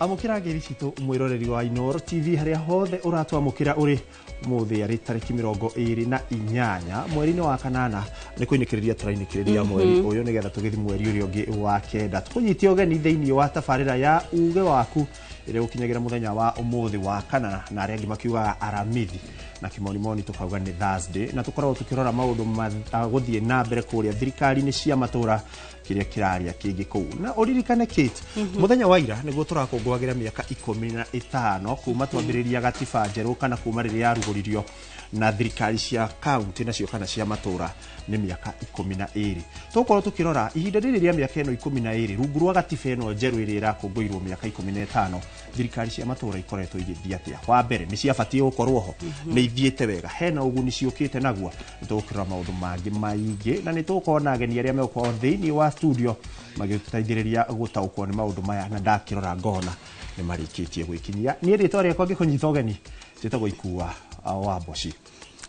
amukira ngiri citu mwiroreri wa Inoro TV haria hothe uratwamukira uri muthi ari tariki 28 mweri-ini wa kanana ni kuinikiriria turainikiria mweri uyu nigetha tugithi mweri uri ungi wa kenda tukunyitie ogeni thiini wa tabarira ya uge waku ire ukinyagira muthenya wa umuthi wa kanana na aria angi makiuga aramithi na kimoni tukauga ni Thursday na tukorwo tukirora maundu guthie na mbere kuria thirikari ni cia Matũũra kiria kiraria kingi kuu na uririkane Kate muthenya wa ira niguo turakungwagira miaka 15 kuma twambiriria gatiba njeru kana kuma riria yaruguririo na thirikari cia county nacio kana cia Matũũra ni miaka 12 tukorwo tukirora ihinda riri ria miaka eno 12 rungu rwa gatiba eno njeru iria irakungwirwo miaka 15 thirikari cia Matũũra ikoretwo igithia atia wa mbere ni ciabatie gukorwo ho ni ithiete wega hena uguni ciukite naguo tukirora maundu mangi maingi na ni tukona ageni aria mekuo thiini wa studio magitutaithiriria gutaukwo ni maundu maya na ndakirora ngona ni marikitie gwikinyia ni ritwa riakwa ngikunyitha ogeni titagwo ikua wa boci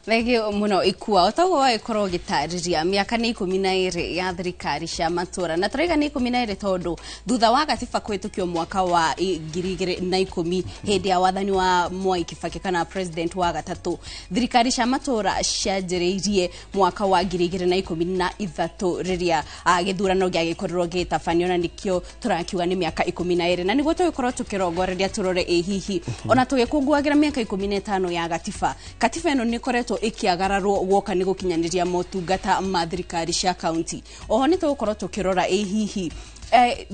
Legi muno ikua otago wa ikoro gitariria miaka ni 12 ya thirikari cia Matũũra na turega ni 12 tondu thutha wa gatiba kwitukio mwaka wa 2010 hindi ya wathani wa Mwai Kibaki kana president wa gatatu thirikari cia Matũũra cianjiriirie mwaka wa 2013 riria githurano gia gikorwo gitafanio na nikio turakiuga ni miaka 12 na niguo tugikorwo tukirongoreria turore hihi ona tugikungwagira miaka 15 ya katiba eno ni koretwo ikiagararwo woka ni gukinyaniria motungata ma thirikari cia county oho ni tugukorwo tukirora hihi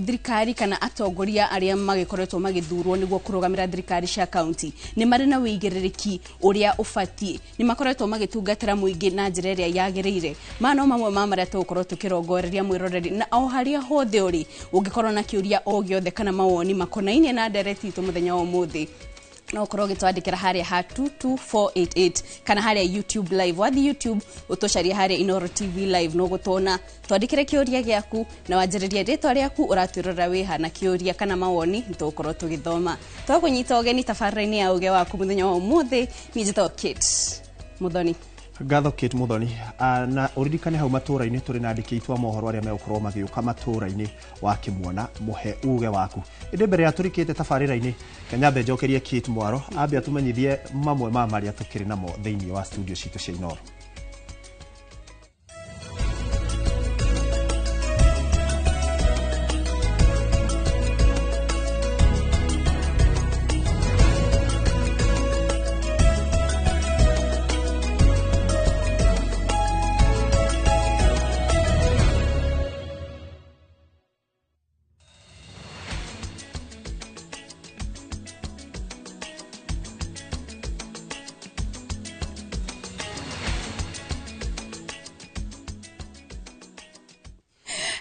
thirikari kana atongoria aria magikoretwo magithurwo niguo kurugamira thirikari cia county ni mari na wigiririki uria ufatie ni makoretwo magitungatira muingi na njira iria yagiriire mano mamwe ma maria tugukorwo tukirongoreria mwiroreri na o haria hothe uri ungikorwo na kiuria o giothe kana mawoni makonainie na ndereti itu muthenya wa umuthi no korwo gitwandikira haria ha 22488 kana haria YouTube live wathi YouTube utocaria haria Inoro TV live no gutona twandikire kiuria giaku na wanjiriria ritwa riaku uratwirora wiha na kiuria kana mawoni nitukorwo tugithoma twakunyita ogeni tabarira-ini ya uge waku muthenya wa umuthi ni njito Kate Muthoni Gatho Kate Muthoni na uririkane hau Matũũra-ini turi na andiki itwa mohoro aria megukorwo magiuka Matũũra-ini wa kimwona muhe uge waku inde mbere ya turikite tabarira-ini Kenyambe njokerie Kate Mwaro ambe atumenyithie mamwe ma maria tukiri namo thiini wa studio citu cia Inoro.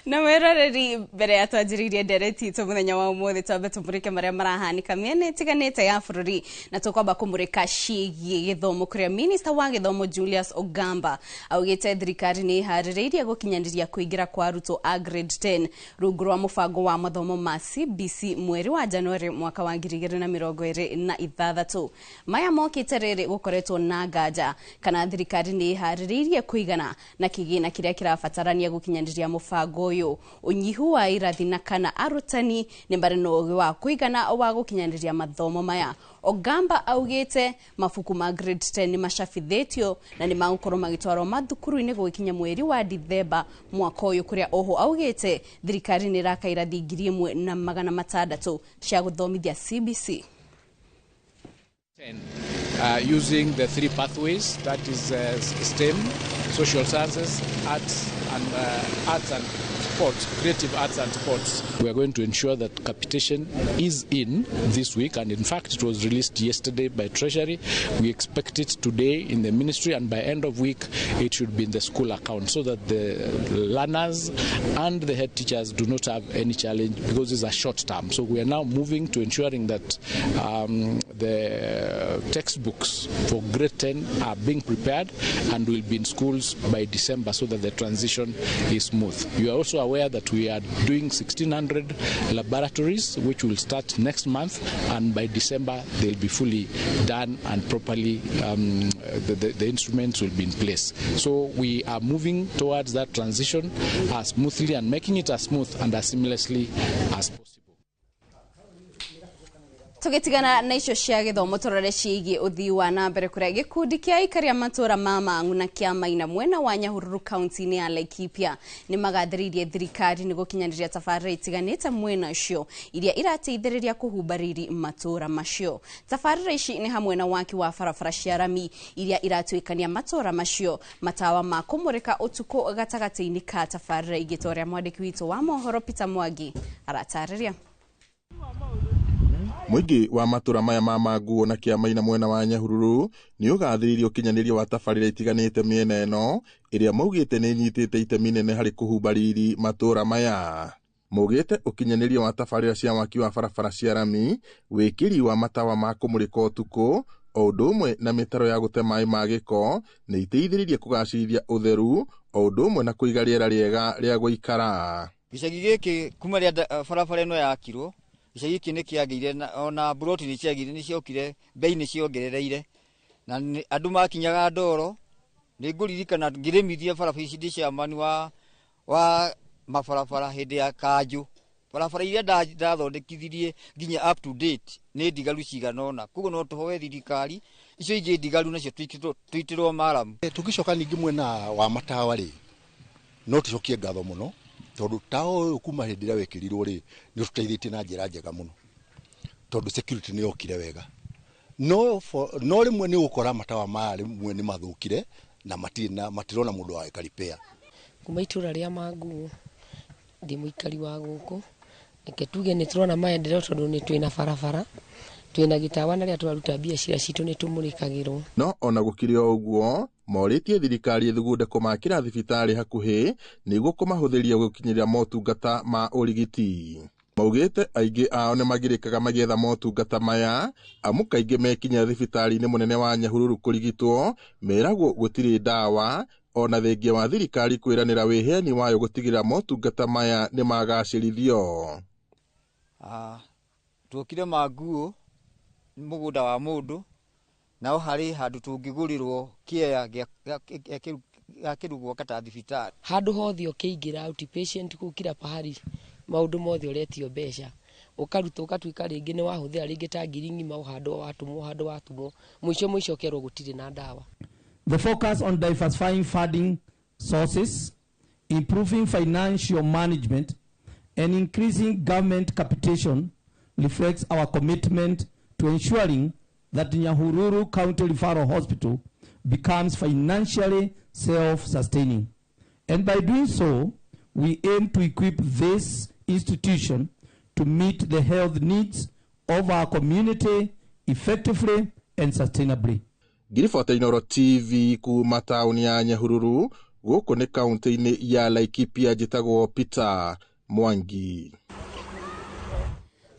Na weroreri mbere ya twanjiririe ndereti tu muthenya wa umuthi twambe tumurike maria marahanika miene tiganite ya bururi na tukwamba kumurika ciĩgiĩ gĩthomo kuria minister wa gĩthomo Julius Ogamba augite thirikari ni harĩrĩirie gukinyaniria kuingira kwa arutwo a grade 10 rungu rwa mubango wa mathomo ma CBC mweri wa Januari mwaka wa 2026 maya mokite rĩrĩ gukoretwo na nganja kana thirikari ni harĩrĩirie kuigana na kĩgĩna kĩrĩa kĩrabatarania gukinyaniria mubango unyihu wa irathi na kana arutani ni mbare no wa kuigana wa gukinyaniria mathomo maya Ogamba augite mafuku ma grade 10 ni macabithitio na ni magukorwo magitwarwo mathukuru-ini gukinya mweri wa Dithemba mwaka uyu kuria oho augite thirikari ni rakaira thingiri 1,600 cia guthomithia CBC using the 3 pathways, that is STEM, social sciences, arts and sports, creative arts and sports. We are going to ensure that capitation is in this week, and in fact it was released yesterday by Treasury. We expect it today in the ministry, and by end of week it should be in the school account, so that the learners and the head teachers do not have any challenge, because it's a short term. So we are now moving to ensuring that the textbooks for grade 10 are being prepared and will be in schools by December, so that the transition is smooth. You are also aware that we are doing 1,600 laboratories, which will start next month, and by December they'll be fully done and properly the instruments will be in place. So we are moving towards that transition as smoothly and making it as smooth and as seamlessly as possible. Tugitigana na icio cia githomo turore ciigi uthii wa na mbere kuria gikundi kia ikaria matura ma Mang'u na kiamaina mwena wa Nyahururu kaunti-ini ya Laikipia ni magathiririe thirikari ni gukinyaniria tabarĩra itiganĩte mwena ucio iria irateithĩrĩria kuhumbariri matura macio. Tabarĩra ici ni hamwe na waki wa barabara cia rami iria iratuikania matura macio, matawa ma kumurika utuku gatagati-ini ka tabarĩra igitoria mwandiki witu wa mohoro Peter Mwangi aratarĩria. Mwingi wa matura maya ma Mang'u na kiamaina mwena wa Nyahururu ni ugathiririe ukinyaniria wa tabarĩra itiganĩte miena ĩno iria maugĩte nĩ nyitĩte itemi nene harĩ kuhumbariri matura maya. Maugĩte ukinyaniria wa tabarĩra cia waki wa barabara cia rami, wĩkĩri wa matawa ma kumurika utuku, o ũndũ ũmwe na mĩtaro ya gũte maĩ ma gĩko nĩ iteithĩrĩirie kũgacĩrithia ũtheru, o ũndũ ũmwe na kũiga rĩera rĩega rĩa gũikara. Gĩcagi gĩkĩ kuma rĩa barabara ĩno yakirwo, gĩcagi gĩkĩ nĩ kĩagĩire ona buroti nĩ ciagĩire, nĩ ciokire, bei nĩ ciongerereire na andũ makinyaga ndoro. Nĩ ngũririkana ngĩrĩmithia barabara ici ndĩ ciamani wa mabarabara hĩndĩ ya kanjũ. Barabara iria ndathondekithirie nginya up to date nĩ ndigaru ciganona. Koguo no tũhoe thirikari icio ingĩ ndigaru nacio tuitĩrwo maramu. Tũgĩcoka ningĩ mwena wa matawa rĩ, no tũcokie ngatho mũno tondu tawa ũyũ kuma hĩndĩ ĩrĩa wekĩrirwo rĩ nĩ ũtũteithĩtie na njĩra njega mũno, tondu security nĩ yokire wega. No rĩmwe nĩ gũkora matawa maya rĩmwe nĩ mathũkire na matirona mũndũ wa repair. Kuma itũra rĩa Mang'u ndi mũikari wa gũkũ, reke tuge nĩ turona maendeleo tondu nĩ twĩna barabara, twĩna gĩtawa na rĩa twaruta biacara citũ nĩ tũmũrĩkagĩrwo. No ona gũkĩrĩ o ũguo, morĩtie thirikari ĩthugunde kũmakĩra thibitarĩ hakuhĩ nĩguo kũmahũthĩria gũkinyĩria motungata ma ũrigiti. Maugĩte aingĩ ao nĩ magirĩkaga magĩetha motungata maya, amu kaingĩ mekinya thibitarĩ-inĩ mũnene wa Nyahururu kũrigitwo meragwo gũtirĩ ndawa, ona thengia wa thirikari kwĩranĩra wĩheani wayo gũtigĩrĩra motungata maya nĩ magacĩrithio. Tuokire Mang'u mũgũnda wa mũndũ, nao harĩ handũ tũngĩgũrĩrwo kĩea gĩa kĩrugwo kata thibitarĩ. Handũ hothe ũkĩingĩra outpatient gũkira pahari maũndũ mothe ũretio mbeca, ũkaruta ũkatuĩka rĩngĩ nĩ wahũthĩra rĩngĩ ta ngiri ng'ima handũ watumwo mũico kerwo gũtirĩ na ndawa. The focus on diversifying funding sources, improving financial management, and increasing government capitation reflects our commitment to ensuring that Nyahururu County Referral Hospital becomes financially self-sustaining. And by doing so, we aim to equip this institution to meet the health needs of our community effectively and sustainably. Ngiribota Inooro TV kuma taũni ya Nyahururu, gũkũ nĩ kaunti-inĩ ya Laikipia, njĩtagwo Peter Mwangi.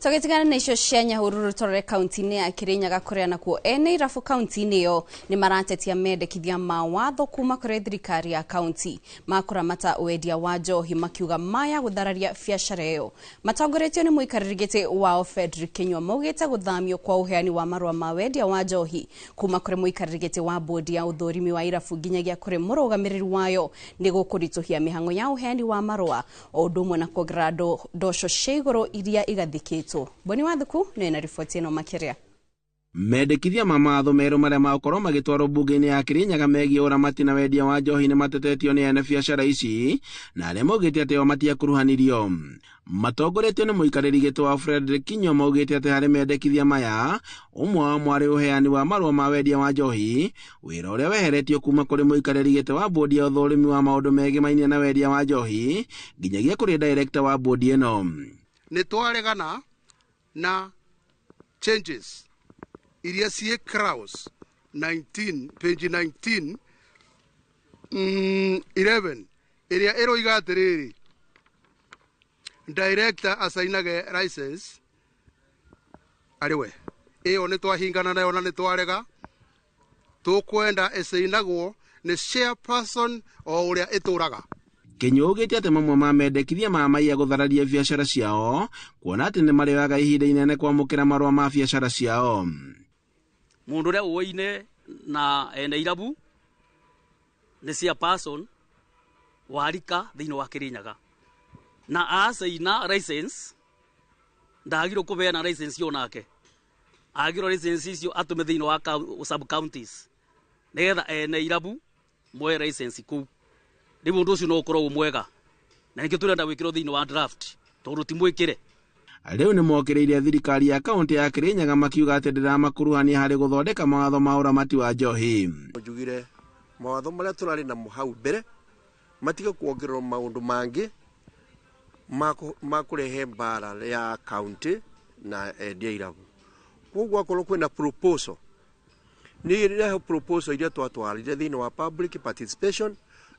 Tugitigana na icio cia Nyahururu torore kaunti-ini ya Kirinyaga kuria nakuo ene irabu kaunti-ini iyo ni maratetia mendekithia ma watho kuma kuri thirikari ya kaunti makuramata wendia wa njohi makiuga maya guthararia biacara iyo. Matongoretio ni muikarĩri gĩtĩ wao Fredrick Kinyua maugĩte guthamio kwa uheani wa marũa ma wendia wa njohi kuma kuri muikarĩri gĩtĩ wa bodi ya uthũrimi wa irabu nginyagia kuri mũrũgamĩrĩri wayo ni gũkũritũhia mĩhang'o ya uheani wa marũa, o ũndũ ũmwe na kuongerera ndoco cia igũrũ iria igathikĩtwo. Boni wathuku nĩ na riboti ĩno makĩria. Mendekithia ma matho merũ marĩa makorwo magĩtwarwo bunge-inĩ ya Kirinyaga megiĩ ũramati na wendia wa njohi nĩ matetetio nĩ ene biacara ici na arĩa maugĩte atĩ o matiakuruhanirio. Matongoretio nĩ mũikarĩri gĩtĩ wa Fredrick Kinyua maugĩte atĩ harĩ mendekithia maya, ũmwe wa mwarĩ ũheani wa marũa ma wendia wa njohi, wĩra ũrĩa weheretio kuma kũrĩ mũikarĩri gĩtĩ wa bodi ya ũthũrimi wa maũndũ megemainie na wendia wa njohi nginyagia kũrĩ director wa bodi ĩno. Nĩ twaregana na changes iria ciĩ clause 19 page 19 11 iria ĩroiga atĩrĩrĩ, director asainage license ariwe ĩyo nĩ twahingana nayo na nĩ twarega. Tũkwenda ĩsainagwo nĩ chairperson o ũrĩa ĩtũraga. Kinyua augĩte atĩ mamwe ma mendekithia ma maiya guthararia biacara ciao kuona atĩ nĩ marĩoyaga ihinda inene kwamũkĩra marũa ma biacara ciao. Mũndũ ũrĩa ũine na ene irabu nĩ chairperson wa rika thĩinĩ wa Kirinyaga na asaina license ndagirwo kũbeana license yonake agiro license icio atume thiini wa sub counties nigetha ene irabu moe license kuu riu undu ucio no ukorwo mwega na nikio turenda gwikirwo thiini wa draft tondu timwikire. Riu ni mokireirie thirikari ya kaunti ya Kirinyaga makiuga ati ndiramakũruhania harĩ gũthondeka mawatho ma ũramati wa njohi. Njugire mawatho maria turari na hau mbere matige kuongererwo maundu mangi ma kurehe mbara ya kaunti na endia irabu. Koguo akorwo kwina proposal ni rehe proposal iria twatwarire thiini wa public participation,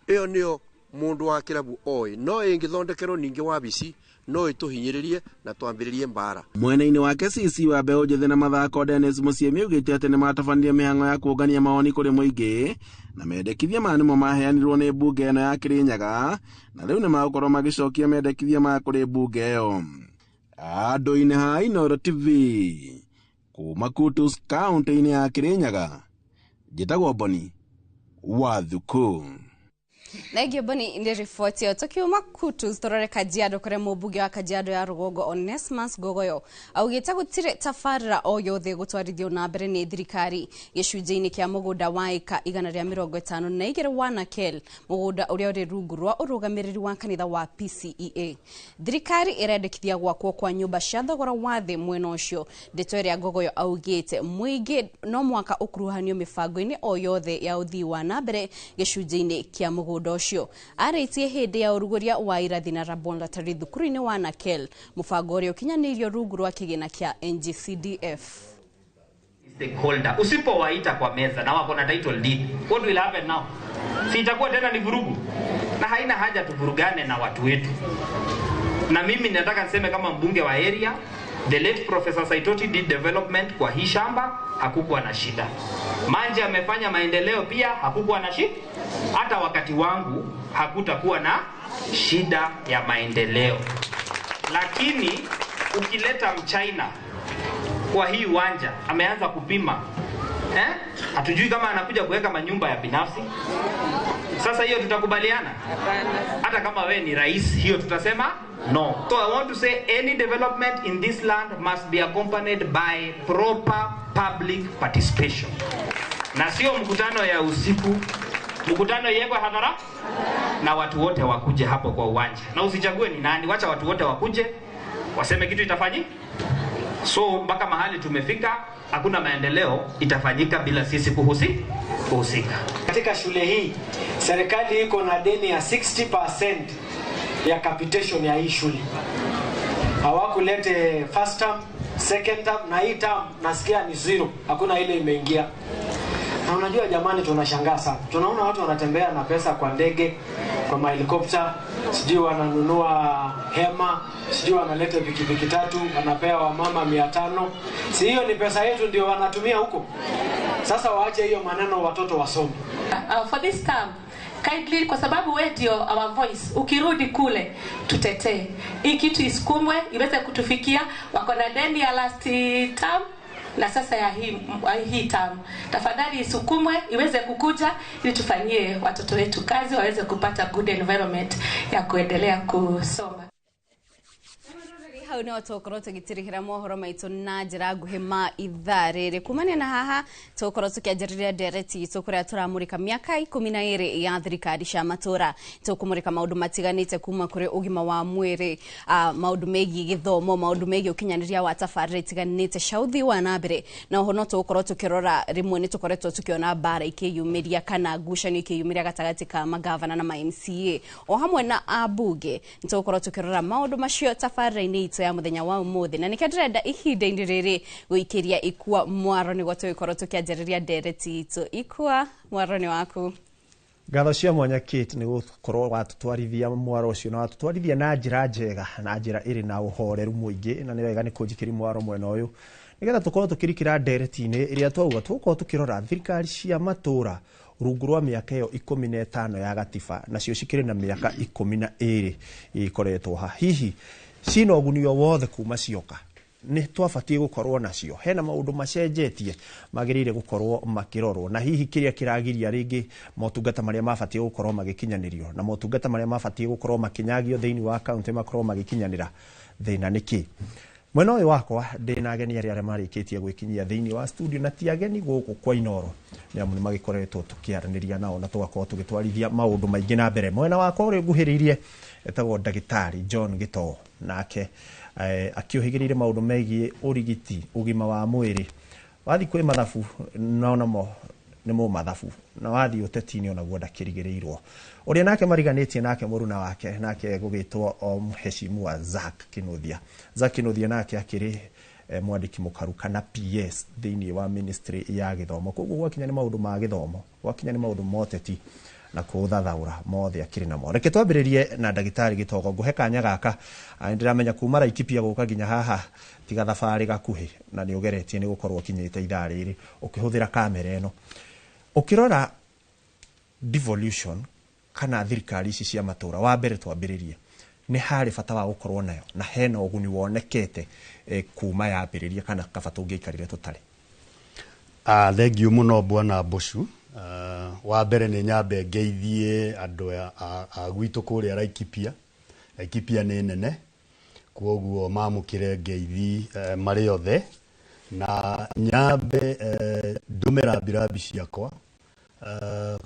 iyo nio mundu wa kirabu oi no ingithondekerwo ningi wabici no ituhinyiririe na twambiririe mbara. Mwena-ini wake CC wa mbeũ njĩthĩ na mathako Dennis Muciemi augĩte atĩ nĩ matabanire mĩhang'o ya kuongania mawoni kũrĩ mũingĩ na mendekithia maya nĩmo maheanirwo nĩ mbunge ĩno ya Kirinyaga na rĩu nĩ magũkorwo magĩcokia mendekithia maya kũrĩ mbunge ĩyo. Andũ-inĩ ha Inooro TV kuma Kutus kaunti-inĩ ya Kirinyaga, njĩtagwo Boni Wathuku. Na ingĩ Boni nĩ riboti ĩyo tukiuma Kutus tũrore Kajiado kũrĩa mũmbunge wa Kajiado ya Rũgongo Onesmus Gogoyo augĩte gũtirĩ tabarĩra o yothe gũtwarithio na mbere nĩ thirikari gĩcunjĩ-inĩ kĩa mũgũnda wa ĩka 152 wa Nakel, mũgũnda ũrĩa ũrĩ rungu rwa ũrũgamĩrĩri wa kanitha wa PCEA. Thirikari ĩrendekithia gwakwo kwa nyũmba cia thogora wa thĩ mwena ũcio. Ndeto ĩrĩa Gogoyo augĩte mũingĩ no mwaka ũkuruhanio mĩbango-inĩ o yothe ya ũthii wa na mbere gĩcunjĩ-inĩ kĩa mũgũnda ũcio. Arĩtie hĩndĩ ya ũrugũria wa irathi na Rabonda tarĩ thukuru-inĩ wa Nakel, mũbango ũrĩa ũkinyanĩirio rungu rwa kĩgĩna kĩa NGCDF. Stakeholder usipowaita kwa meza na wako na title deed, what will happen now? Si itakuwa tena ni vurugu, na haina haja tuvurugane na watu wetu. Na mimi nataka niseme kama mbunge wa area, the late Professor Saitoti did development kwa hii shamba, hakukuwa na shida. Manje amefanya maendeleo pia, hakukuwa na shida. Hata wakati wangu hakutakuwa na shida ya maendeleo. Lakini ukileta Mchina kwa hii uwanja ameanza kupima, hatujui kama anakuja kuweka manyumba ya binafsi. Sasa hiyo tutakubaliana? Hata kama we ni rais, hiyo tutasema no. So I want to say any development in this land must be accompanied by proper public participation. Na sio mkutano ya usiku, mkutano yekwe hadhara na watu wote wakuje hapo kwa uwanja. Na usichague ni nani, wacha watu wote wakuje waseme kitu itafanyika. So mpaka mahali tumefika hakuna maendeleo itafanyika bila sisi kuhusika. Katika shule hii serikali iko na deni ya 60% ya capitation ya hii shule. Hawakulete first term, second term na hii term nasikia ni zero. Hakuna ile imeingia. Na unajua jamani, tunashangaa sana. Tunaona watu wanatembea na pesa kwa ndege, kwa mahelikopta, sijui wananunua hema, sijui wanaleta pikipiki 3, wanapea wamama 500. Si hiyo ni pesa yetu ndio wanatumia huko? Sasa waache hiyo maneno, watoto wasome. For this term, kindly, kwa sababu wewe ndio our voice, ukirudi kule tutetee. Hii kitu isukumwe iweze kutufikia. Wako na deni ya last term na sasa ya hii term. Tafadhali isukumwe iweze kukuja ili tufanyie watoto wetu kazi, waweze kupata good environment ya kuendelea kusoma. Hau no tokorwo tugitirihira mohoro maitũ na njĩra nguhĩ ma ithaa rĩrĩ. Kumania na haha tokorwo tukianjĩrĩria ndereti itũ kũrĩa tũramũrĩka mĩaka 12 ya thirikari cia matũũra. Tũkũmũrĩka maũndũ matiganĩte kuma kũrĩ ũgima wa mwĩrĩ, maũndũ megiĩ gĩthomo, maũndũ megiĩ ũkinyanĩria wa tabarĩra itiganĩte cia ũthii wa na mbere. Na oho no tũkorwo tukĩrora rĩmwe nĩ tũkoretwo tukiona mbara ikĩyumĩria kana ngucanio ikĩyumĩria gatagatĩ ka magavana na MCA o hamwe na ambunge. Nĩ tũkorwo tukĩrora maũndũ macio tabarĩra-inĩ itũ ya muthenya wa umuthi, na nikio ndĩrenda ihinda-inĩ rĩrĩ gũikĩria Ikua Mwaro nĩguo tũgĩkorwo tũkĩanjĩrĩria ndereti itũ. Ikua Mwaro nĩ waku. Ngatho cia mwanya Kate nĩ gũkorwo watũtwarithia mwaro ũcio na watũtwarithia na njĩra njega, na njĩra ĩrĩ na ũhoreru mũingĩ, na nĩ wega nĩ kũnjikĩria mwaro mwena ũyũ nĩgetha tũkorwo tũkĩrikĩra ndereti-inĩ ĩrĩa twauga tũkorwo tũkĩrora thirikari cia matũũra rungu rwa mĩaka ĩyo 15 ya gatiba, nacio cikĩrĩ na mĩaka 12 ikoretwo ha. Hihi cina ũguni o wothe kuma cioka nĩ twabatiĩ gũkorwo nacio? Hena maũndũ macenjetie magĩrĩire gũkorwo makĩrorwo, na hihi kĩrĩa kĩragiria rĩngĩ motungata marĩa mabatiĩ gũkorwo magĩkinyanĩrio na motungata marĩa mabatiĩ gũkorwo makĩnyagio thĩinĩ wa kaunti makorwo magĩkinyanĩra thĩna nĩkĩ? Mwena ũyũ wakwa ndĩna ageni arĩa marĩkĩtie gwĩkinyia thĩinĩ wa studio na ti ageni gũkũ kwa Inoro nĩ amu nĩ magĩkoretwo tũkĩaranĩria nao na tũgakorwo tũgĩtwarithia maũndũ maingĩ na mbere. Mwena wakwa ũrĩa nguhĩrĩirie etagwo ndagĩtarĩ John Gĩtoo, nake akĩũhĩgĩrĩire maũndũ megiĩ ũrigiti ũgima wa mwĩrĩ. Wathi kwĩ mathabu naona mo nĩ mo mathabu na wathi ũteti-inĩ onaguo ndakĩrigĩrĩirwo. Ũrĩa nake mariganĩtie nake mũruna wake nake gũgĩtwo mheshimiwa Zack Kĩnuthia. Zack Kĩnuthia nake akĩrĩ mwandĩki mũkaru kana PS thĩinĩ wa ministry ya gĩthomo. Koguo gwakinya nĩ maũndũ ma gĩthomo, gwakinya nĩ maũndũ moteti na kũthathaũra mothe akĩrĩ namo. Reke twambĩrĩrie na ndagĩtarĩ Gĩtoo, ngũhe kanya gaka. Ndĩramenya kuma Laikipia gũka nginya haha tiga thabarĩ gakuhĩ na nĩ ũgeretie nĩ gũkorwo kinyĩte ithaa rĩrĩ ũkĩhũthĩra kamera ĩno. Ũkĩrora devolution kana thirikari ici cia matũũra, wa mbere twambĩrĩrie nĩ harĩ bata wa gũkorwo nayo na hena ũguni wonekete kuma yambĩrĩria kana kaba tũngĩikarire tũtarĩ? Thengiũ mũno bwana Mbũcu. Wa mbere nĩ nyambe ngeithie andũ a gwitũ kũrĩa Laikipia. Laikipia nĩ nene, kwoguo mamũkĩre ngeithi marĩ othe, na nyambe ndũmĩra birambi ciakwa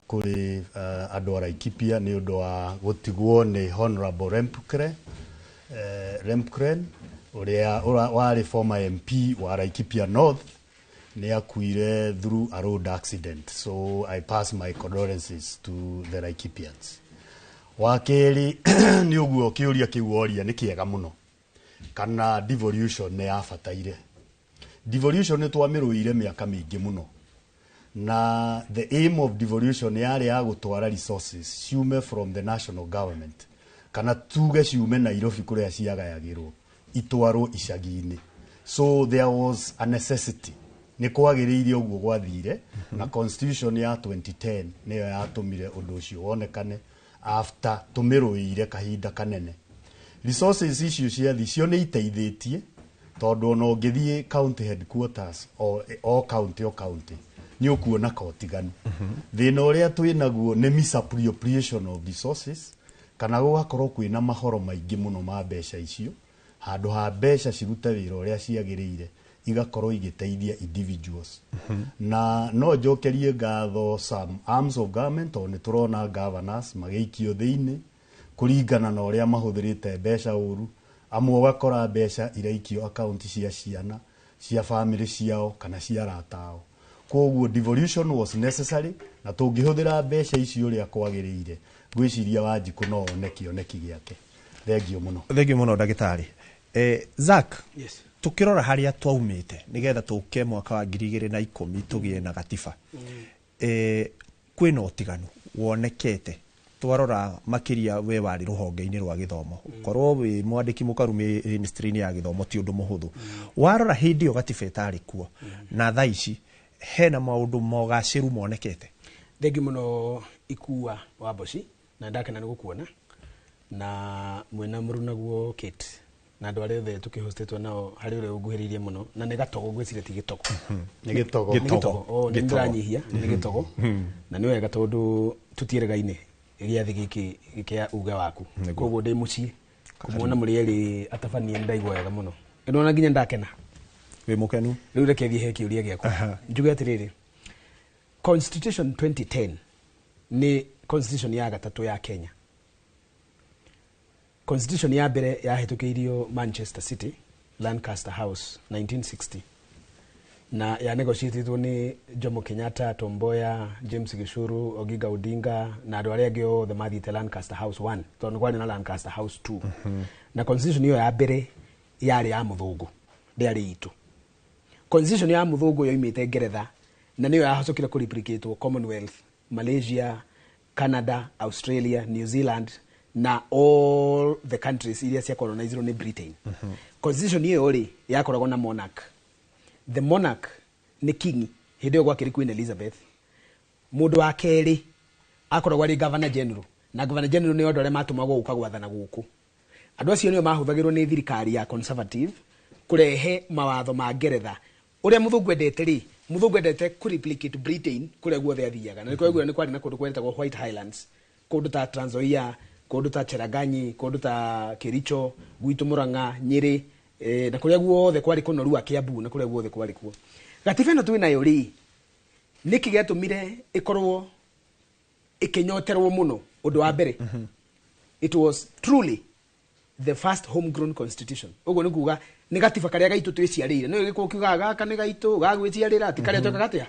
kũrĩ andũ a Laikipia nĩ ũndũ wa gũtigwo nĩ Honorable Rempkren ũrĩa warĩ former MP wa Laikipia North nĩ akuire through a road accident. So I pass my condolences to the Laikipians. Wa kerĩ nĩ ũguo kĩũria kĩu oria nĩ kĩega mũno, kana devolution nĩ yabataire. Devolution nĩ twamĩrũire mĩaka mĩingĩ mũno, na the aim of devolution yarĩ ya gũtwara resources ciume from the national government kana tuge ciume Nairobi kũrĩa ciagayagĩrwo itwarwo icagi-inĩ. So there was a necessity, nĩ kwagĩrĩire ũguo gwathire, na constitution ya 2010 nĩyo yatũmire ũndũ ũcio wonekane after tũmĩrũire kahinda kanene. Resources icio ciathi cio nĩ iteithĩtie, tondũ ona ũngĩthiĩ county headquarters o county nĩ ũkuona kotiganu. Thĩna ũrĩa twĩnaguo nĩ misappropriation of resources, kana gũgakorwo kwĩna mahoro maingĩ mũno ma mbeca icio, handũ ha mbeca cirute wĩra ũrĩa ciagĩrĩire igakorwo igĩteithia individuals. Na no njokerie ngatho some arms of government, o nĩ tũrona governors magĩikio thĩinĩ kũringana na ũrĩa mahũthĩrĩte mbeca ũru. Amwe ũgakora mbeca iraikio akaunti cia ciana, cia family ciao kana cia arata ao. Kwoguo devolution was necessary, na tũngĩhũthĩra mbeca icio ũrĩa kwagĩrĩire, ngwĩciria Wanjikũ no one kĩoneki gĩake. Thengio mũno. Thengio mũno ndagĩtarĩ. Zack, yes. Tukirora haria twaumite nigetha tuke mwaka wa 2010 tugĩe na gatiba. Kwĩna ũtiganu wonekete twarora makĩria we warĩ rũhonge-inĩ rwa gĩthomo, korwo wĩ mwandĩki mũkaru ministry-inĩ ya gĩthomo ti ũndũ mũhũthũ. Warora hĩndĩ ĩyo gatiba ĩtarĩ kuo na thaa ici hena maũndũ mogacĩru monekete? Thengio mũno Ikua wa Mboci, na ndakena nĩ gũkuona na mwena mũrunaguo Kate na andũ arĩa othe tũkĩhostetwo nao harĩ ũrĩa ũnguhĩrĩirie mũno, na nĩ Gatogo ngwĩciria ti Gĩtogo. Nĩ Gĩtogo. Nĩ ndĩranyihia, nĩ Gĩtogo. Na nĩ wega tondũ tũtiĩrĩgaine gĩathĩ gĩkĩ gĩa uge waku. Koguo ndĩ mũciĩ kũmuona mũrĩ erĩ atabania ndaigua wega mũno. Ndona nginya ndakena. Wĩ mũkenu? Rĩu reke thiĩ he kĩũria gĩakwa. Njuge atĩrĩrĩ, Constitution 2010 nĩ constitution ya gatatũ ya Kenya. Constitution ya mbere yahĩtũkĩirio Manchester City, Lancaster House 1960, na ya negotiatetwo nĩ Jomo Kenyatta, Tom Mboya, James Gishuru, Oginga Odinga na andũ arĩa angĩ othe mathiĩte Lancaster House 1, tondũ kwarĩ na Lancaster House 2. Na constitution iyo ya mbere yarĩ ya mũthũngũ, ndĩarĩ itũ. Constitution ya mũthũngũ yoimĩte Ngeretha na nĩyo yahacokire kũreplicatwo Commonwealth, Malaysia, Canada, Australia, New Zealand na all the countries iria cia colonized ni Britain. Constitution iyo ri yakoragwo na monarch. The monarch ni king hĩndĩ ĩyo gwakĩrĩ Queen Elizabeth. Mũndũ wa kerĩ akoragwo ari governor general, na governor general nĩ andũ arĩa matũmagwo gũka gwathana gũkũ. Andũ acio nĩo mahũthagĩrwo nĩ thirikari ya conservative kũrehe mawatho ma Ngeretha ũrĩa mũthũngũ endete rĩ, mũthũngũ endete kũreplicate Britain kũrĩa guothe athiaga. Na nĩkwo nĩ kwari na kũndũ kwetagwo White Highlands, kũndũ ta Trans Nzoia, kũndũ ta Cherangany, kũndũ ta Kericho, gwitũ Murang'a, Nyeri, na kuria guothe kwari kunoru Kiambu na kuria guothe kwari kuo gatiba ino twi nayo ri niki getumire ikorwo ikinyoterwo muno undu wa mbere it was truly the first homegrown constitution ugo ni kuga ni gatiba karia gaitu twiciarire no giko kiuga gaka ni gaitu gagwiciarira ati karia tweka gatia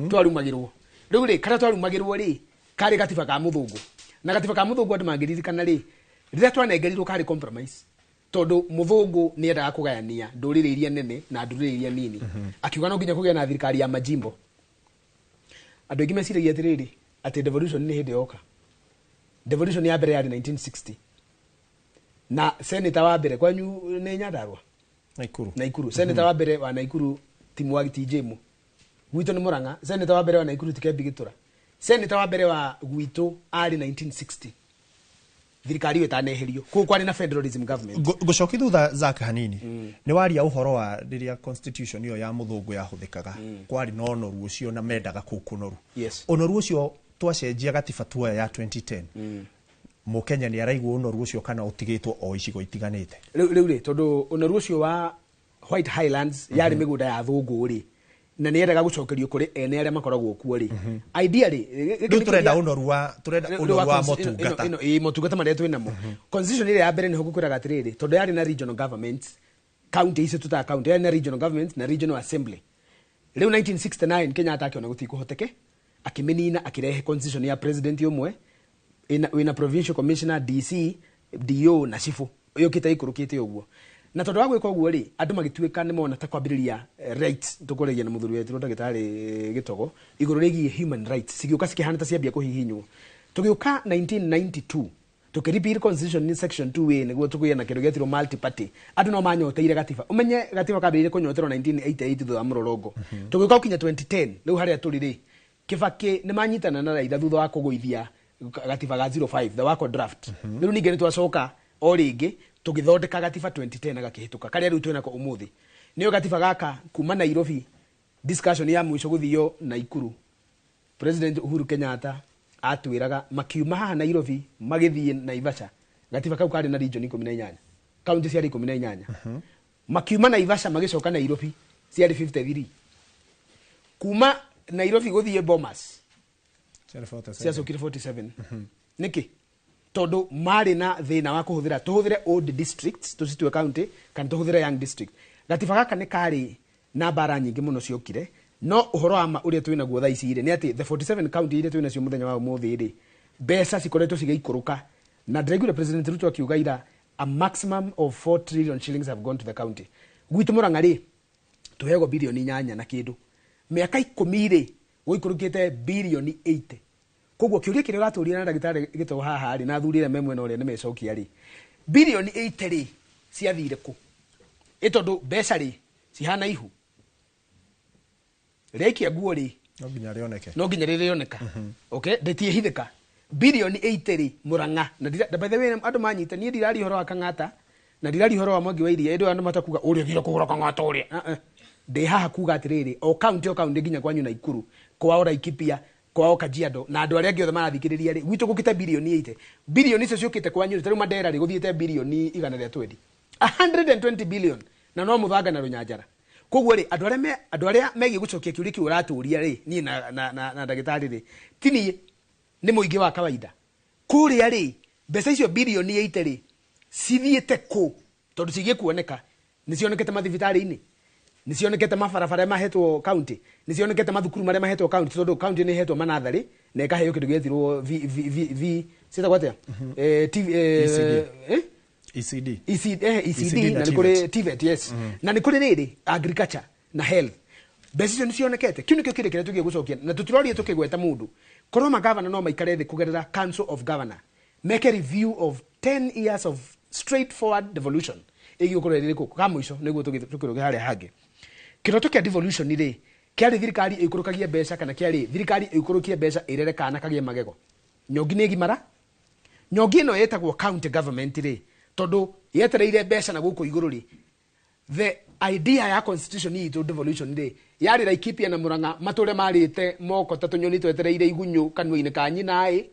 twarumagirwo riu ri karia twarumagirwo ri kari gatiba ka muthungu na gatiba ka muthungu andu magiririkana ri riria twanengerirwo kari compromise tondu muthungu ni endaga kugayania ndurire iria nene na ndurire iria nini akiuga no nginya kugia na thirikari ya majimbo andu ingi meciragia atiriri ati devolution ni hindi yoka devolution ya mbere yari 1960 na senator wa mbere kwanyu ni Nyandarua Naikuru senator wa mbere wa Naikuru Timwagi Jemu gwitu ni Muranga senator wa mbere wa Naikuru Tikembi Gitura senator wa mbere wa gwitu ari 1960 thirikari wetaneherio ku kwari na federalism government gucoki thutha zake hanini ni waria uhoro wa riria constitution iyo ya muthungu yahuthikaga kwari no noru ucio na mendaga kukunoru onoru ucio twacenjia gatiba tuoya ya 2010 Mukenya ni araigwo onoru ucio kana utigitwo o icigo itiganite riu tondu onoru ucio wa White Highlands yari migunda ya thungu ri na ni endaga gucokerio kuri ene aria makoragwo kuo ri ideally turenda onoru wa motungata motungata maria twi namo constitution ile ya mbere ni hukukwiraga atiriri tondu yari na regional government county icio tuta county yari na regional government na regional assembly riu 1969 Kenya atakiona gutikuhoteke akimenina akirehe constitution ya president umwe ina provincial commissioner DC DO na chifu iyo kita ikurukite uguo na tondu wa gwika uguo ri andu magituika ni mona ta kwambiriria rights tukoregia na muthuri wetu ndagitari Gitogo iguru rigi human rights sigiuka sikihana ta ciambia kuhihinywo tugiuka 1992 tukiripeal constitution in section 2A niguo tukuya na kindu getiro multi party andu no manyoteire gatiba umenye gatiba kabirire kunyoterwo 1988 thutha murorongo tugiuka ukinya 2010 riu haria turiri Kibaki ni manyitana na raitha thutha wa kuguithia gatiba ga 05 the wako draft riu ninge ni twacoka o ringi tugithondeka gatiba 2010 gakihituka karia riu twina ko umuthi niyo gatiba gaka kuma Nairobi discussion ya mwisho guthio Naikuru President Uhuru Kenyatta atwiraga makiuma haha Nairobi magithie Naivasha gatiba kau kari na region 18 county cia 18 makiuma Naivasha magicoka Nairobi cia 53 kuma Nairobi guthie Bomas cia 47 niki tondu mari na thina wa kuhuthira tuhuthire old districts tusitwe county kan tuhuthire young district gatiba gaka ni kari na bara nyingi muno ciokire no uhoro wa uria twina guo thaici ire ni ati the 47 county ire twina cio muthenya wa muthi ire besa cikoretwo cigeikuruka na regular president Ruto akiuga ira a maximum of 4 trillion shillings have gone to the county gwitu Murang'a ri tuhego bilioni 8 na kindu miaka 10 ire guikurukite bilioni 80 koguo kiuria kiria gaturia na ndagitari Gitogo haha ri na thurire memwe na uria ni mecokia ri bilioni 80 ri ciathire ku itondu mbeca ri cihana ihu rekia guo ri no nginya rioneka okay ndetie hithika bilioni 80 ri Murang'a na by the way andu manyita ni ndirari horo wa Kang'ata na ndirari horo wa Mwangi wa Iria ndio andu matakuga uria thire kugura Kang'ata uria de haha kuga atiriri o county nginya kwanyu Naikuru kwao Laikipia kwao Kajiado na andu aria giothe marathikiriria ri gwitu gukite bilioni 80 bilioni icio ciukite kwanyu taru Mandera ri guthiete bilioni 120 120 billion na no muthanga na runyanjara koguo ri andu aria megi gucokia kiuri ki uraturia ri ni na ndagitari ri tini ni muingi wa kawaida kuria ri mbeca icio bilioni 80 ri cithiete ku tondu cigie kuoneka ni cionekete mathibitari-ini ni cionekete mabarabara mahetwo county ni cionekete mathukuru maria mahetwo county tondu county ni hetwo manathari na ikaheo kindu gethirwo sita kwatia ECD na nikuri TVET yes na nikuri riri agriculture na health mbeca icio ni cionekete kiu nikio kire tugie gucokia na tutirorie tukigweta mundu korwo magavana no maikare thi kugerera council of governor make a review of 10 years of straightforward devolution igio kurerire ku kamwisho niguo tukiroge haria hangi kiroto kia devolution ni ri kiari thirikari ikurukagia mbeca kana kiari thirikari ikurukia mbeca irere kana kagie magego nyongi ni gimara nyongi no yetagwo county government ri tondu yetereire mbeca na guku iguru ri the idea ya constitution ni to devolution ri yari Laikipia na Murang'a mature marite moko tatu nyoni twetereire igunyu kanwa-ini ka nyinai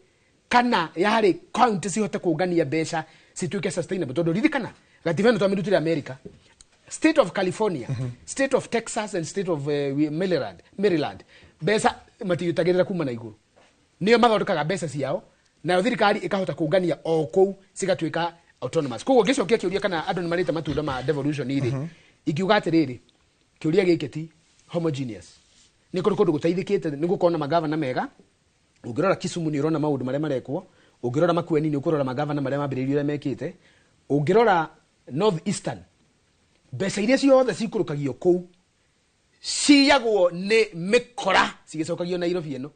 kana yari county cihote kungania mbeca cituike sustainable tondu ririkana gatiba no twamirutire America state of California, state of Texas and state of Maryland besa matiyutagerera kuma na iguru niyo mathondekaga mbeca ciao nayo thirikari ikahota kungania o kou cigatuika autonomous. Koguo ngicokia kiuria kana andu ni marite matunda ma devolution iri ikiuga atiriri kiuria giki ti homogeneous ni kundu gutaithikite ni gukona magavana mega ungirora Kisumu ni urona maundu maria marekwo ungirora Makueni ni ukurora magavana maria mambiririo mekite ungirora North Eastern mbeca iria ciothe cikurukagio kou ciyagwo ni mikora cigicokagio Nairobi ino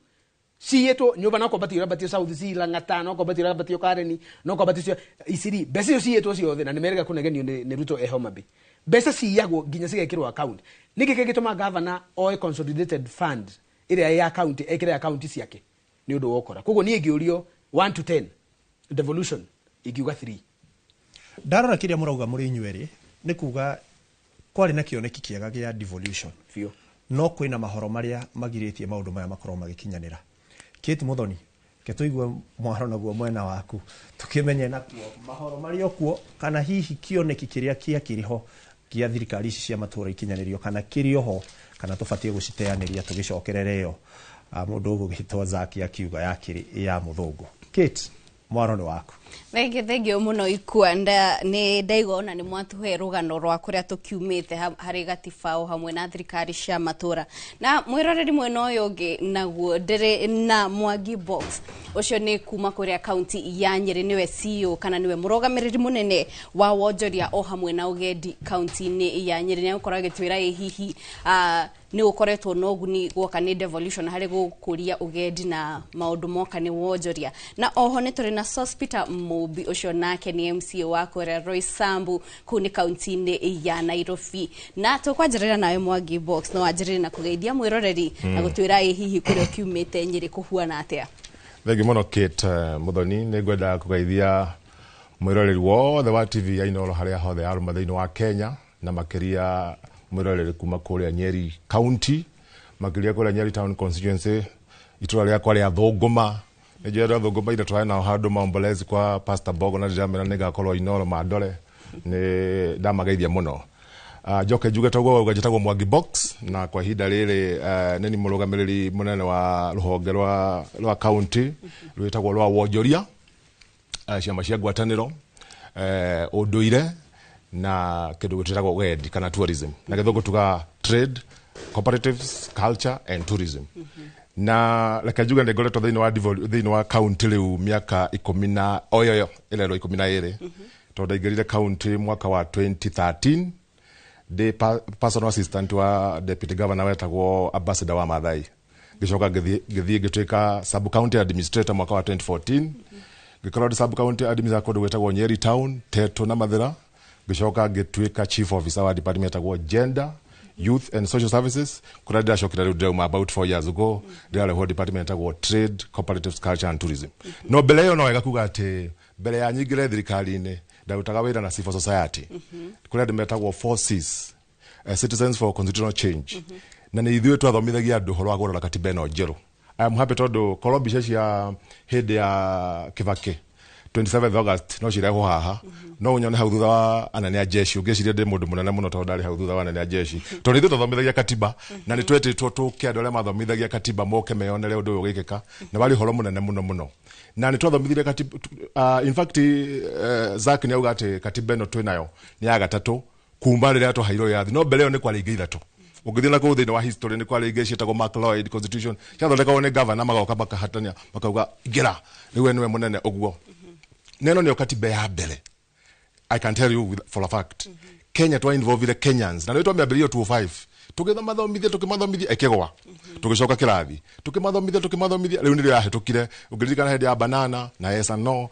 ciyetwo nyumba no kombatio batio South Sea Ng'ata no kombatio batio Kareni no kombatio Isiri mbeca ciyetwo ciothe na nimerega kunegenio ni Ruto Homa Bay mbeca ciyagwo nginya cigekirwo account niki gigituma governor oe consolidated fund iria ya account ekire account ciake ni undu wokora koguo ni ngiurio 1 to 10 devolution ikiuga 3 ndarora kiria murauga muri inyueri ni kuga kwari na kioneki kiega gia devolution fio no kwina mahoro maria magiritie maundu maya makorwo magikinyanira Kate Muthoni ketuigwe mwaro naguo mwena waku tukimenye nakuo mahoro maria okuo kana hihi kioneki kiria kiriho gia thirikari ici cia matura ikinyanirio kana kirioho kana tubatie guciteaniria tugicokerere mundu ugugitwa Zaki akiuga yakiri ya muthungu. Kate mwaro ni waku. Thengio muno ikuanda ni ndaigona ni mwatuhe rugano rwa kuria tukiumite hari gatifao hamwe na thirikari cia matura na mwiroreri mwena uyu ungi naguo ndiri na Mwangi Box ucio ni kuma kuria county ya Nyeri niwe CEO kana niwe murogamiriri munene wa wonjoria o hamwe na ugendi county ni ya Nyeri ni ukoragwo gitwira hihi ni ukoretwo no guni gwoka ni devolution hari gukuria ugendi na maundu moka ni wonjoria na oho ni turi na Hospital Mubi ucio nake ni MCA wa kuria Roy Sambu kuni county ni ya Nairobi na tukwanjirira nawe Mwangi Box no wanjirire na kugeithia mwiroreri na gutwira hihi kuria kiumite Nyeri kuhuana atia. Thengio muno Kate Muthoni ni ngwenda kugeithia mwiroreri wothe wa TV ya Inooro haria hothe aruma thiini wa Kenya na makiria mwiroreri kuma kuria Nyeri County makiria kuria Nyeri Town Constituency itura ria kwa ria Thunguma ni jera Thunguma ira twae na handu maombolezi kwa Pastor Bogo na jamena nigakorwo Inooro mandore ni ndamageithia muno. Joke juga tagwo gajitagwo Mwangi Box na kwa hinda riri nini murugamiriri munene wa ruhonge rwa county rwitagwo rwa wonjoria ciama cia ngwataniro unduire na kindu gitagwo ugendi kana tourism na githungu tuga trade cooperatives culture and tourism na leka juga ndegoretwo thiini wa county riu miaka 10 na oyoyo ile ro 12 tondu ingirire county mwaka wa 2013 the personal assistant wa deputy governor wetagwo ambassador wa Mathai gicoka githie gitwika sub county administrator mwaka wa 2014 gikorwo sub county administrator kundu wetagwo Nyeri Town Teto na Mathira gicoka gitwika chief officer wa department wetagwo gender youth and social services kuria ndashokira riu ndiruma about 4 years ago ndire ho department wetagwo trade cooperatives culture and tourism no mbele yo no wega kuga ati mbele ya nyingire thirikari-ini ndagutaga wira na civil society kuria ndimetagwo forces citizens for constitutional change na ni ithuĩ twathomithagia andũ horo wa gũrora katiba ĩno njerũ. I am happy tondu korobisha cia hĩndĩ ya Kibaki 27 August no cirehwo haha no unyone hau thutha wa anene a jeshi ungeciria ndi mundu munene muno tondu ndari hau thutha wa anene a jeshi tondu ithuĩ twathomithagia katiba na ni twetĩtwo tũke andũ arĩa mathomithagia katiba moke meyonere ũndũ ũyũ ũgĩkĩka na bari horo munene muno na ni twathomithirie katiba in fact Zaki ni auga ati katiba ĩno twĩnayo ni ya gatatũ kuma rĩrĩa twaheirwo yathi no mbere ĩyo nĩ kwarĩ ingĩ ithatũ ungithia na kũu thĩinĩ wa history nĩ kwarĩ ingĩ ciĩtagwo McLeod constitution ciathondekagwo nĩ governor magoka makahatania makauga ingĩra rĩu niwe mũnene ũguo neno nĩyo katiba ya mbere. I can tell you for a fact Kenya twa involve the Kenyans na nĩ twamĩambĩrĩirio 205 tukimathomithia ekegwa tugicoka kirathi tukimathomithia riu nĩ rĩo yahetũkire ũngĩririkana hĩndĩ ya banana na yes and no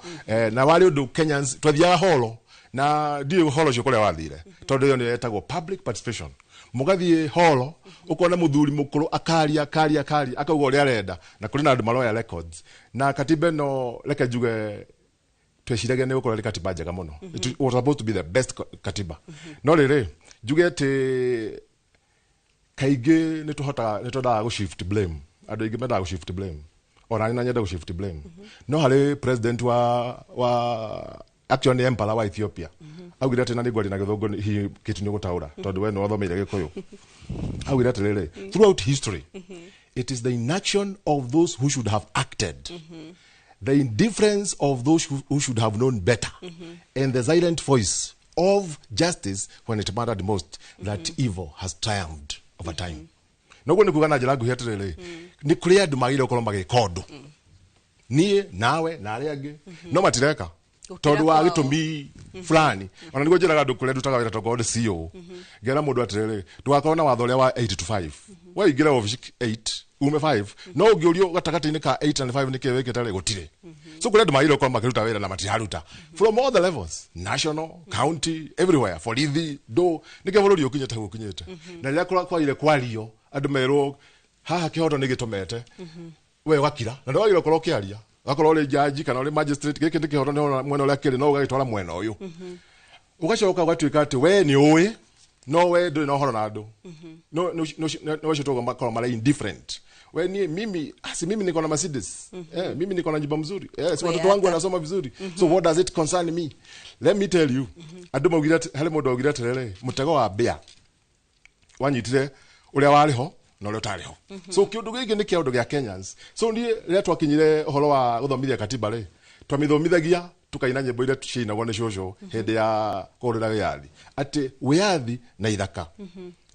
na wari ũndũ Kenyans twathiaga holo na ndiũ holo cio kũrĩa wathire tondu ĩyo nĩ yetagwo public participation mugathie holo ukona muthuri mukuru akaria akauga ũrĩa arenda na kũrĩ na andũ maroya records na katiba ĩno reke njuge tweciragia nĩ gũkorwo rĩ katiba njega mũno. It was supposed to be the best katiba no rĩrĩ njuge atĩ kaingĩ nĩ twendaga gũ shift blame andũ aingĩ mendaga gũ shift blame ona nĩ nyenda gũ shift blame no harĩ president wa actually emperor wa Ethiopia augire ati na nĩ ngwari na gĩthũngũ hihi kitu nĩ gũtaũra tondũ we nĩ wathomeire Gĩkũyũ augire ati rĩrĩ throughout history it is the inaction of those who should have acted the indifference of those who should have known better and the silent voice of justice when it mattered most that evil has triumphed over time noguo nĩ kuga na njĩra nguhĩ atĩrĩrĩ nĩ kũrĩ andũ magĩrĩire gũkorwo magĩka ũndũ niĩ nawe na arĩa angĩ no matireka tondũ wa gĩtũmi fulani ona nĩguo njĩraga andũ kũrĩa ndutaga wĩra tondũ nĩ CEO ngera mũndũ atĩrĩrĩ ndũgakorwo na watho ũrĩa wa 8 to 5 we ingĩre wabici 8 ume 5 no ũngĩũrio gatagatĩ-inĩ ka 8 and 5 nĩkĩ wĩkĩte rĩ gũtirĩ so kũrĩ andũ magĩrĩire gũkorwo makĩruta wĩra na matiraruta from all the levels national county everywhere borithi ndũ nĩkĩ bũrũri ũkinyĩte hau ũkinyĩte na rĩrĩa kwagire kwario andũ merwo haha kĩhoto nĩ gĩtũmete we wakira na ndwagĩrĩire gũkorwo ũkĩaria gakorwo ũrĩ jaji kana ũrĩ magistrate gĩkĩ nĩ kĩhoto nĩ mwena ũrĩa kĩrĩ no ũgagĩtwara mwena ũyũ ũgacoka ũgatuĩka atĩ we nĩ ũĩ no we ndũrĩ na ũhoro na andũ no citũga makorwo marĩ indifferent we ni mimi niko na Mercedes mimi niko na nyumba mzuri si watoto wangu wanasoma vizuri so what does it concern me let me tell you andũ maugire harĩ mũndũ augire atĩrĩrĩ mũtego wa mbĩa wanyitire ũrĩa warĩ ho no leo tariho so kiundu giki ni kiundu gya Kenyans so ni rĩa twakinyire uhoro wa guthomithia katiba ri twamithomithagia tukaina nyimbo ile tucinagwo ni cũcũ hindi ya kũrĩra wĩyathi ati wĩyathi na ithaka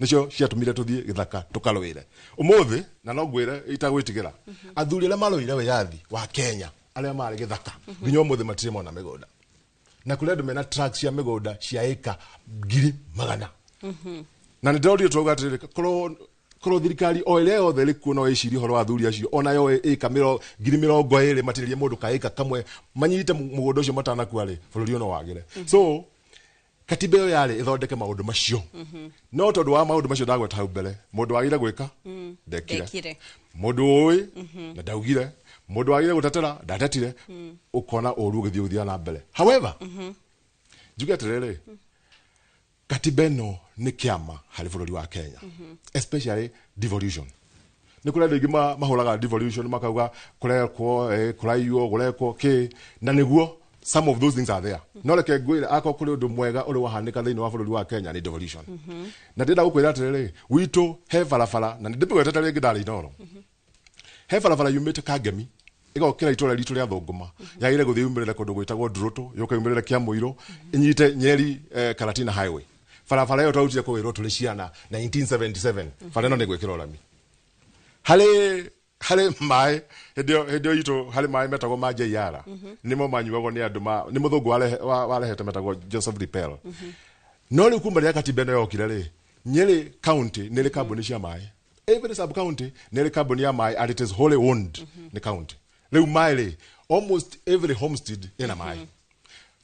nicio ciatumire tuthie githaka tukalwire umuthi na no ngwire itagwitigĩra athuri arĩa marũire wĩyathi wa Kenya arĩa marĩ githaka nginya umuthi matirĩ mona mĩgũnda na kũrĩ andũ mena tracks cia mĩgũnda cia eka 100,000 na nĩ ndĩrorio tuuga atĩrĩrĩ korwo thirikari o ĩrĩa yothe ĩrĩ kuo no ĩcirie ũhoro wa athuri acio ona yo ĩka 20,000 matĩrĩrie mũndũ kaĩka kamwe manyite mũgũnda ũcio matanakua rĩ bũrũri no wagĩre so katiba ĩyo yarĩ ĩthondeke maũndũ macio no tondũ wa maũndũ macio ndagweta hau mbere mũndũ wagire gwĩka ndekire mũndũ ũĩ na ndaugire mũndũ wagire gũtetera ndatetire ũkona ũru ũgĩthiĩ na mbere however njuge atĩrĩrĩ katiba ĩno nĩ kĩama harĩ bũrũri wa Kenya especially devolution nĩ kũrĩ andũ aingĩ mahũraga devolution makauga kũrekwo kũraiywo kũrekwo kĩ na nĩguo some of those things are there no reke ngwĩre akorwo kũrĩ ũndũ mwega ũrĩ wahanĩka thĩinĩ wa bũrũri wa Kenya nĩ devolution na ndĩrenda gũkwĩra atĩrĩrĩ witũ he barabara na ndĩmĩgwetete rĩngĩ ndarĩ Inooro he barabara yumĩte Kangemi igokĩra itũra ritũ rĩa Thũngũma yagĩrĩire gũthiĩ yumĩrĩre kũndũ gwĩtagwo Ndurũtũ yũka yumĩrĩre Kĩamũirũ inyite Nyeri Karatina highway barabara ĩyo twautire kũwĩrwo tũrĩ ciana 1977 bara ĩno nĩ gwĩkĩra ũrami harĩ maĩ hĩndĩ itũ harĩ maĩ metagwo ma JR nĩmo manyuagwo nĩ andũ nĩ mũthũngũ warehete metagwo Joseph Ripel no rĩu kuma rĩrĩa katiba ĩno yokire rĩ Nyeri county nĩ rĩ kambuni cia maĩ every sub county nĩ rĩ kambuni ya maĩ and it is wholly owned nĩ county rĩu maĩ rĩ almost every homestead ĩna maĩ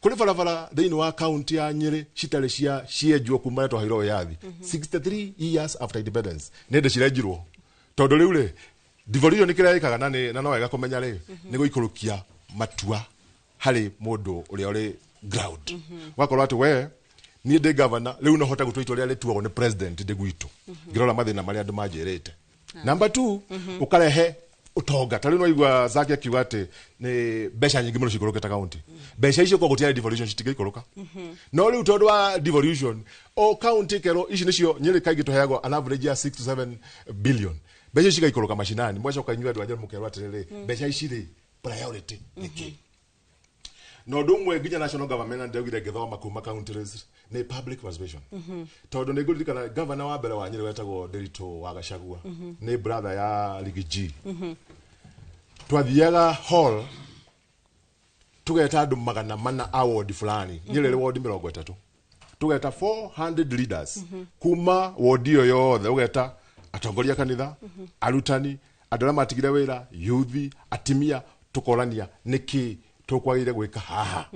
kũrĩ barabara thĩinĩ wa county ya Nyeri citarĩ cienjwo kuma twaheirwo wĩyathi 63 years after independence nĩ ndĩ cirenjirwo tondũ rĩu rĩ devolution nĩ kĩrĩa ĩkaga na no wega kũmenya rĩ nĩ gũikũrũkia matua harĩ mũndũ ũrĩa ũrĩ ground wakorwo atĩ we niĩ ndĩ governor rĩu no hote gũtua itua rĩrĩa rĩtuagwo nĩ president ndĩ gwitũ ngĩrora mathĩna marĩa andũ manjĩrĩte number 2 ũkarehe utonga tari no igwa zake akiuga ati ni mbeca nyingi muno cigũrũkĩte county mbeca icio kwa gũtiarĩ devolution citigĩikũrũka no rĩu tondũ wa devolution o county kero ici nicio Nyeri kaingĩ tũheagwo an average ya 6 to 7 billion mbeca ici cigaikũrũka macinani mwacoka inyuĩ andũ a Nyeri mũkerwo atĩrĩrĩ mbeca ici rĩ priority nĩkĩ no ndũmwe nginya national government ndaugire ngĩthoma kuma counties nĩ public participation tondũ nĩ ngũririkana governor wa mbere wa Nyeri wetagwo Nderitu wa Gachagua nĩ brother ya Rigiji twathiaga hall tugeta andũ 400 award fulani Nyeri rĩ ward 30 tugeta 400 leaders kuma ward iyo yothe ugeta atongoria kanitha arutani andũ arĩa matigire wĩra youth atimia tukorania nĩkĩ tukwagire gwĩka haha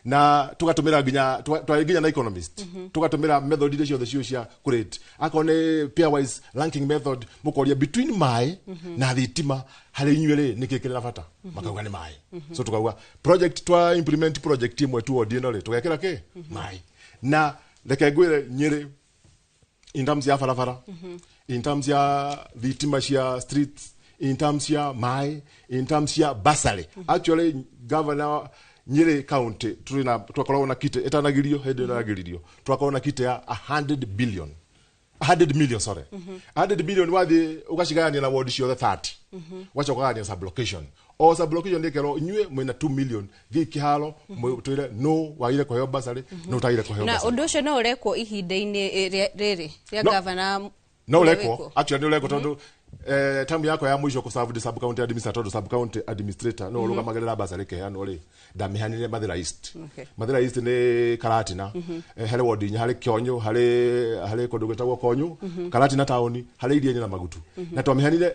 na tugatumira nginya na economist tugatumira method icio ciothe cio cia kurate akone pairwise ranking method mukoria between mai na thitima harĩ inyuĩ nĩ kĩkĩrĩ na bata makauga nĩ mai so tukauga project twa implement project imwe tu ordinary tugekĩra kĩ mai na reke ngwĩre Nyeri in terms ya barabara in terms ya thitima cia streets in terms ya mai in terms ya bursary actually governor Nyeri county turina twakorwo na kite etanagirio hende nagiririo twakorwo na kite ya 100 million sorry 100 million wathi ugashigania na ward cio 30 wachokagania sub location o sub location ndekero inyue mwina 2 million thiki halo mwitwire no waire kuheo basari no taire kuheo basari na undu ucio no urekwo ihinda-ini riri ria governor no urekwo actually no urekwo tondu tamu yako ya mwisho ku serve the sub county administrator sub county administrator no rugamagirira basari keano ri ndamihanire Mathira East Mathira East ni Karatina hele ward inya hari Kionyo hari kundu gwetagwo Konyo Karatina town hari iria na Magutu na twamihanire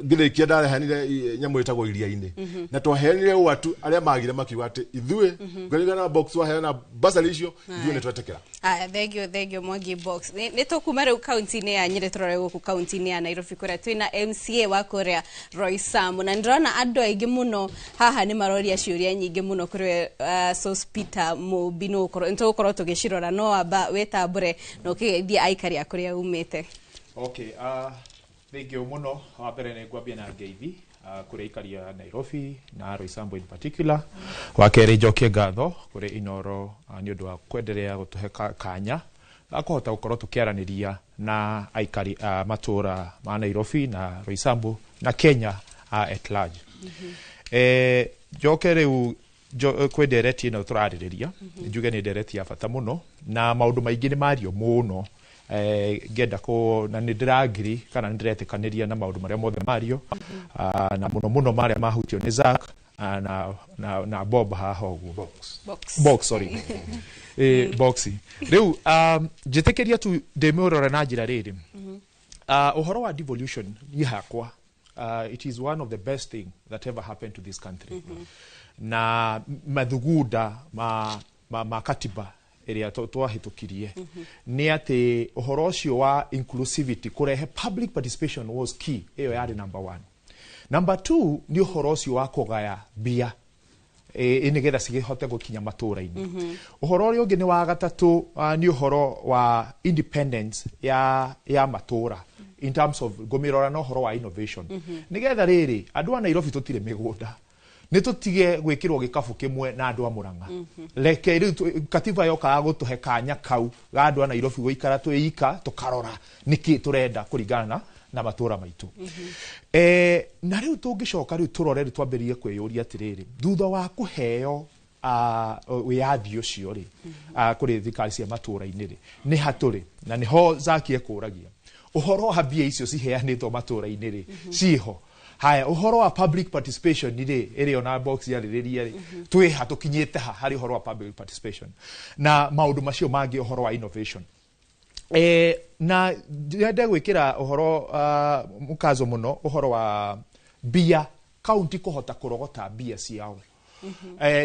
ngire kienda rehanire nyamu itagwo iria-ini na twahenire watu aria magire makiuga ati ithue ngorigana box wa hena basari icio ithue netwetekera thegio Mwangi box ni tukuma riu county-ini ya Nyeri turore guku county-ini ya Nairobi kuria twina MCA wa kuria Roy Sam na ndrona andu aingi muno haha ni maroria ciuria nyingi muno kuri Sospita Mubino ukoro ntukorwo tugicirora no amba wetambure no kigeithia aikari akuria umite. Okay, thank you muno wa mbere ni ngwambia na ngeithi kuri aikari ya Nairobi na Roy Sambo in particular wa keri njokie ngatho kuri Inoro ni undu wa kwendelea gutuhe kanya gakuhota gukorwo tukiaraniria na aikari Matũũra ma Nairobi na Roy Sambo na Kenya at large. Njoke riu kwe ndereti ino turaririria njuge ni ndereti ya bata muno na maundu maingi ni mario muno ngenda ko na ndiragiri kana ndiretikaniria na maundu maria mothe mario na muno maria mahutio ni Zack na Bob haha uguo box sorry boxi riu jitekeria tu ndemurora na njira riri uhoro wa devolution yihakwa it is one of the best thing that ever happened to this country na mathugunda ma katiba area twahitukirie ni ati uhoro ucio wa inclusivity kurehe public participation was key iyo yari number 1. Number 2 ni uhoro ucio wa kugaya bia inigetha cigihote gukinya matũũra-ini. Uhoro uri ungi ni wa gatatu ni uhoro wa independence ya matũũra in terms of gomirora no uhoro wa innovation. Nigetha riri andu a Nairobi tutire migunda ni tutige gwikirwo gikabu kimwe na andu a Murang'a reke riu katiba yoka gutuhe kanya kau ga andu a Nairobi guikara tuika tukarora niki turenda kuringana na matũũra maitu. Na riu tungicoka riu turore twambirie kwiyuria atiriri thutha wa kuheo wiathi ucio ri kuri thirikari cia matũũra-ini ri ni haturi na niho Zakia kuragia uhoro wa bia icio ciheanitwo matũũra-ini ri ciho haya uhoro wa public participation ni ri iri ona box ya ririria ri twiha tukinyite ha hari uhoro wa public participation na maundu macio mangi uhoro wa innovation na ndenda gwikira uhoro mukazo muno uhoro wa bia county kuhota kurogota bia ciao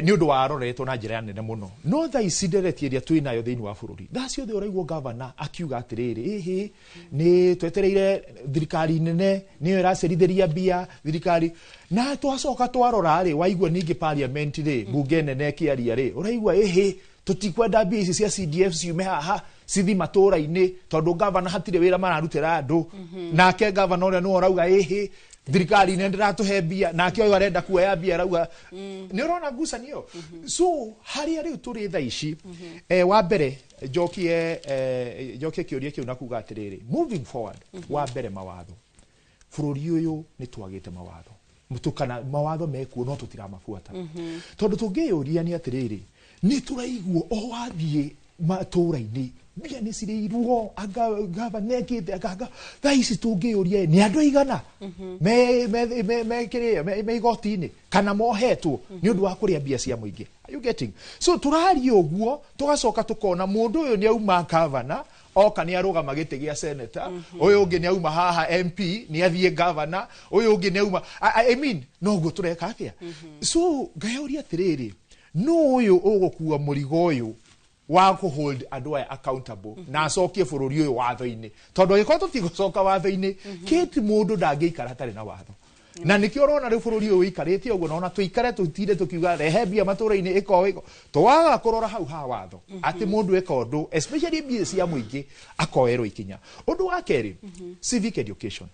ni undu wa roretwo na njira nene muno no tha ici iria twinayo thiini wa bururi thacio the uraigwo governor akiuga atiriri ni twetereire thirikari nene niyo iracerithiria bia thirikari na twacoka twarora ri waigua ningi parliament ri bunge nene kiaria ri uraigwa tutikwenda bia ici cia CDF ciume haha sithi matũũra-ini tondu governor hatire wira mararutira andu nake governor uria no urauga thirikari ne ndiratuhe bia nake oyo arenda kuoya bia rauga ni urona ngucanio so haria riu turi tha ici wa mbere njokie kiuria kiu na kuga atiriri moving forward wa mbere mawatho bururi uyu ni twagite mawatho mutukana mawatho mekuo no tutiramafuata tondu tungiyuria ni atiriri ni turaiguo o wathie matũũra-ini bia ni cireirwo agava nekite agaga thaisi tungiyuria ni andu aigana me igoti-ini kana mohetwo ni undu wa kuria bia cia muingi. Are you getting? So turari uguo tugacoka tukona mundu uyu ni auma governor oka ni arugama giti gia senator uyu ungi ni auma haha MP ni athie governor uyu ungi ni auma I mean no guo tureka atia so gayuria tiriri no uyu ugukua murigo uyu wa ku hold andu accountable na acokie bururi uyu watho-ini tondu giko tutigocoka watho-ini kiti mundu ndangiikara tari na watho na nikio urona riu bururi uyu ikarite uguo nona tuikare tutire tukiuga rehe bia matũũra-ini iko twaga kurora hau ha watho ati mundu eka undu especially bia cia muingi akoerwo ikinya. Undu wa keri civic education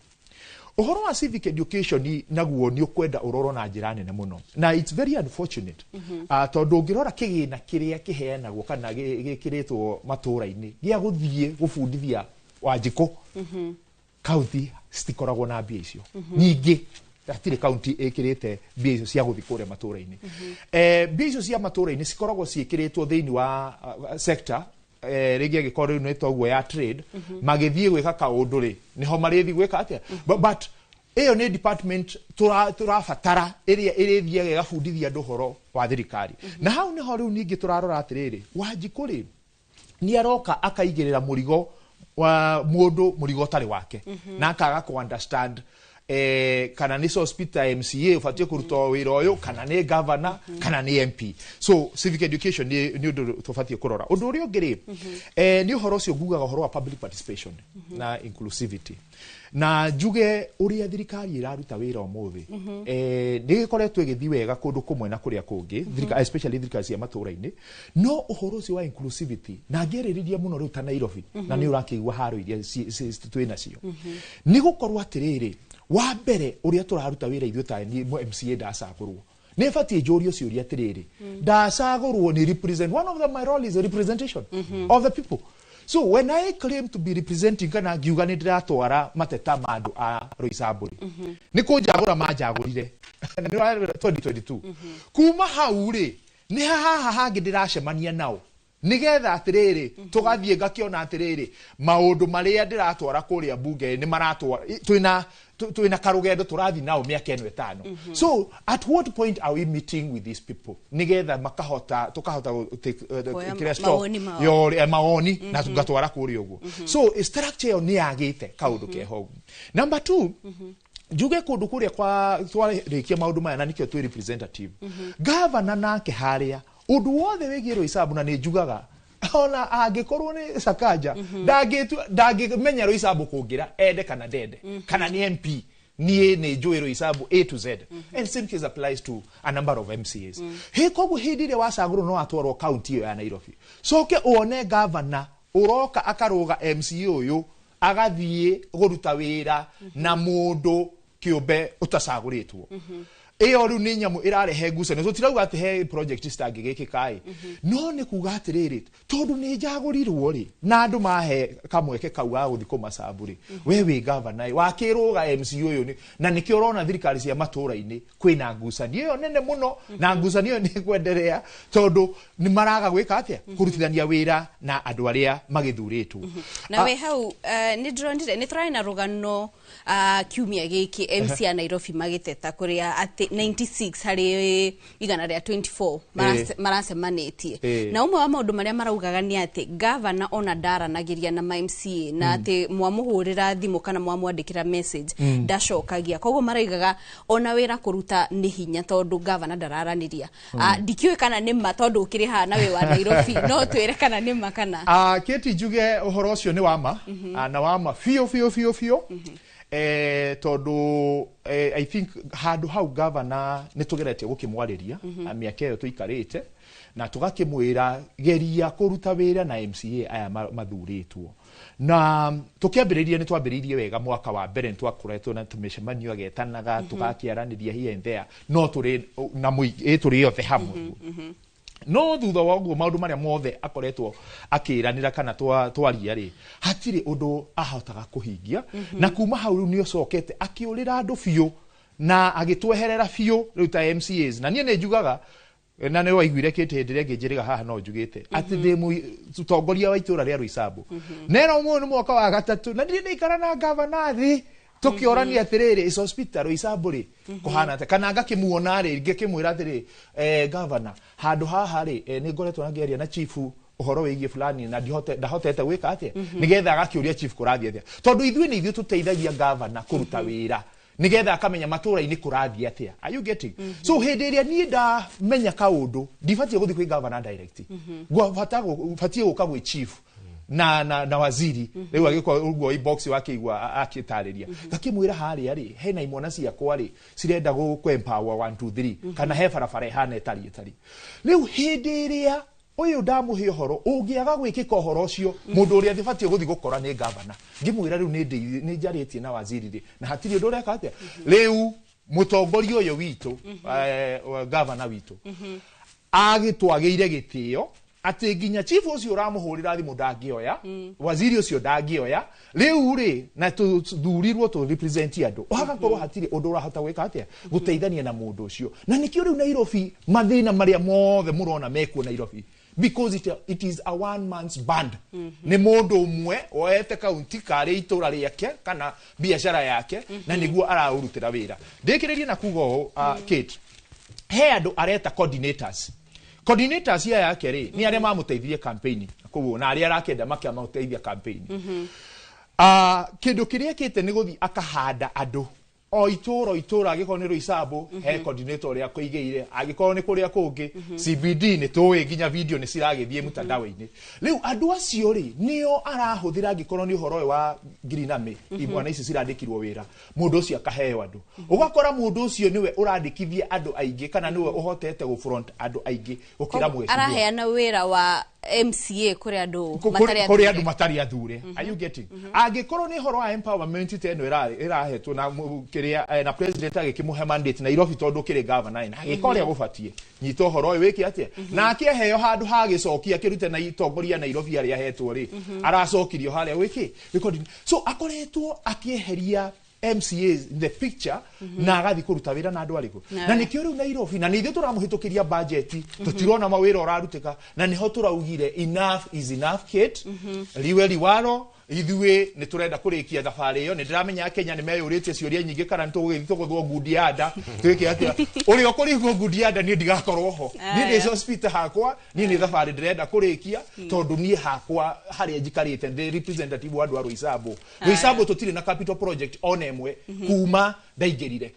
Uhoro wa civic education naguo ni ukwenda uroro na njira nene muno. Na it's very unfortunate. Tondu ngirora kigina kiria kiheanagwo kana gikiritwo matũũra-inĩ gia guthie gubundithia Wanjikũ. County citikoragwo na mbia icio. Nyingĩ atire county ikirite mbia icio cia guthi kuria matũũra-inĩ. Mbia icio cia matũũra-inĩ cikoragwo ciikiritwo thiini wa sector rigi gikorwo ni toguo ya trade magithie gwika kaundu ri niho marithi gwika atia but iyo ni department turabatara iria irithiaga igabundithia andu horo wa thirikari na hau niho riu ningi turarora atiriri Wanjikũ ri ni aroka akaigirira murigo wa mundu murigo tari wake na akaga ku understand kana ni hospital MCA ufatie kuruta wira uyu kana ni governor kana ni MP so civic education ni undu tufatie kurora undu uri ungiri ni uhoro ucio ngugaga uhoro wa public participation na inclusivity na njuge uria thirikari iraruta wira umuthi ni gikoretwo igithi wega kundu kumwe na kuria kungi especially thirikari cia matũũra-inĩ no uhoro ucio wa inclusivity na ngeririria muno riu ta Nairobi na ni urakigwa haro iria twina cio ni gukorwo atiriri wa mbere uria turaruta wira ithuĩ ta ni MCA ndacagũrwo ni batie njurio ciuria atiriri ndacagũrwo ni represent one of my role is a representation of the people so when I claim to be representing kana ngiuga ni ndiratwara mateta ma andu a Roysambu ni kunjagũra manjagũrire 2022 kuma hau ri ni haha hangi ndiracemania nao nigetha atiriri tugathie ngakiona atiriri maundu maria ndiratwara kuria bunge ni maratwara twina karugendo turathi nao mĩaka ĩno 5 so at what point are we meeting with these people nigetha tukahota kire stop yo maoni na tugatwara kuria uguo so structure yo ni yagite kaundu keho number 2 njuge kundu kuria kwa twarikia maundu maya na nikio twi representative governor nake haria undu wothe wigie Roysambu na ni njugaga ona angikorwo ni Sakaja ndangimenya Roysambu kungira ende kana dende kana ni MP ni njui Roysambu A to Z and same case applies to a number of MCAs koguo hindi ria wacagũrwo no atwarwo county iyo ya Nairobi soke uone governor uroka akaruga MCA uyu agathie guruta wira na mundu kiumbe utacagũrĩtwo iyo riu ni nyamu irarehe ngucanio tutirauga ati he project citangigĩkĩkai no ni kuga atiriri tondu ni njagũrirwo ri na andu mahe kamweke kau ga guthi kũmacambu ri we wi governor wakĩrũga MCA uyu ni na nikio urona thirikari cia matũũra-inĩ kwĩna ngucanio iyo nene muno na ngucanio ni kwenderea tondu ni maraga gwĩka atia kurutithania wira na andu aria magĩthurĩtwo na we hau ni ndronire ni tũrarĩ na rũgano kiumia gĩkĩ MC ya Nairobi magĩteta kuria ati 96 hari igana ria 24 maracemanĩtie na umwe wa maundu maria maraugaga ni ati governor ona ndaranagiria na MCA na ati mwamuhurira thimu kana mwamwandikira message ndacokagia koguo maraigaga ona wira kuruta ni hinya tondu governor ndararaniria ndikiwe kana ni ma tondu ukiri ha na we wa Nairobi no twire kana ni ma kana keti njuge uhoro ucio ni wama na wama fio tondu I think handu hau governor ni tugeretie gukimwariria miaka iyo tuikarite na tugakimwira geria kuruta wira na MCA aya mathuritwo na tukiambiriria ni twambiririe wega mwaka wa mbere ni twakoretwo na tumicemanio agetanaga tugakiaraniria here and there no turi na turi yothe hamwe no thutha wa guo maundu maria mothe akoretwo akiranira kana twaria ri hatiri undu ahotaga kuhingia na kuma hau riu ni ocokete akiurira andu biu na agitweherera biu riu ta MCAs na nie ne njugaga na ne waiguire kiti ndire ngijiriga haha no njugite ati thimu tutongoria wa itura ria Roysambu nero mu mwaka wa gatatu na ndire ikara na governor thi tukiorania atiriri is hospital Roysambu ri kuhana ta kana ngakimuona ri ngikimwira atiri governor handu haha ri ni ngoretwo ngeria na chief uhoro wigie fulani na ndahotete gwika atia nigetha agakiuria chief kurathia atia tondu ithuĩ ni ithuĩ tuteithagia governor kuruta wira nigetha akamenya matũũra-inĩ kurathia atia are you getting so hindi iria ni ndamenya kaundu ndibatie guthi kwi governor direct batie guka gwi chief na waziri riu agikwa uguo inbox wake igwa akitariria gakimwira haria ri hena imwana ciakwa ri cirenda go empower 1 2 3 kana he barabara hana etari riu hindi iria uyu ndamuhe horo ungiaga gwikika horo ucio mundu uria thibatie guthi gukora ni governor ngimwira riu ni njaritie na waziri ri na hatiri undu ureka atia riu mutongoria uyu witu governor witu agitwageire gitio ati nginya chief ucio uramuhurira thimu ndangioya waziri ucio ndangioya riu ri na tuthurirwo tu represent andu hagakorwo hatiri undu urahota gwika atia guteithania na mundu ucio na nikio riu Nairobi mathina maria mothe murona mekuo Nairobi because it is a one man's band ni mundu umwe oete kaunti kari itura riake kana biashara yake na niguo araurutira wira ndikiririe na kugo Kate he andu areta coordinators ya yake ri ni aria mamuteithia campaign kuo na aria arakenda makiamateithia campaign kindu kiria kite ni guthi akahanda andu o itura agikorwo ni Roysambu he coordinator uria kuigeire agikorwo ni kuria kungi CBD ni tuwe nginya video ni ciragithie mutandao-ini riu andu acio ri nio arahuthira agikorwo ni uhoro wa Giriname imwana ici cirandikirwo wira mundu ucio akaheo andu ugakora mundu ucio niwe urandikithia andu aingi kana niwe uhotete go front andu aingi gukira mwezi araheana wira wa MCA kuri andu matari athure are you getting agikorwo ni horo wa empowerment teno irahetwo na kiria na president agikimuhe mandate na Nairobi tondu kiri governor na agikoria gubatie nyito horo wiki atia na akiheo handu hagicokia kirute na itongoria Nairobi aria hetwo ri aracokirio haria wiki so akoretwo akieheria MCAs in the picture na agathi kuruta wira na andu ariku na nikio riu Nairobi na nithio turamuhitukiria budget tutirona mawira orarutika na niho turaugire enough is enough Kate riwe riwaro ithuĩ nĩ turenda kurikia thabarĩ iyo nĩ ndiramenya Kenya nĩ meyũrĩtie ciũria nyingĩ kana tũgũthwo ngundi ya nda twĩke atĩa ũrĩa ũkũrĩhwo ngundi ya nda niĩ ndigakorwo ho niĩ ndĩ hospital hakwa niĩ nĩ thabarĩ ndĩrenda kurikia tondũ niĩ hakwa harĩa njikarĩte ndĩ representative wa andũ a Roysambu tũtirĩ na capital project ona ĩmwe kuma ndaingĩrire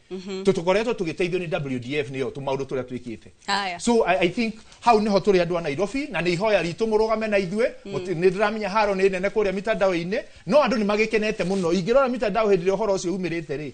tũkoretwo tũgĩteithio nĩ WDF nĩyo tũmaũndũ tũrĩa twĩkĩte so I think hau niho tũrĩ andũ a Nairobi na nĩ ihoya ritũ mũrũgame na ithuĩ nĩ ndiramenya haro nĩ nene kũrĩa mitandao-inĩ no andu ni magikenete muno ingirora mitandao hindi uhoro ucio umirite ri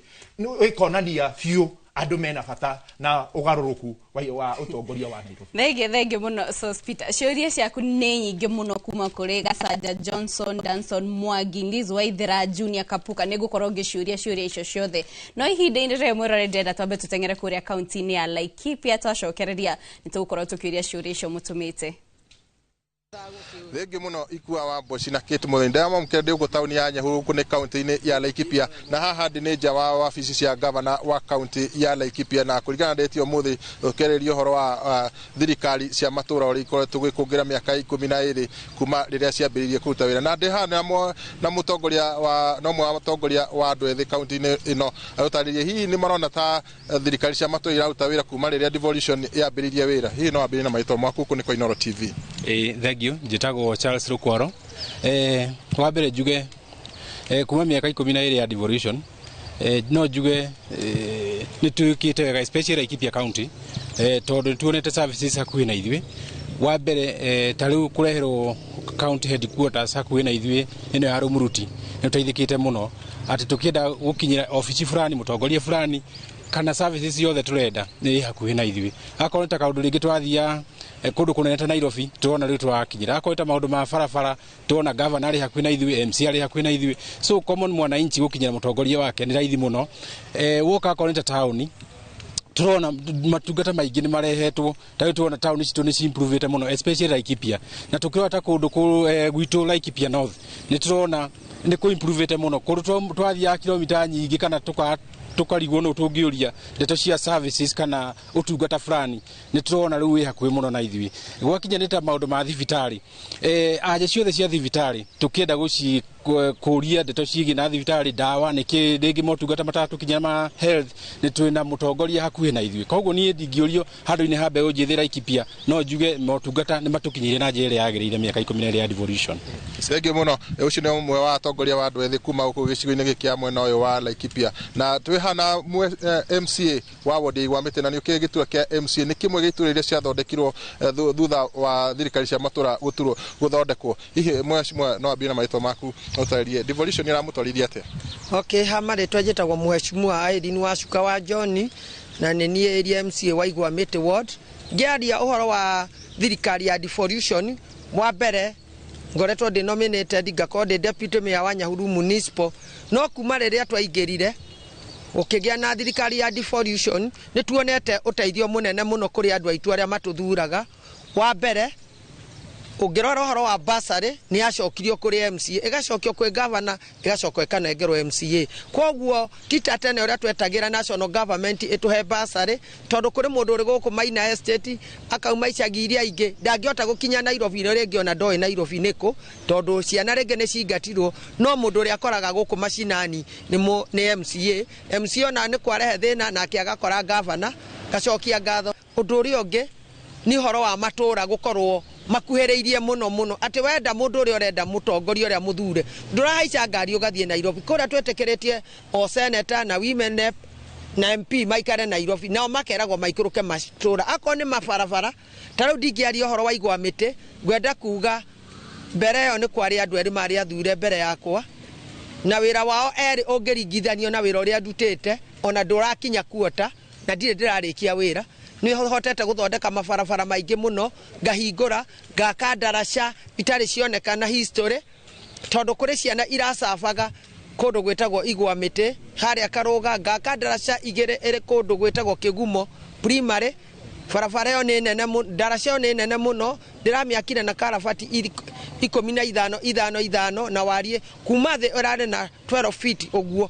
ikonania fiu andu mena bata na ugaruruku wa utongoria wa Nairobi thenge muno Sospita ciuria ciaku ni nyingi muno kuma kuri Gacaja Johnson Danson Mwangi Ndizu Waithera Junior Kapuka nigukorwo ngiciuria ciuria icio ciothe no ihinda-ini ri mwirore ndenda twambe tutengere kuria kaunti-ini ya Laikipia twacokereria nitugukorwo tukiuria ciuria icio mutumite Thengi muno ikua wa Mboci na Kate Muthoni ndama mkende uko tauni ya Nyahururu kune kaunti-ini ya Laikipia na haha ndi ni nja wa wabici cia governor wa kaunti ya Laikipia na kuringana ndetio muthi ukererio horo wa thirikari cia Matũũra uri ikoretwo gwikungira miaka 12 kuma riria ciambiririe kuruta wira na ndi hana na mutongoria wa nomwe wa mutongoria wa andu ethi kaunti-ini ino arutaririe hihi ni marona ta thirikari cia Matũũra iraruta wira kuma riria devolution yambiririe wira hihi no ambirire na maitho maku kuni kwa Inooro TV thank you njitagwo Charles Rukwaro wa mbere njuge kuma miaka 12 ya devolution no njuge ni tukite wega especially Laikipia county tondu tuonete services hakuhi na ithuĩ wa mbere ta riu kureherwo county headquarters hakuhi na ithuĩ ino ya Rumuruti ni tuteithikite muno ati tukienda gukinyira ofici fulani mutongoria fulani kana services yothe turenda ni hakuhi na ithuĩ akorwo ta kaundu ringi twathia kundu kunene ta Nairobi tuona riu twakinyira akorwo ta maundu ma barabara tuona governor ari hakuhi na ithuĩ MC ari hakuhi na ithuĩ so common mwananchi gukinyira mutongoria wake ni raithi muno woka akorwo ta town turona matungata maingi ni marehetwo ta tuona town citu ni improvete muno especially Laikipia na tukirwa ta kundu gwitu Laikipia North ni turona ni ku improvete muno kundu twathia kilomita nyingi kana tukarigwo no tungiuria ndeto cia services kana utungata fulani ni turona riu wi hakuhi muno na ithuĩ gwakinya ni ta maundu ma thibitari aje ciothe cia thibitari tukienda guci kuria ndeto ciigi na thibitari dawa niki ringi motungata matatu kinya ma health ni twina mutongoria hakuhi na ithuĩ koguo nie ndingiorio handu-ini ha mbeũ njĩthĩ Laikipia no njuge motungata ni matukinyire na njĩra ĩrĩa yagĩrĩire miaka 12 ya devolution Thengi muno ucio ni umwe wa atongoria wa andu ethi kuma guku gicigo-ini giki ya mwena uyu wa Laikipia na twihana MCA wa wodi wa Mĩtĩ na ni ukigitura kia MCA ni kimwe gitura iria ciathondekirwo thutha wa thirikari cia Matũũra guthondekwo hihi mheshimiwa no ambie na maitho maku utaririe devolution iramutwarithia atia okay hama ritwa njitagwo mheshimiwa Irene Wacuka wa John na ni nie area MCA wa Igwa Mĩtĩ ward ngiaria uhoro wa thirikari ya devolution mwa mbere ngoretwo denominated ngakorwo ndi deputy mayor wa Nyahururu municipal no kuma riria twaingirire ukigia na thirikari ya devolution ni tuonete uteithio munene muno kuri andu aitu aria matuthuraga wa mbere ungirora uhoro wa basari ni acokirio kuri MCA igacokio kwi governor igacokio ikanengerwo MCA koguo tita tene uria twetagira national government ituhe basari tondu kuri mundu uri guku Maina Estate akauma icagi iria ingi ndangihota gukinya Nairobi ringi ona ndoi Nairobi niko tondu ciana ringi ni cingatirwo no mundu uri akoraga guku macinani ni MCA ona ni kwarehe thina nake agakora governor gacokia ngatho undu uri ungi ni horo wa Matũũra gukorwo makuhereirie muno ati wenda mundu uri urenda mutongoria uria muthure ndurahaica ngari ugathie Nairobi kuria twetekeretie o senator na women rep na MP maikare Nairobi nao makeragwo maikuruke Matũũra akon ni mabarabara tariu ndingiaria horo wa igwa miti gwenda kuga mbere yo ni kwari andu eri mari athure mbere yakwa na wira wao eri ungiringithanio na wira uria ndutite ona ndurakinya kuota na ndire ndirarikia wira ni hotete guthondeka mabarabara maingi muno ngahingura ngaka ndaraca itari cionekana history tondu kuri ciana iracabaga kundu gwitagwo igwa miti haria Karuga ngaka ndaraca igire iri kundu gwitagwo Kigumo primary barabara yo ni nene ndaraca yo ni nene muno ndiramiakire na karabati 15 na warie kuma thi urare na 12 feet uguo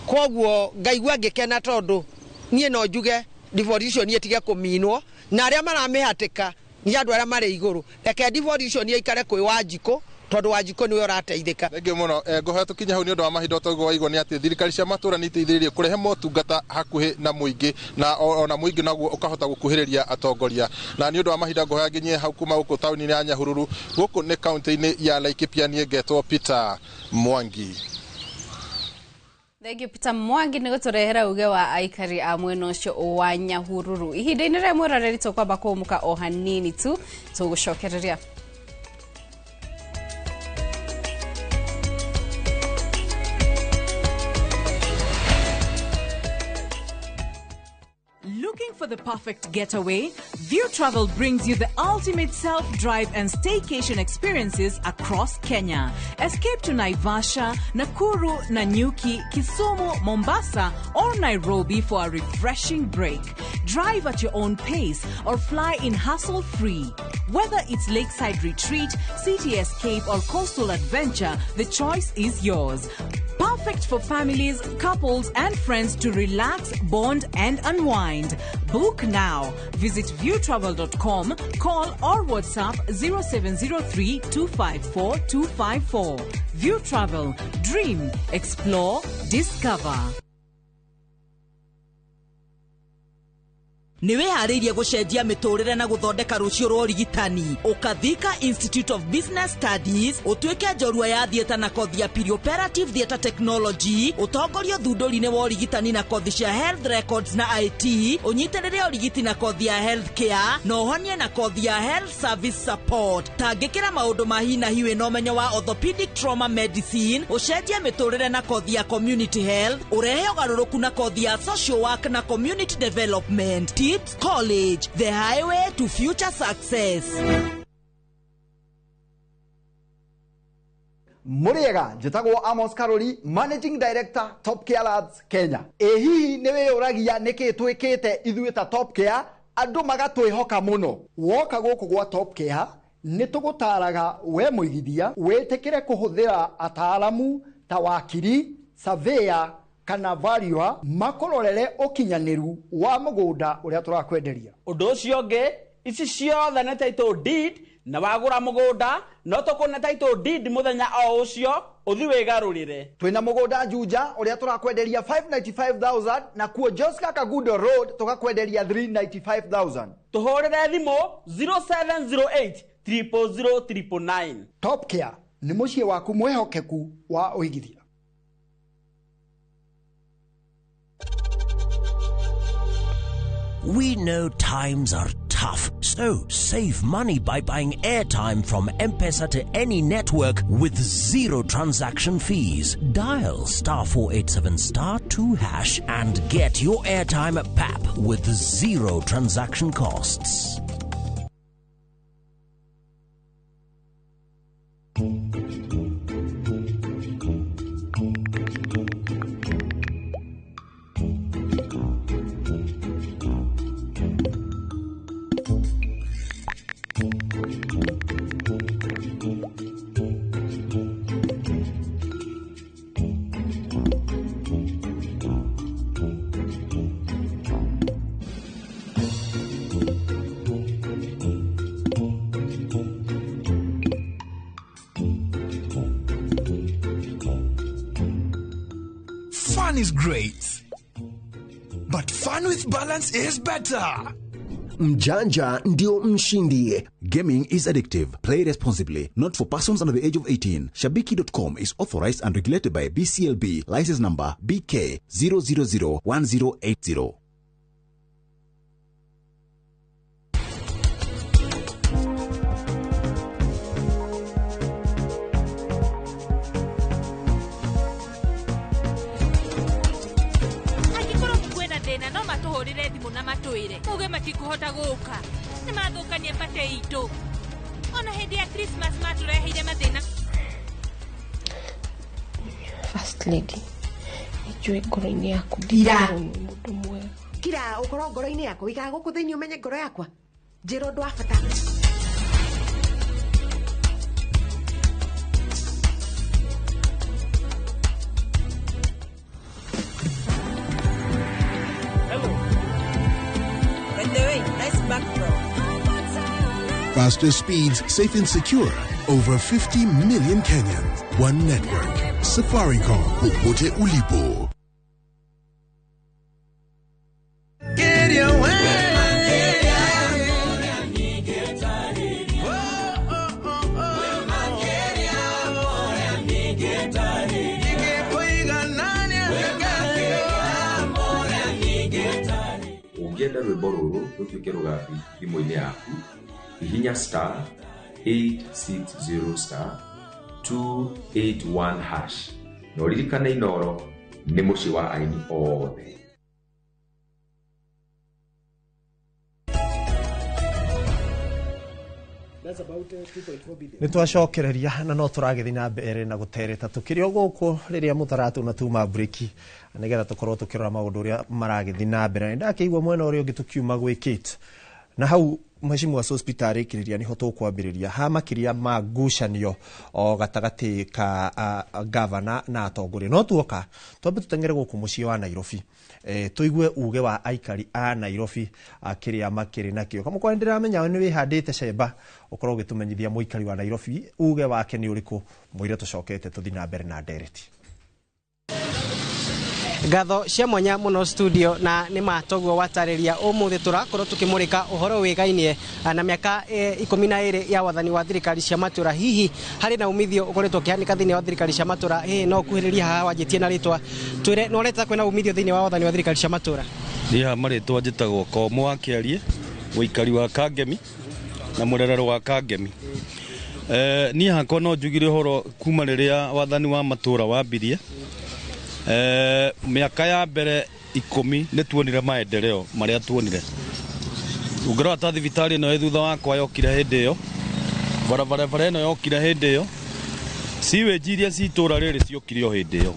koguo ngaigua ngikena tondu nie no njuge devolution yetige kuminwo na aria maramihatika ni andu aria mari iguru reke devolution ikare kwi Wanjiko tondu Wanjiko niwe urateithika thengi muno ngohoya tukinya hau ni undu wa mahinda togo waigwo ni ati thirikari cia Matũũra ni iteithiririe kurehe motungata hakuhi na muingi na ona muingi naguo ukahota gukuhiriria atongoria na ni undu wa mahinda ngohoya nginye hau kuma guku tauni ya Nyahururu guku ni county-ini ya Laikipia nie ngetwo Peter Mwangi. Thegi Peter Mwangi ni guturehera uge wa aikari a mwena ucio wa Nyahururu ihinda-ini ria mwiroreri tukwamba kumuka o hanini tu tugucokereria. Looking for the perfect getaway? View Travel brings you the ultimate self-drive and staycation experiences across Kenya. Escape to Naivasha, Nakuru, Nanyuki, Kisumu, Mombasa, or Nairobi for a refreshing break. Drive at your own pace or fly in hassle-free. Whether it's lakeside retreat, city escape, or coastal adventure, the choice is yours. Perfect for families, couples, and friends to relax, bond, and unwind. Book now. Visit viewtravel.com, call or WhatsApp 0703 254 254. View Travel. Dream, explore, discover. niwehariirie gucenjia miturire na guthondeka rucio rwa urigitani ukathika Institute of Business Studies utuike njorua ya thieta na kothi ya perioperative theatre technology utongorio thunduri-ini wa urigitani na kothi cia health records na IT unyitirire urigiti na kothi ya health care na uhonie na kothi ya health service support tangikira maundu mahina hiwe na umenyo wa orthopedic trauma medicine ucenjia miturire na kothi ya community health urehe ugaruruku na kothi ya social work na community development Tips College, the highway to future success. Muriega, njitagwo Amos Karoli, Managing Director, Top Care Labs, Kenya. Hihi niwe uragia niki twikite ithuĩ ta Top Care, andu magatwihoka muno. Woka guku gwa Top Care, nitugutaraga we muigithia, witikire kuhuthira ataalamu ta wakiri, surveyor, kana valuer makororere ukinyaniru wa mugunda uria turakwenderia. Undu ucio ngi ici ciothe na title deed na wagura mugunda no tukuna title deed muthenya o ucio uthi wigarurire. Twina mugunda Juja uria turakwenderia 595,000 na kuo Joska Kagudo Road tukakwenderia 395,000. Tuhorere thimu 0708 000 Top Care ni mucie waku mwehokeku wa uigithia. We know times are tough, so save money by buying airtime from M-Pesa to any network with zero transaction fees. Dial *487*2# and get your airtime PAP with zero transaction costs. Fun is great, but fun with balance is better. Mjanja ndio mshindi. Gaming is addictive. Play responsibly. Not for persons under the age of 18. Shabiki.com is authorized and regulated by BCLB. License number BK 0001080. Uge matikuhota guka ni mathukania pate itu ona hindi ya Christmas matureheire mathina. First lady ijue ngoro-ini yaku mundu mwega kira ukoro ngoro-ini yaku ikaga guku thiini umenye ngoro yakwa njira undu wa bata. Faster speeds, safe and secure. Over 50 million Kenyans. One network. Safaricom. Popote ulipo. Get your way. Ungenda rwimbo ruru rutuike rugathi thimũ-inĩ yaku hihinya star 860 star 281 hash na uririkane Inoro nĩ mũciĩ wa aini othe. Nĩ twacokereria na no tũragĩthiĩ na mbere na gũtereta tũkĩrĩ o gũkũ rĩrĩa mũtaratu na tuma breki nĩgetha tũkorwo tũkĩrora maũndũ ũrĩa maragĩthiĩ na mbere. Ndakĩigua mwena ũrĩa ũngĩ tũkiuma gwĩkĩte na hau Mheshimiwa Hospital ikiriria niho tũkwambĩrĩria ha makĩria ma ngucanio o gatagatĩ ka governor na atongoria. No tuoka twambe tũtengere gũkũ mũciĩ wa Nairobi tuigue uge wa aikari a Nairobi akĩrĩa makĩrĩ nakĩo. Kamũkwa ndiramenya nĩ wĩhandĩte cemba ũkorwo ũgĩtũmenyithia mũikari wa Nairobi uge wake nĩ ũrĩkũ mwĩre tũcokete tũthiĩ na mbere na ndereti. Ngatho cia mwanya muno studio na nĩ matoguo watarĩria ũmũthĩ tũrakorwo tũkĩmũrĩka ũhoro wĩgainie na mĩaka 12 ya wathani wa thirikari cia matũũra. Hihi harĩ na umithio ũkoretwo ũkĩhanĩka thĩinĩ wa thirikari cia matũũra no kuhĩrĩria haha wanjĩtie na rĩtwa twĩre no ũreta kwĩna umithio thĩinĩ wa wathani wa thirikari cia matũũra. Niĩ marĩtwa njĩtagwo Komũ wa Kĩarie, mũikari wa Kangemi na mũrerero wa Kangemi. Niĩ hakwa no njugire ũhoro kuma rĩrĩa wathani wa matũũra wambirie. Mĩaka ya mbere 10 nĩ tuonire maendeleo marĩa tuonire. Ũngĩrora ta thibitarĩ ĩno thutha wakwa yokire hĩndĩ ĩyo, barabara ĩno yokire hĩndĩ ĩyo, sewage iria citũũra rĩrĩ ciokire o hĩndĩ ĩyo,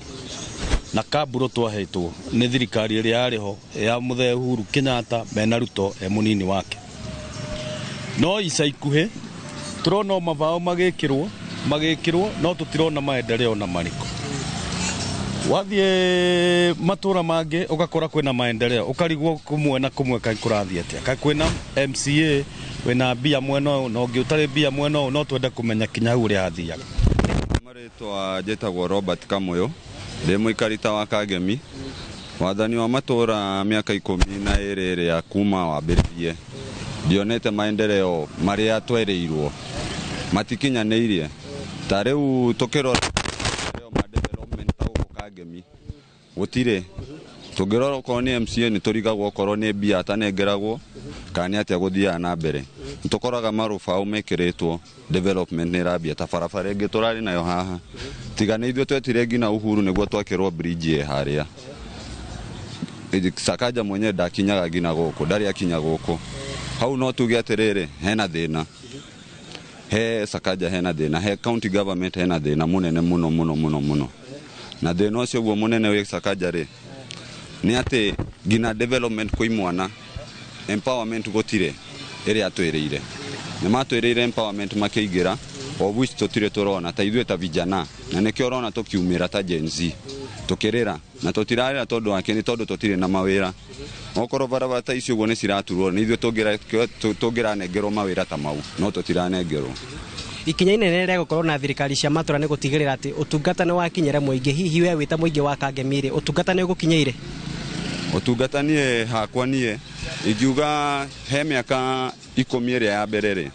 na kaburo twahetwo nĩ thirikari ĩrĩa yarĩho ya Mũthee Uhuru Kenyatta mena Ruto mũnini wake. No ica ikuhĩ tũrona mabao magĩkĩrwo no tũtirona maendeleo na marĩkũ. Wathiĩ matũũra mangĩ ũgakora kwĩna maendeleo, ũkarigwo kũmwe na kũmwe kaĩ kũrathiĩ atĩa. Kaĩ kwĩna MCA wĩna mbia mwena ũyũ na ũngĩ ũtarĩ mbia mwena ũyũ, no twende kũmenya kinya hau ũrĩa hathiaga. Marĩtwa njĩtagwo Robert Kamũyũ, ndĩ mũikari ta wa Kangemi. Wathani wa matũũra mĩaka 12 ĩrĩa kuma wambĩrĩrie ndionete maendeleo marĩa twerĩirwo matikinyanĩirie. Ta rĩu tũkĩrora Kangemi gũtirĩ, tũngĩrora okorwo nĩ MCA nĩ tũrigagwo okorwo nĩ mbia atanengeragwo kana atĩa gũthiaga na mbere. Tũkoraga marũbaũ mekĩrĩtwo development nĩ ĩrambia ta barabara ĩngĩ tũrarĩ nayo haha tiga nĩ ithuĩ twetire nginya Uhuru nĩguo twakĩrwo bridge harĩa. Sakaja mwenye ndakinyaga nginya gũkũ, ndarĩ akinya gũkũ. Hau no tuge atĩrĩrĩ, hena thĩna, he Sakaja hena thĩna, he county government hena thĩna mũnene mũno. Na thĩna ũcio guo mũnene wĩ Sakaja rĩ nĩ atĩ nginya development kwĩ mwana, empowerment gũtirĩ. ĩrĩa atwĩrĩire nĩ matwĩrĩire empowerment makĩingĩra of which tũtirĩ tũrona ta ithuĩ ta vijana na nĩkĩo ũrona tũkiumĩra ta Gen Z tũkĩrĩra na tũtirarĩra tondũ wake nĩ tondũ tũtirĩ na mawĩra okorwo barabara ta icio ũguo nĩ ciraturwo nĩ ithuĩ tũngĩranengerwo mawĩra ta mau no tũtiranengerwo. Ikinya inene rĩa gũkorwo na thirikari cia matũũra nĩ gũtigĩrĩra atĩ ũtungata nĩ wakinyĩra mũingĩ. Hihi we wĩta mũingĩ wa Kangemi-rĩ, ũtungata nĩ ũgũkinyĩire? Ũtungata niĩ hakwa niĩ ingiuga he mĩaka 10 ĩrĩa ya mbere-rĩ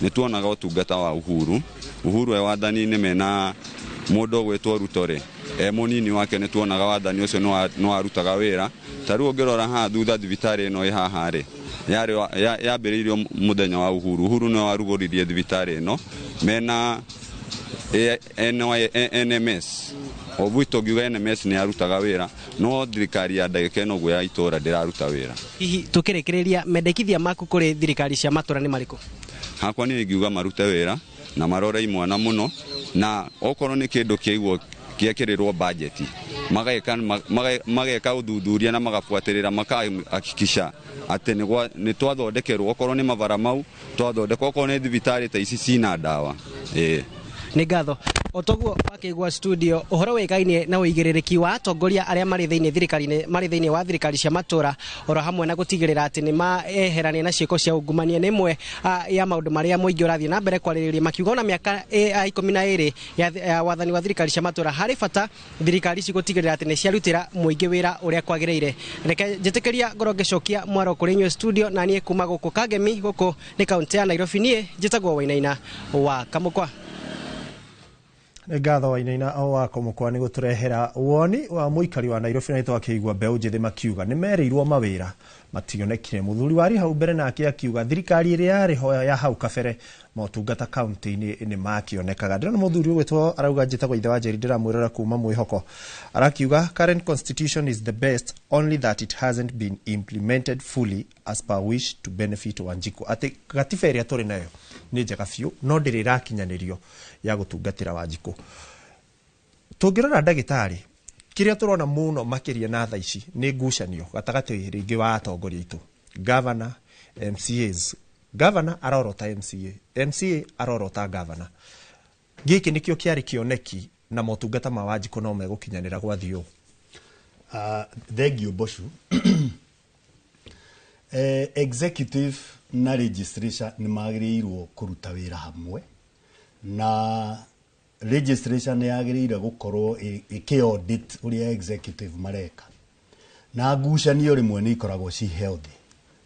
nĩ tuonaga ũtungata wa Uhuru e wathani-inĩ mena mũndũ ũgwĩtwo Ruto-rĩ mũnini wake nĩ tuonaga wathani ũcio nĩ warutaga wĩra. Ta rĩu ũngĩrora haha thutha thibitarĩ ĩno ĩ haha-rĩ yambĩrĩirio mũthenya wa Uhuru nĩ warugũririe thibitarĩ ĩno mena NMS of which tũngiuga NMS nĩ yarutaga wĩra no thirikari ya ndagĩka ĩno guo ya itũũra ndĩraruta wĩra. Hihi tũkĩrĩkĩrĩria mendekithia maku kũrĩ thirikari cia matũũra nĩ marĩkũ? Hakwa niĩ ingiuga marute wĩra na marore imwana mũno na okorwo nĩ kĩndũ kĩaigwo gĩekĩrĩrwo bajeti mageka ũthuthuria na magabuatĩrĩra makahakikisha atĩ nĩ twathondekerwo okorwo nĩ mabara mau twathondeka okorwo nĩ thibitarĩ ta ici cina ndawa. Nĩ ngatho. O toguo wakĩigua studio ũhoro wĩgainie na ũigĩrĩrĩki wa atongoria arĩa marĩ thĩinĩ wa thirikari cia matũũra oro hamwe na gũtigĩrĩra atĩ nĩ maeherania na ciĩko cia ungumania nĩ ĩmwe ya maũndũ marĩa mũingĩ ũrathiĩ na mbere kwarĩrĩria makiuga ona mĩaka 12 ya wathani wa thirikari cia matũũra harĩ bata thirikari ici gũtigĩrĩra atĩ nĩ ciarutĩra mũingĩ wĩra ũrĩa kwagĩrĩire. Reke njĩtĩkĩria ngoro ngĩcokia mwaro kũrĩ inyuĩ studio na niĩ kuma gũkũ Kangemi gũkũ nĩ kaunti ya Nairobi niĩ njĩtagwo Wainaina wa Kamũkwa. Ngatho Wainaina wa Kamũkwa nĩ gũtũrehera woni wa mũikari wa Nairobi na twakĩigua mbeũ njĩthĩ makiuga nĩ merĩirwo mawĩra mationekire. Mũthuri wari hau mbere nake akiuga thirikari ĩrĩa yarĩ ho ya hau kabere motungata kaunti-inĩ nĩ makĩonekaga. Ndĩrona mũthuri ũgwĩtwo arauga njĩtagwo ithe wa Njeri ndĩramwĩrora kuma Mwĩhoko arakiuga current constitution is the best only that it hasn't been implemented fully as per wish to benefit Wanjiku. Atĩ gatiba ĩrĩa tũrĩ nayo nĩ njega biũ no ndĩrĩ ĩrakinyanĩrio ya gũtungatĩra Wanjiku. Tũngĩrora ndagĩtarĩ kĩrĩa tũrona mũno makĩria na thaa ici nĩ ngucanio gatagatĩ rĩngĩ wa atongoria aitũ governor MCAs. Governor arorota MCA arorota governor. Gĩkĩ nĩkĩo kĩarĩ kĩoneki na motungata ma Wanjiku no megũkinyanĩra gwathi ũũ. Thengio Boshu. Executive na registration nĩ magĩrĩirwo kũruta wĩra hamwe na registration yagĩrĩire gũkorwo ĩkĩ-audit ũrĩa executive mareka na ngucanio rĩmwe nĩ ikoragwo ci healthy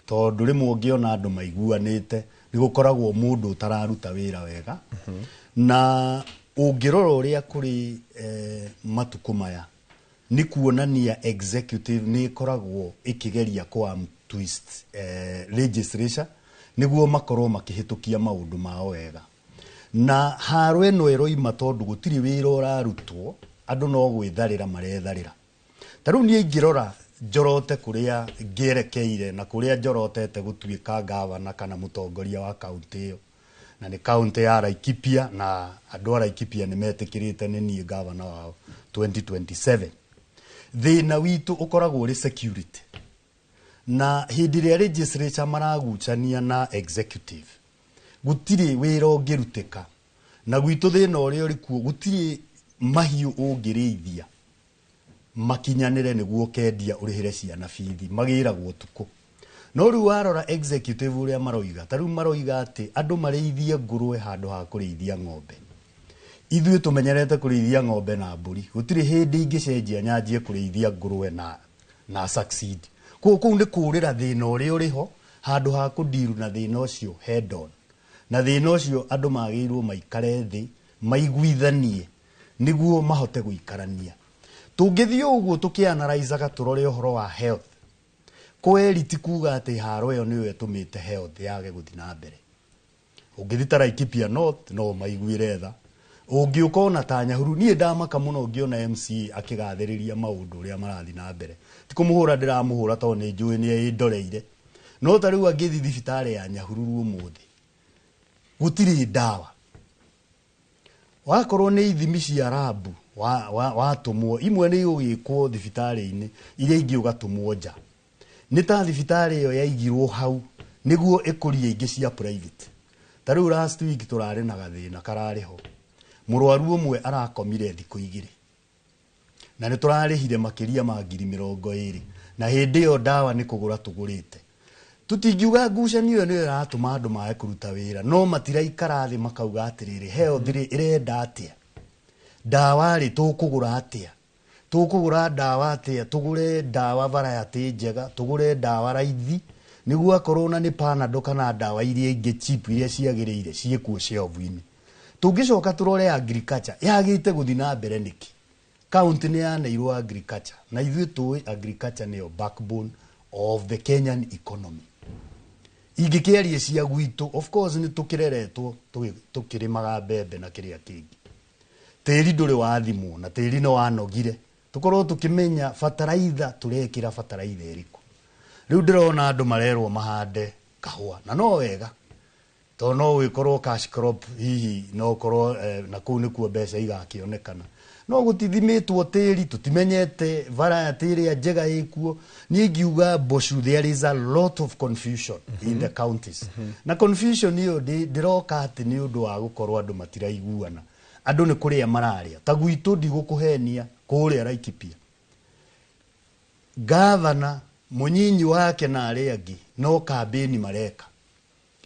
tondũ rĩmwe ũngĩona andũ maiguanĩte nĩ gũkoragwo mũndũ ũtararuta wĩra wega na ũngĩrora ũrĩa kũrĩ matukũ maya nĩ kuonania executive nĩ ikoragwo ĩkĩgeria kwa twist registration nĩguo makorwo makĩhĩtũkia maũndũ mao wega na haro ĩno ĩroima tondũ gũtirĩ wĩra ũrarutwo andũ no gwĩtharĩra maretharĩra. Ta rĩu niĩ ingĩrora njorote kũrĩa ngĩerekeire na kũrĩa njorotete gũtuĩka gavana kana mũtongoria wa kaunti ĩyo na nĩ kaunti ya Laikipia na andũ a Laikipia nĩ metĩkĩrĩte nĩ niĩ gavana wao 2027. Thĩna witũ ũkoragwo ũrĩ security na hĩndĩ ĩrĩa legislature maragucania na executive gũtirĩ wĩra ũngĩrutĩka na gwitũ thĩna ũrĩa ũrĩ kuo gũtirĩ mahiũ ũngĩrĩithia makinyanĩre nĩguo kendia ũrĩhĩre ciana bithi magĩragwo tukũ. No rĩu warora executive ũrĩa maroiga ta rĩu maroiga atĩ andũ marĩithie ngũrũwe handũ ha kũrĩithia ng'ombe. Ithuĩ tũmenyerete kũrĩithia ng'ombe na mbũri gũtirĩ hĩndĩ ingĩcenjia nyanjie kũrĩithia ngũrũwe na succeed. Kũu nĩ kũrĩra thĩna ũrĩa ũrĩho handũ ha kũndiru na thĩna ũcio head on. Na thĩna ũcio andũ magĩrĩirwo maikare thĩ maiguithanie nĩguo mahote gũikarania. Tũngĩthiĩ ũguo tũkĩanalaizaga tũrore ũhoro wa health kweri kuga atĩ haro ĩyo nĩyo ĩtũmĩte health yage gũthiĩ na mbere. Ũngĩthiĩ ta Laikipia North no maiguire tha ũngĩũka ona ta Nyahururu niĩ ndamaka mũno ũngĩona MCA akĩgathĩrĩria maũndũ ũrĩa marathiĩ na mbere. Ti kũmũhũra ndĩramũhũra tondũ nĩ njũĩ nĩ ĩndoreire no ta rĩu angĩthiĩ thibitarĩ ya Nyahururu ũmũthĩ gũtirĩ ndawa. Wakorwo nĩ ithimi cia rabu watũmwo imwe nĩ ũgĩkwo thibitarĩ-inĩ iria ingĩ ũgatũmwo nja. Nĩ ta thibitarĩ ĩyo yaigirwo hau niguo ikurie ingi cia private. Tariu last week turare na gathina karare ho. Murwaru umwe arakomire thiku 2. Na ni turarihire makiria ma 20,000 na hindi yo dawa ni kugura tugurite. Tutingiuga ngucanio ni iratuma andu mae kuruta wira no matiraikara thi makauga atiriri heo thiri irenda atia dawa ri tukugura atia tukugura dawa atia tugure dawa variety njega tugure dawa raithi niguo akorwo ni panado kana dawa iria ingi cheap iria ciagiriire ciekuo shelf-ini. Tungicoka turore agriculture yagite guthi na mbere niki county ni ya Nairwa agriculture na ithuĩ tuĩ agriculture niyo backbone of the Kenyan economy. Ingĩkĩaria cia gwitũ of course ni tukireretwo tukirimaga mbembe na kiria kingi. Tĩri ndũrĩ wathimwo na tĩri no wanogire tukorwo tukimenya fertilizer turekira fertilizer iriku. Riu ndirona andu marerwo mahande kahua na no wega to no wikorwo cash crop hihi no korwo na kuu nikuo mbeca igakionekana no gutithimitwo tĩri tutimenyete variety iria njega ikuo. Ni ngiuga Boshu there is a lot of confusion in the counties na confusion hiyo ndiroka ati ni undu wa gukorwo andu matiraiguana andu ni kuria mararia ta gwitu ndigukuhenia kuria Laikipia governor munyinyi wake na aria angi no campaign mareka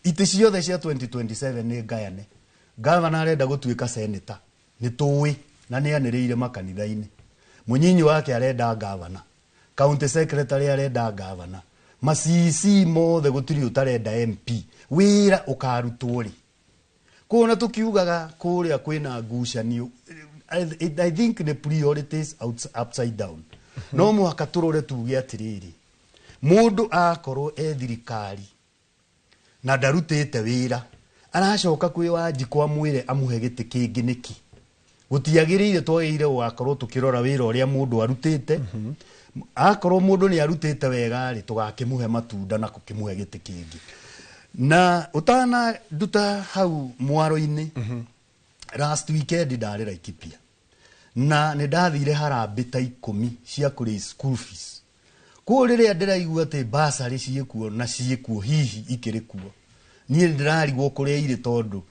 iti ciothe cia 2027 ni ngayane. Governor arenda gutuika senator ni tuwi na ni aniriire makanitha-ini. Munyinyi wake arenda governor, county secretary arenda governor, macisi mothe gutiri utarenda MP. Wira ukarutwo ri kuna tukiugaga kuria kwina ngucanio. I think the priorities upside down. No muhaka turore tuge atiriri mundu akorwo thirikari na ndarutite wira aracoka kwi Wanjiku amwire amuhe giti kingi niki gutiagiriire twaire wakorwo tukirora wira uria mundu arutite akorwo mundu ni arutite wega ri tugakimuhe matunda na kukimuhe giti kingi na utana nduta hau mwaro-ini last weekend ndari Laikipia na ni ndathire harambe ta 10 cia kuri school fees kuriria ndiraigua ati basari ciekuo na ciekuo hihi ikiri kuo nie ndirarigwo kuria ire tondu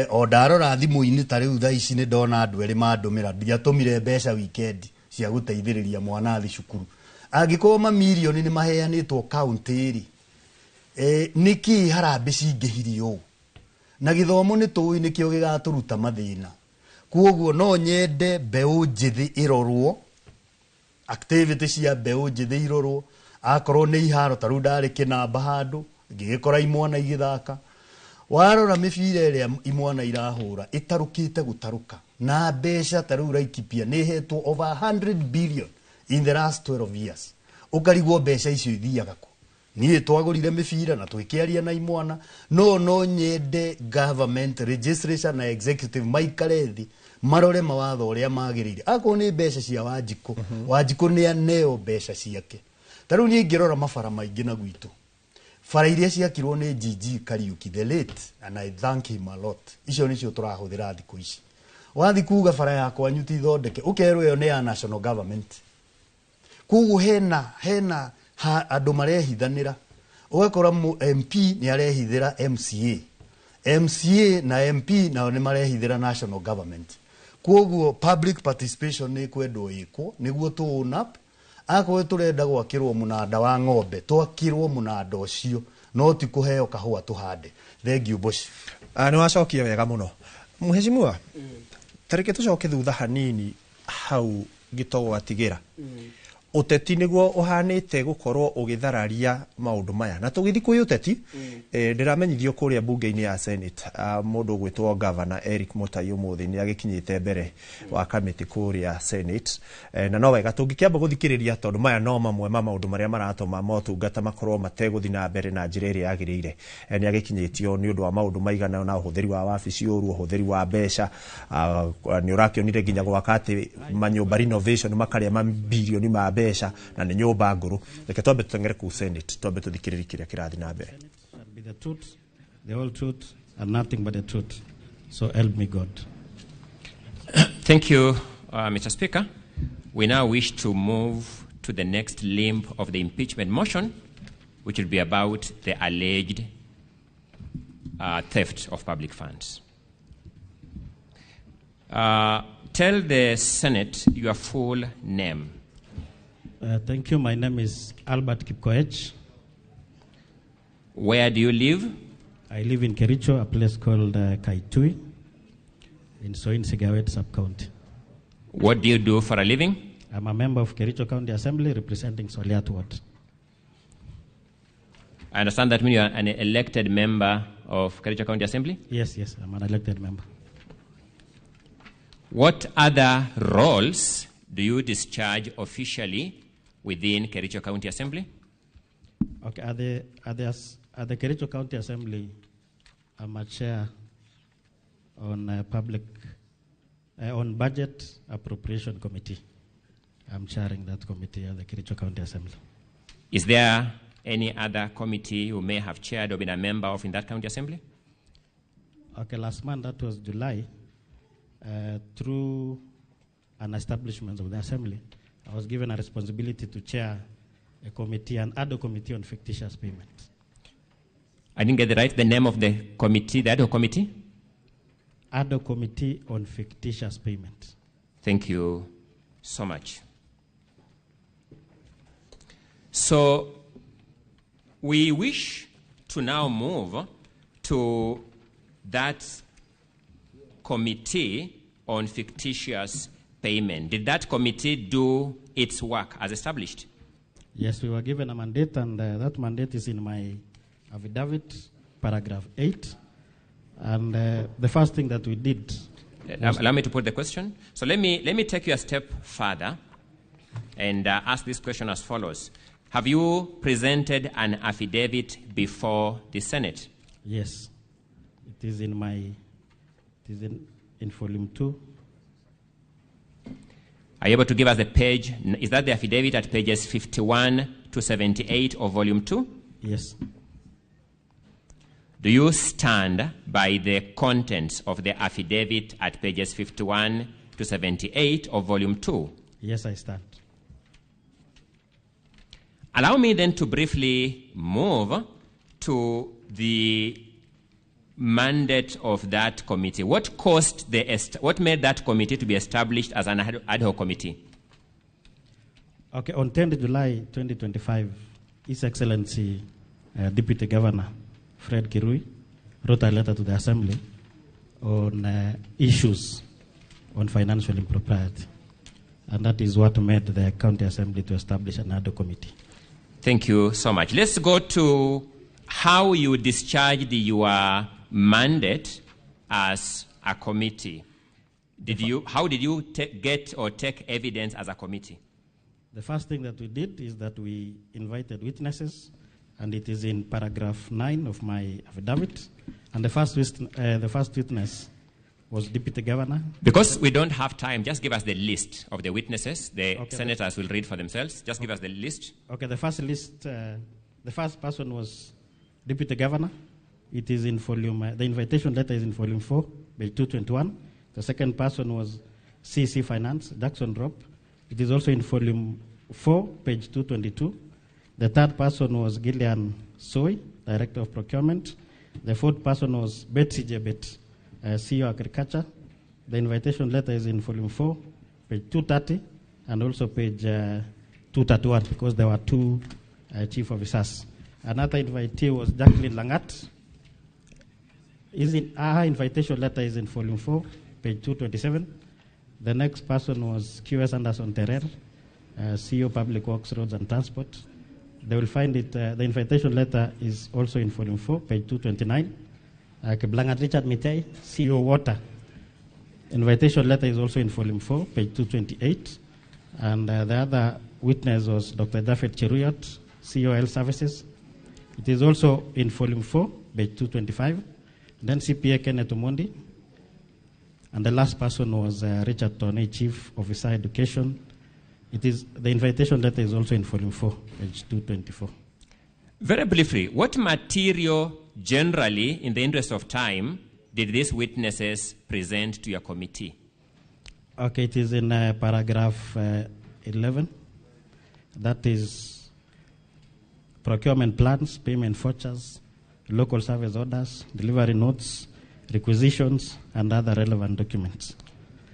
o ndarora thimu-ini ta riu tha ici ni ndona andu eri mandumira ndiatumire mbeca weekend cia guteithiriria mwana athi cukuru angikorwo mamilioni ni maheanitwo county ri niki harambe cingihirio na githomo ni tuwi nikio gigaturuta mathina kuoguo no nyende mbeu njithi irorwo activity cia mbeu njithi irorwo akorwo ni iharo ta riu ndari kinamba handu ngigikora imwana igithaka warora mibira iria imwana irahura itarukite gutaruka na mbeca ta riu Laikipia ni hetwo over 100 billion in the last 12 years ukarigwo mbeca icio ithiaga ku ni twagurire mibira na twikiaria na imwana no nyende government registration na executive maikarethi marore mawatho uria magirire ako ni mbeca cia Wanjiku Wanjiku ni aneo mbeca ciake taru ni ngirora mabara maingi na gwitu bara iria ciakirwo ni GG Kariuki the late and I thank him a lot icio nicio turahuthira thiku ici wathi kuga bara yakwa nyuti thondeke ukerwo yo ni ya national government kugu hena andu marehithanira ugakora MP ni arehithira MCA na MP nao ni marehithira national government kugu public participation ni kwendwo ikwo niguo tuunap akwe turenda gwakirwo munanda wa ng'ombe twakirwo munanda ucio no ti kuheo kahua tuhande. Thank you Bosh. Ni wacokia wega muno muheshimiwa. Tareke tucoke thutha hanini hau gitogo atigira uteti niguo uhanite gukorwo ugithararia maundu maya na tugithi kwi uteti ndiramenyithio kuria bunge-ini ya Senate mundu gwitwo governor Eric Mutai umuthi ni agikinyite mbere wa kamiti kuria Senate na no wega tungikiamba guthikiriria tondu maya no mamwe ma maundu maria maratuma motungata makorwo mateguthi na mbere na njira iria yagirire ni agikinyitio ni undu wa maundu maigana na uhuthiri wa wabici uru uhuthiri wa mbeca ni urakionire nginya gwakati manyumba renovation makaria mabilioni ma mbeca na ni nyumba nguru reke twambe tutengere ku Senate twambe tuthikiririe kiria kirathi na mbere. The truth, the whole truth and nothing but the truth. So help me God. Thank you, Mr. Speaker. We now wish to move to the next limb of the impeachment motion, which will be about the alleged theft of public funds. Tell the Senate your full name. Thank you. My name is Albert Kipkoech. Where do you live? I live in Kericho, a place called Kaitui, in Soin Sigawet sub-county. What do you do for a living? I'm a member of Kericho County Assembly representing Soliat Ward. I understand that means you are an elected member of Kericho County Assembly? Yes, I'm an elected member. What other roles do you discharge officially within Kericho County Assembly? Okay, at the Kericho County Assembly, I'm a chair on on Budget Appropriation Committee. I'm chairing that committee at the Kericho County Assembly. Is there any other committee you may have chaired or been a member of in that county assembly? Okay, last month, that was July, through an establishment of the assembly, I was given a responsibility to chair a committee, an ad hoc committee on fictitious payments. I didn't get the name of the committee, the ad hoc committee? Ad hoc committee on fictitious payments. Thank you so much. So we wish to now move to that committee on fictitious payment. Did that committee do its work as established? Yes, we were given a mandate, and that mandate is in my affidavit, paragraph 8. And the first thing that we did... Allow me to put the question. So let me take you a step further and ask this question as follows. Have you presented an affidavit before the Senate? Yes. It is in in volume 2. Are you able to give us the page? Is that the affidavit at pages 51 to 78 of volume 2? Yes. Do you stand by the contents of the affidavit at pages 51 to 78 of volume 2? Yes, I stand. Allow me then to briefly move to the mandate of that committee. What made that committee to be established as an ad hoc committee? Okay, on 10th July 2025, His Excellency Deputy Governor Fred Kirui wrote a letter to the Assembly on issues on financial impropriety. And that is what made the County Assembly to establish an ad hoc committee. Thank you so much. Let's go to how you discharged your mandate as a committee. How did you get or take evidence as a committee? The first thing that we did is that we invited witnesses, and it is in paragraph 9 of my affidavit. And the first witness was Deputy Governor. Because we don't have time, just give us the list of the witnesses. The senators will read for themselves. Just give us the list. Okay, the first list, the first person was Deputy Governor. It is in volume, the invitation letter is in volume 4, page 221. The second person was CC Finance, Jackson Drop. It is also in volume 4, page 222. The third person was Gillian Soy, Director of Procurement. The fourth person was Betsy Jebet, CEO Agriculture. The invitation letter is in volume 4, page 230, and also page 231, because there were two chief officers. Another invitee was Jacqueline Langat. Her invitation letter is in volume 4, page 227. The next person was QS Anderson Terrer, CEO Public Works, Roads and Transport. They will find it, the invitation letter is also in volume 4, page 229. Blangat Richard Mitei, CEO Water. Invitation letter is also in volume 4, page 228. And the other witness was Dr. Daffet Cheruyot, CEO Health Services. It is also in volume 4, page 225. Then CPA Kenneth Omondi. And the last person was Richard Toney, Chief Officer Education. The invitation letter is also in volume 4, page 224. Very briefly, what material generally, in the interest of time, did these witnesses present to your committee? Okay, it is in paragraph 11. That is procurement plans, payment vouchers, local service orders, delivery notes, requisitions, and other relevant documents.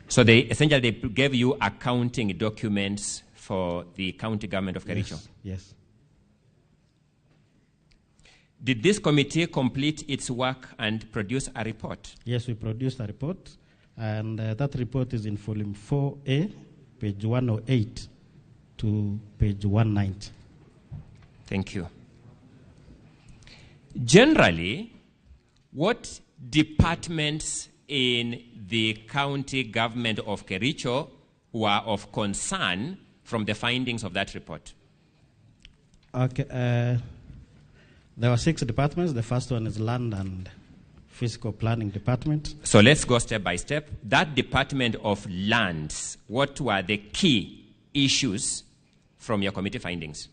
So they essentially gave you accounting documents for the county government of Kericho? Yes. Did this committee complete its work and produce a report? Yes, we produced a report, and that report is in volume 4A, page 108 to page 190. Thank you. Generally, what departments in the county government of Kericho were of concern from the findings of that report? Okay, there were 6 departments. The first one is Land and Physical Planning Department. So let's go step by step. That Department of Lands, what were the key issues from your committee findings?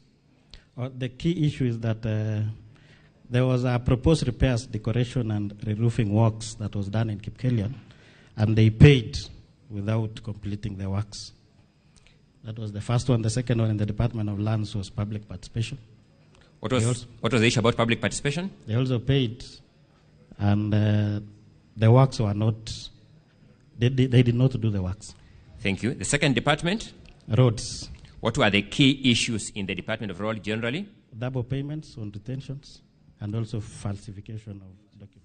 The key issue is that there was a proposed repairs, decoration, and re-roofing works that was done in Kipkelian, and they paid without completing the works. That was the first one. The second one in the Department of Lands was public participation. What was the issue about public participation? They also paid, and the works were not, they did not do the works. Thank you. The second department? Roads. What were the key issues in the Department of Road generally? Double payments on retentions, and also falsification of documents.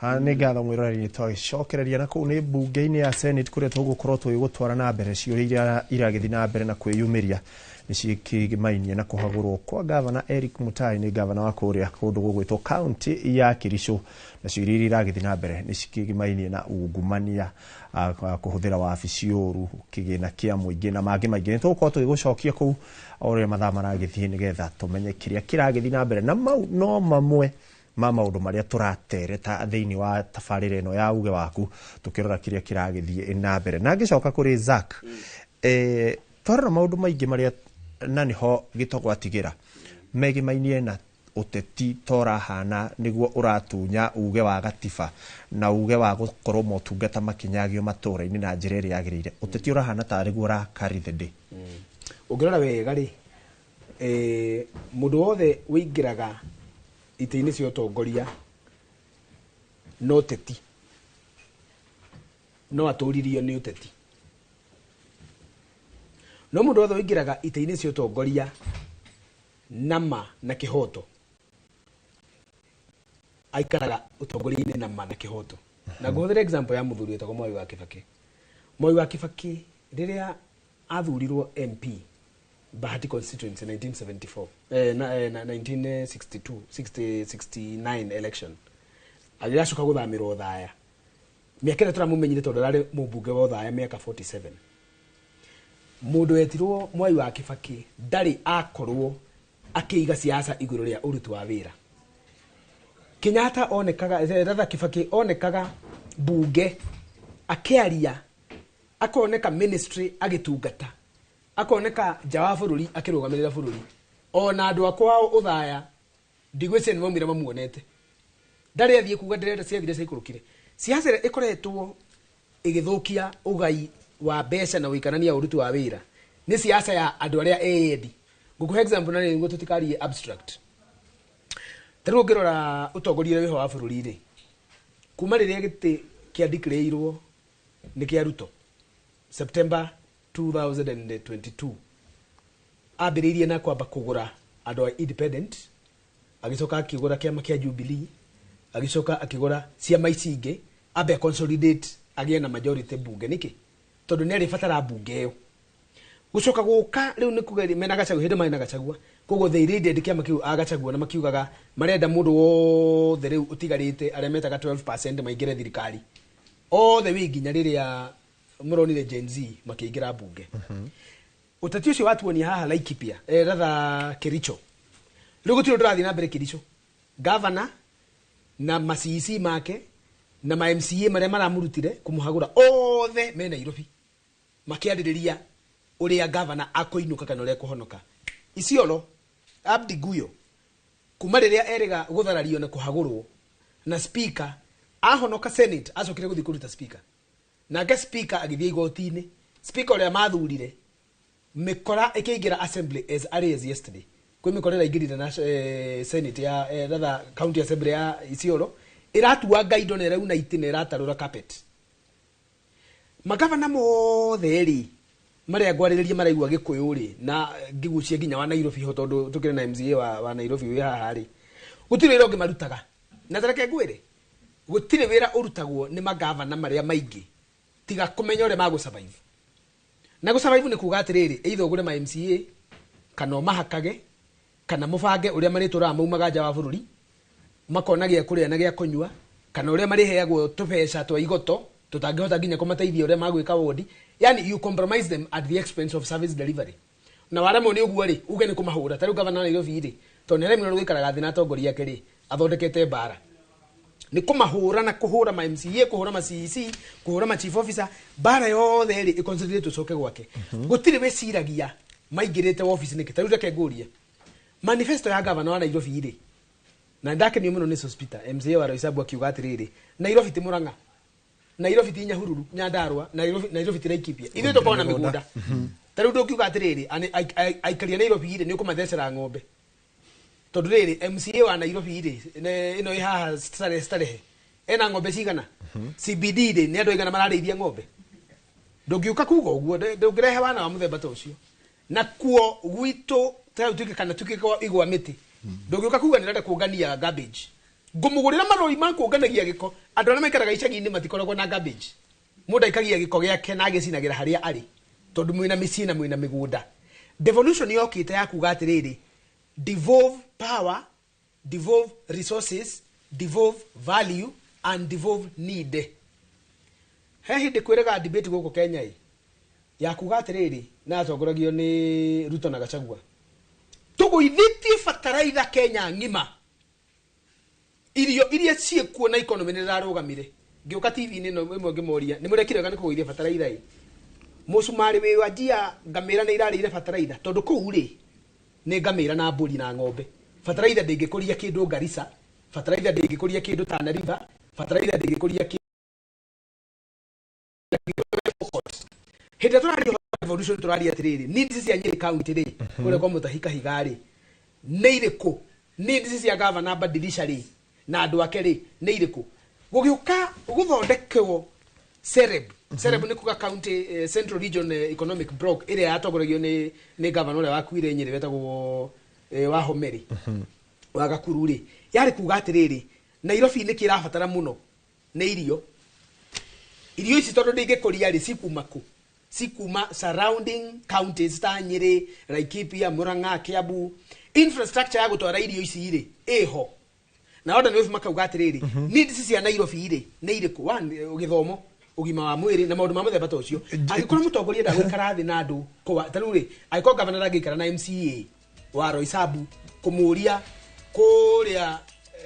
Nĩ ngatho mwĩroreri twagicokereria na kũu nĩ mbunge-inĩ ya Senate kũrĩa tũgũkorwo tũgĩgũtwara na mbere ciũria iria iragĩthiĩ na mbere na kwĩyumĩria nĩ cikĩmainie na kũhagũrwo kwa gavana Eric Mutai nĩ gavana wa kũrĩa kũndũ gũgwĩtwo kaunti ya Kericho na ciũria iria iragĩthiĩ na mbere nĩ cikĩmainie na ungumania kũhũthĩra wabici ũru kĩgĩna kĩa mũingĩ na mangĩ maingĩ nĩ tũgũkorwo tũgĩgũcokia kũu o ũrĩa mathaa maragĩthiĩ nĩgetha tũmenye kĩrĩa kĩragĩthiĩ na mbere na mau no mamwe ma maũndũ marĩa tũratereta thĩinĩ wa tabarĩra ĩno ya uge waku tũkĩrora kĩrĩa kĩragĩthiĩ na mbere na ngĩcoka kũrĩ Zack twarora maũndũ maingĩ marĩa na nĩho gĩtogwatigĩra megĩmainie na ũteti torahana nĩguo ũratunya uge wa gatiba na uge wa gũkorwo motungata makinyagio matũũra-inĩ na njĩra ĩrĩa yagĩrĩire ũteti ũrahana tarĩ guo ra carry the day ũngĩrora wega rĩ mũndũ wothe wĩingĩraga itĩ-inĩ cia ũtongoria no ũteti no atũririo nĩ ũteti no mũndũ wothe wĩingĩraga itĩ-inĩ cia ũtongoria nama na kĩhoto aikaraga ũtongoria-inĩ nama na kĩhoto na ngũhũthĩra example ya mũthuri wĩtagwo Mwai wa Kibaki rĩrĩa athurirwo MP Bahati constituency 1974 1969 election agĩgacoka gũthamĩrwo Thaya mĩaka ĩrĩa tũramũmenyire tondũ ararĩ mũmbunge wa Thaya mĩaka 47 mũndũ wetirwo Mwai wa Kibaki ndarĩ akorwo akĩiga siasa igũrũ rĩa ũruti wa wĩra Kenyatta onekaga rather Kibaki onekaga bunge akĩaria akoneka ministry agĩtungata akoneka jawa bũrũri akĩrũgamĩrĩra bũrũri ona andũ akwao ũthaya ndigwĩciria nĩ maumire mamuonete ndarĩ athiĩ kuga ndĩrenda ciathire ciaikũrũkire siasa ĩkoretwo ĩgĩthũkia ũgai wa mbeca na ũikarania ũruti wa wĩra nĩ siasa ya andũ arĩa endi ngũkũhe example na nĩguo tũtikarie abstract tarĩu ngĩrora ũtongoria wĩho wa bũrũri rĩ kuma rĩrĩa gĩtĩ kĩandikĩrĩirwo nĩ kĩa Ruto September 2022 ambĩrĩirie na kwamba kũgũra andũ a independent agĩcoka akĩgũra kĩama kĩa Jubilee agĩcoka akĩgũra ciama ici ingĩ ambe consolidate agĩe na majority bunge nĩkĩ tondũ nĩ arĩbatara bunge ĩyo gũcoka gũka rĩu nĩ kuga mena Gachagua hĩndĩ marĩ na Gachagua koguo they raided kĩama kĩu a Gachagua na makiugaga marenda mũndũ wothe rĩu ũtigarĩte arĩa metaga 12% maingĩre thirikari othe wĩ nginya rĩrĩa mũronire Gen Z makĩingĩra bunge ũteti ũcio watuonia haha Laikipia rather Kericho rĩu gũtirĩ ndĩrathiĩ na mbere Kericho governor na ma-CEC make na ma-MCA marĩa maramũrutire kũmũhagũra othe me Nairobi makĩarĩrĩria ũrĩa governor akũinũka kana ũrĩa kũhonoka Isiolo Abdi Guyo kuma rĩrĩa erĩga gũtharario na kũhagũrwo na speaker ahonoka Senate acokire gũthiĩ kũruta speaker nake speaker agĩthiĩ igoti-inĩ speaker ũrĩa mathurire mĩkora ĩkĩingĩra assembly as early as yesterday kwĩ mĩkorera ingĩrire na senate ya rather county assembly ya Isiolo iratua ngaindo na irauna iti na iratarũra carpet magavana mothe ri maria ngwarĩrĩria maraigua Gĩkũyũ ri na ngigucia nginya wa Nairobi ho tondu tukire na MCA wa Nairobi wi haha ri gutire wĩra ũngĩ marutaga na tareke ngwĩre gutire wĩra ũrutagwo nĩ magavana maria maingĩ tiga kũmenya ũrĩa magũ-survive na gũ-survive nĩ kuga atĩrĩrĩ either ũgũre ma MCA kana ũmahakage kana mũbange ũrĩa marĩtũraga maumaga nja wa bũrũri makona gĩa kũrĩa na gĩa kũnyua kana ũrĩa marĩheagwo tũbeca twa igoto tutangĩhota nginya kũmateithia ũrĩa magwĩka wodi yani you compromise them at the expense of service delivery na waramo nĩ ũguo rĩ uge nĩ kũmahũra tarĩu gavana Nairobi rĩ tondũ nĩaremire gũikaraga thĩ na atongoria ake rĩ athondekete mbara nĩ kũmahũra na kũhũra ma MCA kũhũra ma CEC kũhũra ma chief officer mbara yothe rĩ iconcentrate tũcoke gwake gũtirĩ wĩciragia maingĩrĩte office nĩkĩ tarĩu reke ngũrie manifesto ya gavana wa Nairobi rĩ na ndakenio mũno nĩ hospital MCA wa Roysambu akiuga atĩrĩrĩ Nairobi ti Murang'a Nairobi ti Nyahururu Nyandarua Nairobi ti Laikipia ithuĩ tũkorwo na mĩgũnda tarĩu ndũkiuga atĩrĩrĩ aikaria Nairobi rĩ nĩ ũkũmathecera ng'ombe tondũ rĩrĩ MCA wa Nairobi rĩ ĩno ĩ haha starehe ena ng'ombe cigana CBD rĩ nĩ andũ aigana mararĩithia ng'ombe ndũngiuka kuga ũguo ndũngĩrehe wana wa mũthemba ta ũcio na kuo gwitũ tarĩu tuike kana tuike igwa mĩtĩ ndũngĩuka kuga nĩrenda kuongania garbage ngũmũgũrĩra marũi ma kuonganagia gĩko andũ arĩa maikaraga icagi-inĩ matikoragwo na garbage mũndũ aikagia gĩko gĩake na agĩcinagĩra harĩa arĩ tondũ mwĩna mĩciĩ na mwĩna mĩgũnda devolution yokĩte ya kuga atĩrĩrĩ devolve power devolve resources devolve value and devolve need he hĩndĩ kwĩrega debate gũkũ Kenya ya kuga atĩrĩrĩ na atongoragio nĩ Ruto na Gachagua tũgũithĩtie bataraitha Kenya ng'ima irio iria ciĩkuo na economy nĩ rarũgamire ngĩũka TV-inĩ ĩno ĩmwe ngĩmoria nĩ mũrekire gani kũgũithia bataraitha mũcumarĩ wĩ wa njia ngamĩra nĩ irarĩire bataraitha tondũ kũu rĩ nĩ ngamĩra na mbũri na ng'ombe bataraitha ndĩngĩkũria kĩndũ Garissa bataraitha ndĩngĩkũria kĩndũ Tana River bataraitha ndĩngĩkũria kĩndũ hĩndĩ tũraria evolution tũraria atĩrĩrĩ needs cia Nyeri county rĩ kũrĩa kwa Mũtahika Higarĩ nĩ irĩkũ needs cia gavana Badilisha rĩ na andũ ake rĩ nĩ irĩkũ gũgĩũka gũthondekwo Sereb nĩ kuga county Central Region Economic Bloc ĩrĩa yatongoragio nĩ gavana ũrĩa wakuire Nyeri wetagwo wa Homeri wa Gakuru rĩ yarĩ kuga atĩrĩrĩ Nairobi nĩ kĩrabatara mũno nĩ irio ici tondũ ndĩngĩkũria rĩ sikuma surrounding counties ta Nyeri Laikipia Murang'a Kiambu infrastructure ya gũtwara irio ici rĩ ĩho na onda nĩ makauga atĩrĩrĩ needs cia Nairobi rĩ nĩ irĩkũ gĩthomo ũgima wa mwĩrĩ na maũndũ ma mũthemba ta ũcio angĩkorwo mũtongoria ndagũikara thĩ na andũ tarĩu rĩ angĩkorwo gavana ndangĩikara na MCA wa Roysambu kũmũria kũrĩa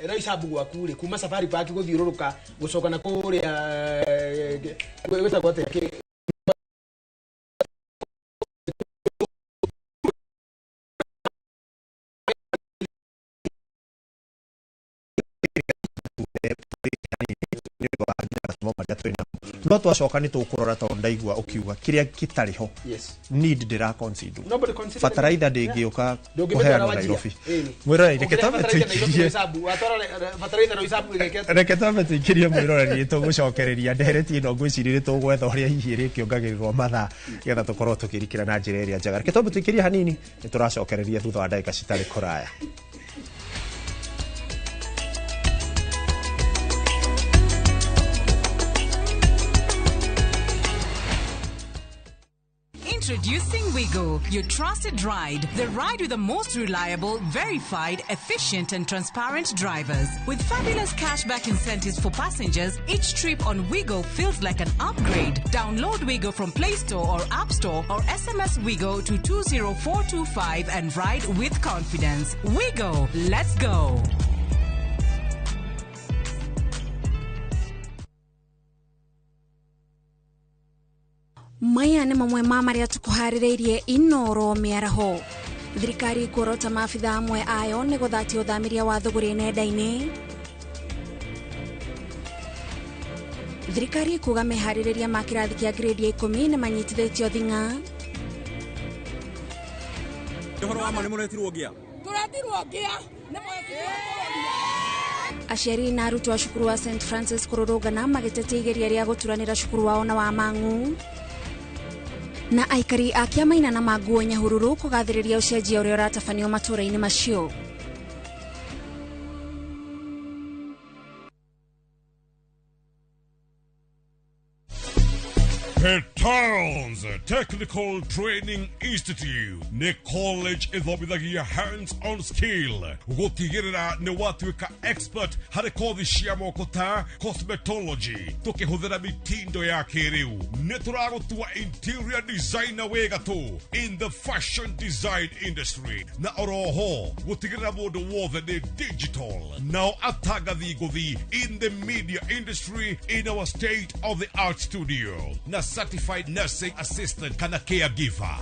Roysambu gwaku rĩ kuma Safari Park gũthiũrũrũka gũcoka na kũrĩa gwĩtagwo atĩa no twacoka nĩ tũkũrora tondũ ndaigua ũkiuga kĩrĩa gĩtarĩ ho need ndĩra consider bataraitha ndĩngĩũka kũheanwo Nairobi mwĩroreri reke twambe tũingĩrie mwĩroreri tũgũcokereria ndereti ĩno ngwĩciria tũgwetha ũrĩa hihi ĩrĩkĩongagĩrĩrwo mathaa getha tũkorwo tũkĩrikĩra na njĩra ĩrĩa njega reke twambe tũingĩrie hanini nĩ tũracokereria thutha wa ndagĩka citarĩ kũraya. Introducing Wigo, your trusted ride. The ride with the most reliable, verified, efficient and transparent drivers. With fabulous cashback incentives for passengers, each trip on Wigo feels like an upgrade. Download Wigo from Play Store or App Store or SMS Wigo to 20425 and ride with confidence. Wigo, let's go. Maya nĩ mamwe ma marĩa tũkũharĩrĩirie inoro mĩaraho. Thirikari kũrota maabitha amwe ayo nĩ gũthatia ũthamiria wa thũgũrĩ nenda-inĩ. Thirikari kuga meharĩrĩria ma kĩrathi kĩa grade ya 10 nĩ manyitithĩtio thing'a. Ũhoro wa ma nĩ mũretirwo ngĩa. Aciari na arutwo a cukuru wa St Francis kururungana magitetia igeria ria guturanira cukuru wao na wa Mang'u, na aikari a Kiamaina na Maguo Nyahururu kugathiriria ucenjia uria uratabanio matũũra-inĩ macio. Petals Technical Training Institute ne college ithomithagia hands-on skill gutigirira ne watuika expert hari kothi cia moko ta cosmetology tukihuthira mitindo ya kiriu ne turagutua interior designer wega tu in the fashion design industry na oroho gutigirira mundu wothe ne digital now atagathi guthi in the media industry in our state of the art studio na certified nursing assistant kana caregiver.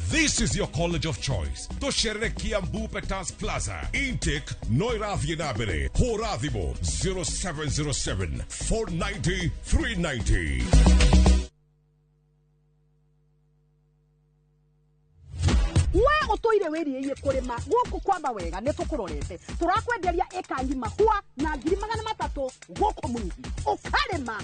This is your college of choice. Toshere Kiambu Petals Plaza. Intake Noirathi Nabere. Horathimo 0707 490 390. We utoire wiriye kurima guku kwamba wega ne tukurorete turakwenderia eka ngima hua na 300 guku mungi ukarima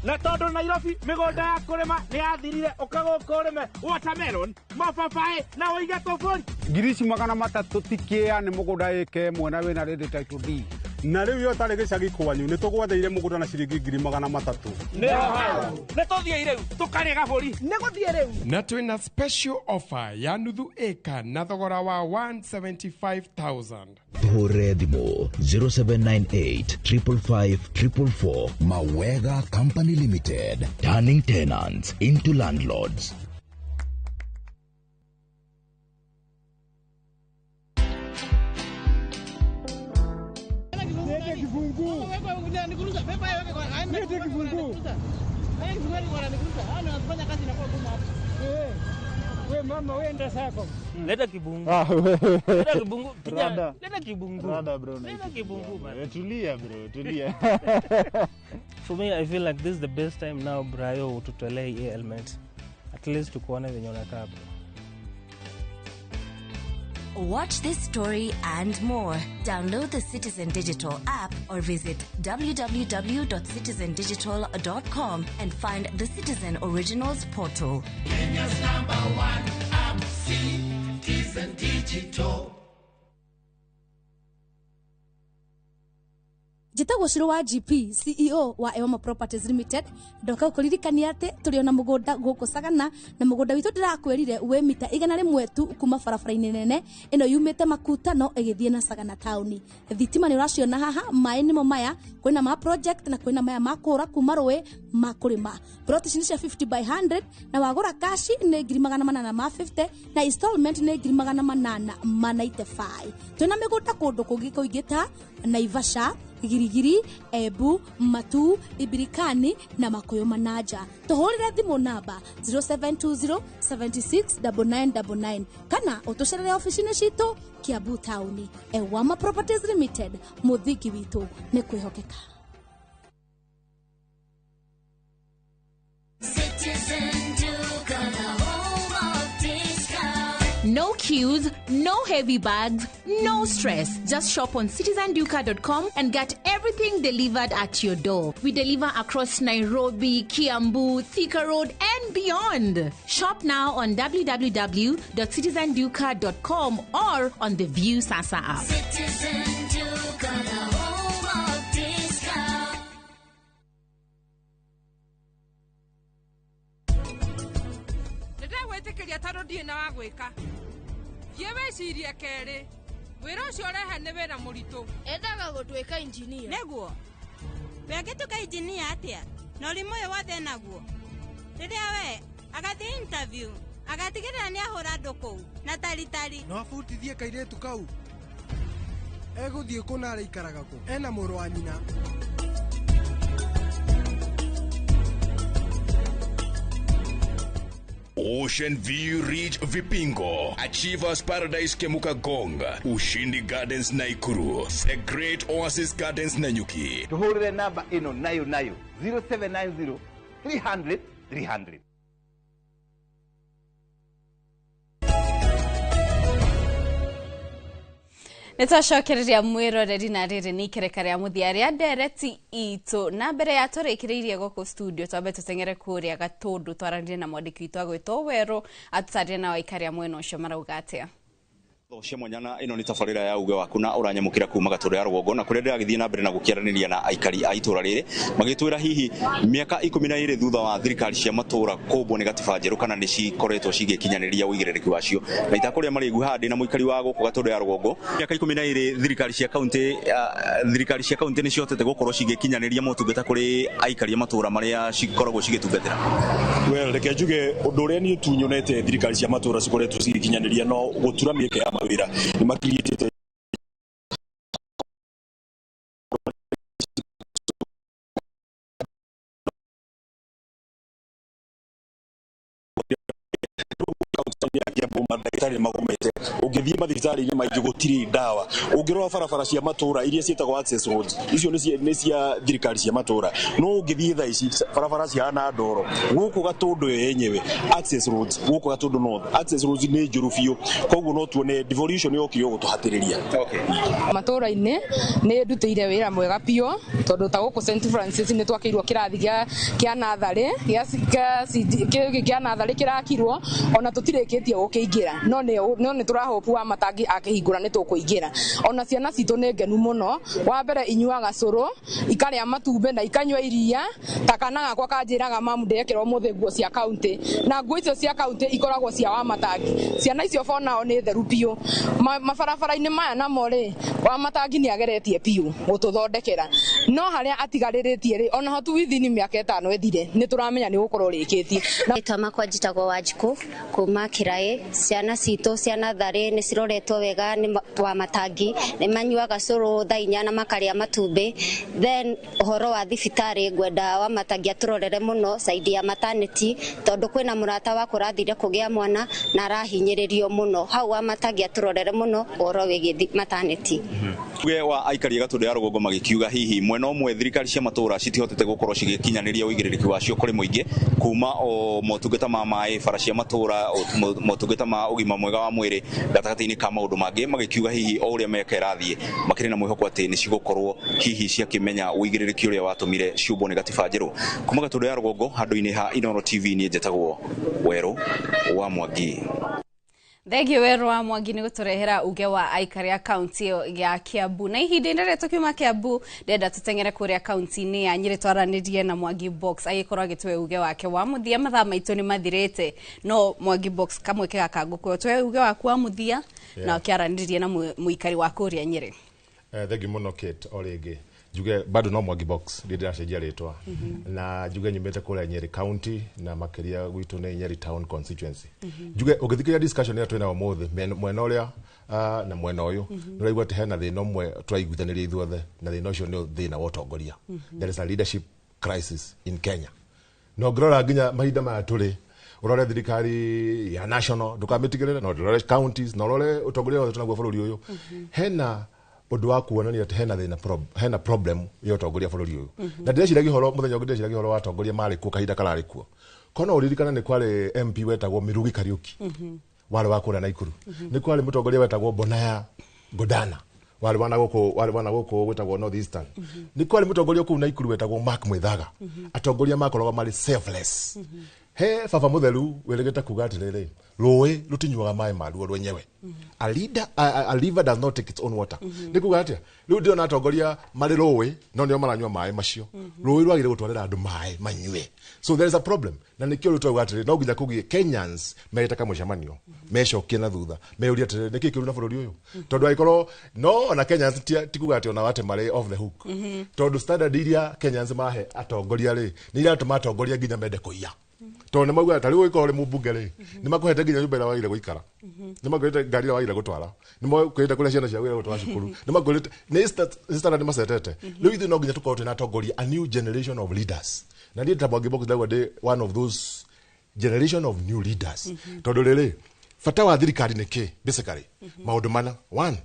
na tondu Nairobi migonda ya kurima ni yathirire ukagukurime watermelon mapapai na oiga tofori 300 tikia ni mugunda eke mwena wina ready title D na riu yo tari gicagi kwanyu ni tugwatheire mugunda na ciringi 300 ne hao ne tothie riu tukarega buri ne guthie riu na twina special offer ya nuthu eka na thogora wa 175,000 Hore Thimo 0798 555 444. Mawega Company Limited, turning tenants into landlords. We mama wenda sako. Leta kibungu. Leta kibungu. Leta kibungu. Rada bro. Leta kibungu man. Tulia bro, tulia. For me I feel like this is the best time now Brayo tutolee hii element. At least tukuone venye unakaa bro. Watch this story and more. Download the Citizen Digital app or visit www.citizendigital.com and find the Citizen Originals portal. Kenya's #1 app, Citizen Digital. Jitagwo Shiro wa GP, CEO wa Ewama Properties Limited, ndoka kuririkania ati turi ona mugunda guku Sagana na mugunda witu ndirakwirire we mita 100 tu kuma barabara-ini nene ino yumite Makuta no igithie na Sagana town. Thitima ni uraciona haha mai nimo maya kwina ma project na kwina maya makura kuma rwe makurima. Plot cia 50 by 100 na wagura cash ni 850 na installment ni 895. Twina migunda kundu kungi kuingita Naivasha, Girigiri, Ebu, Matu, Ibirikani na Makoyo Manaja. Tuhurire thimu namba 0720 769999 kana utucerere ofisini citu Kiambu Town. Ewama Properties Limited, muthiki witu ni kwihokeka. No queues, no heavy bags, no stress. Just shop on citizenduka.com and get everything delivered at your door. We deliver across Nairobi, Kiambu, Thika Road, and beyond. Shop now on www.citizenduka.com or on the View Sasa app. Citizenduka, the home of discount. Ndĩragwĩtĩkĩria tondũ ndirĩ na wa gwĩka. Thiĩ wĩcirie kerĩ. Wĩra ũcio ũrehe nĩ wĩra mũritũ. Endaga gũtuĩka engineer. Nĩguo. Wengĩtuĩka engineer atĩa? Na ũrimũ ũyũ wothe naguo. Rĩrĩa we agathiĩ interview, agatigĩrĩra nĩ ahũra andũ kũu na taritari. No abutithie kairĩtu kau. Egũthiĩ kũ na araikaraga kũ? Ena mũrũ wa nyina. Ocean View Ridge Vipingo, Achievers Paradise Kemuka Gonga, Ushindi Gardens Naikuru, The Great Oasis Gardens Nanyuki. Tuhurire namba ino nayo 0790 300 300. Nitwacokereria mwiroreri na riri ni ikereka ria muthia ria ndereti itu na mbere ya turikiriirie goko studio twambe tutengere kuria gatundu twaranire na mwandiki witu agwitwo Weru atutarie na waikaria mwena ucio marauga atia. Cia mwanyana ino ni tabarira ya uge waku na uranyamukira kuma Matũũra ya Rũgongo na kuria ndĩragithie na mbere na gukiaraniria na aikari a itũũra rĩrĩ magĩtwĩra hihi mĩaka 12 thutha wa thirikari cia matũũra kũmbwo nĩ gatiba njerũ kana nĩ cikoretwo cigĩkinyanĩria ũigĩrĩrĩki wacio na itakũrĩa marĩ guhandi na mũikari wa gũkũ Matũũra ya Rũgongo mĩaka 12 thirikari cia kaunti nĩ cihotete gũkorwo cigĩkinyanĩria motungata kũrĩ aikari a matũũra marĩa cikoragwo cigĩtungatĩra. Well, reke njuge ũndũ ũrĩa niĩ tu nyonete thirikari cia matũũra cikoretwo cigĩkinyanĩria no gũtura mĩeke ya mawĩra nĩ makiriĩtĩte ndagĩtarĩ magomete ũngĩthiĩ mathibitarĩ-inĩ maingĩ gũtirĩ ndawa ũngĩrora barabara cia matũũra iria ciĩtagwo access roads icio nĩ cia thirikari cia matũũra no ũngĩthiĩ thaa ici barabara cihana ndoro gũkũ Gatũndũ yenyewe access roads gũkũ Gatũndũ north access roads nĩ njũru biũ koguo no tuone devolution yokire gũtũhatĩrĩria. Matũũra-inĩ nĩ ndutĩire wĩra mwega biũ tondũ ta gũkũ St Francis nĩ twakĩirwo kĩrathi kĩa natharĩ kĩa natharĩ kĩrakirwo ona tũtirĩkĩtie gũkĩingĩra no nĩ tũrahopu wa matangi akĩhingũra nĩ tũkũingĩra ona ciana citũ nĩ ngenu mũno wa mbere inyuaga cũrũ ikarĩa matumbĩ na ikanyua iria ta kana gakwa kanjĩraga mamu ndekĩrwo mũthĩ nguo cia kaunti na nguo icio cia kaunti ikoragwo cia wa matangi ciana icio bonao nĩ theru biũ mabarabara-inĩ maya namo rĩ wa matangi nĩ ageretie biũ gũtũthondekera no harĩa atigarĩrĩtie rĩ ona hotu withini mĩaka 5 ĩthire nĩ tũramenya nĩ gũkorwo rĩkĩtie na makwa njitagwo Wanjikũ kuma Kĩraĩ ciana citũ cia natharĩ nĩ ciroretwo wega nĩ wa matangi nĩ manyuaga cũrũ thaa 4 na makarĩa matumbĩ then ũhoro wa thibitarĩ ngwenda wa matangi atũrorere mũno saidi ya maternity tondũ kwĩna mũrata wakwa ũrathire kũgĩa mwana na arahinyĩrĩrio mũno hau wa matangi atũrorere mũno ũhoro wĩgiĩ maternity. Uge wa aikari a Gatũũra ya Rũgongo magĩkiuga hihi mwena ũmwe thirikari cia matũũra citihotete gũkorwo cigĩkinyanĩria ũigĩrĩrĩki wacio kũrĩ mũingĩ kuma o motungata ma maĩ bara cia matũũra motungata ma ũgima mwega wa mwĩrĩ gatagatĩ-inĩ ka maũndũ mangĩ magĩkiuga hihi o ũrĩa mĩaka ĩrathiĩ makĩrĩ na mwĩhoko atĩ nĩ cigũkorwo hihi ciakĩmenya ũigĩrĩrĩki ũrĩa watũmire ciumbwo nĩ gatiba njerũ. Kuma Gatũũra ya Rũgongo handũ-inĩ ha Inooro TV niĩ njetagwo Weru wa Mwangi. Thegio Weru wa Mwangi nĩ gũtũrehera uge wa aikari a kaunti ya Kiambu na ihinda-inĩ rĩrĩa tũkiuma Kiambu ndenda tũteng'ere kũrĩa kaunti-inĩ ya Nyĩrĩ twaranĩrie na Mwangi Box agĩkorwo agĩtũhe uge wake wa mũthia mathaa maitũ nĩ mathirĩte no Mwangi Box kamweke gakangũkwo tũhe uge waku wa mũthia na ũkĩaranĩrie na mũikari wa kũrĩa Nyĩrĩ. Thegio mũno Kate o rĩngĩ juge bado no Mwangi Box ndĩracenjia rĩtwa na juge nyumĩte kũrĩa Nyĩrĩ county na makĩria gwitũ nĩ Nyĩrĩ town constituency juge ũgĩthikĩrĩria discussion ĩrĩa twĩna ũmũthĩ mwena ũrĩa na mwena ũyũ nĩraigua atĩ hena thĩna ũmwe tũraiguithanĩria ithuothe na thĩna ũcio nĩ thĩna wa ũtongoria. There is a leadership crisis in Kenya no ngĩrora nginya mahinda maya tũrĩ ũrore thirikari ya national ndũkamĩtigĩrĩre no ũrore counties no ũrore ũtongoria wothe tunaguo bũrũri ũyũ hena ũndũ wa kuonania atĩ hena problem ya ũtongoria bũrũri ũyũ na ndĩreciragia ũhoro mũthenya ũngĩ ndĩreciragia ũhoro wa atongoria marĩ kuo kahinda kararĩ kuo kona ũririkana nĩ kwarĩ MP wetagwo Mirugi Kariuki warĩ wa kũrĩa Naikuru nĩ kwarĩ mũtongoria wetagwo Bonaya Godana warĩ wana gũkũ gwĩtagwo North Eastern nĩ kwarĩ mũtongoria kũu Naikuru wetagwo Mark Mwithaga atongoria makoragwo marĩ selfless he baba mũtheru wĩrĩgĩte kuga atĩrĩrĩ rũĩ rũtinyuaga maĩ maruo rwenyewe a river does not take its own water nĩ kuga atĩa rĩu ndĩrona atongoria marĩ rũĩ no nĩo maranyua maĩ macio rũĩ rwagĩrĩire gũtwarĩra andũ maĩ manyue so there is a problem na nĩkĩo rĩu twauga atĩrĩrĩ no nginya kũgĩe Kenyans merĩte kamũcemanio mecokie na thutha meyũrie atĩrĩrĩ nĩkĩ kĩũru na bũrũri ũyũ tondũ angĩkorwo no na Kenyans ti kuga atĩ ona wate marĩ off the hook tondũ standard iria Kenyans mahe atongoria rĩ nĩ iratũma atongoria nginya mende kũiya tondũ nĩ mauga atĩ rĩu ũkorwo rĩ mũmbunge rĩ nĩ makũhete nginya nyũmba ĩrĩa wagĩrĩire gũikara nĩ makũhete ngari ĩrĩa wagĩrĩire gũtwara nĩ makũhete kũrĩa ciana ciao wagĩrĩire gũtwara cukuru nĩ makũhete nĩ standard macetete rĩu ithuĩ no nginya tũkorwo twĩna atongoria a new generation of leaders na niĩ ta Mwangi Box ndagwa ndĩ one of those generation of new leaders tondũ rĩrĩ bata wa thirikari nĩ kĩ basically maũndũ mana one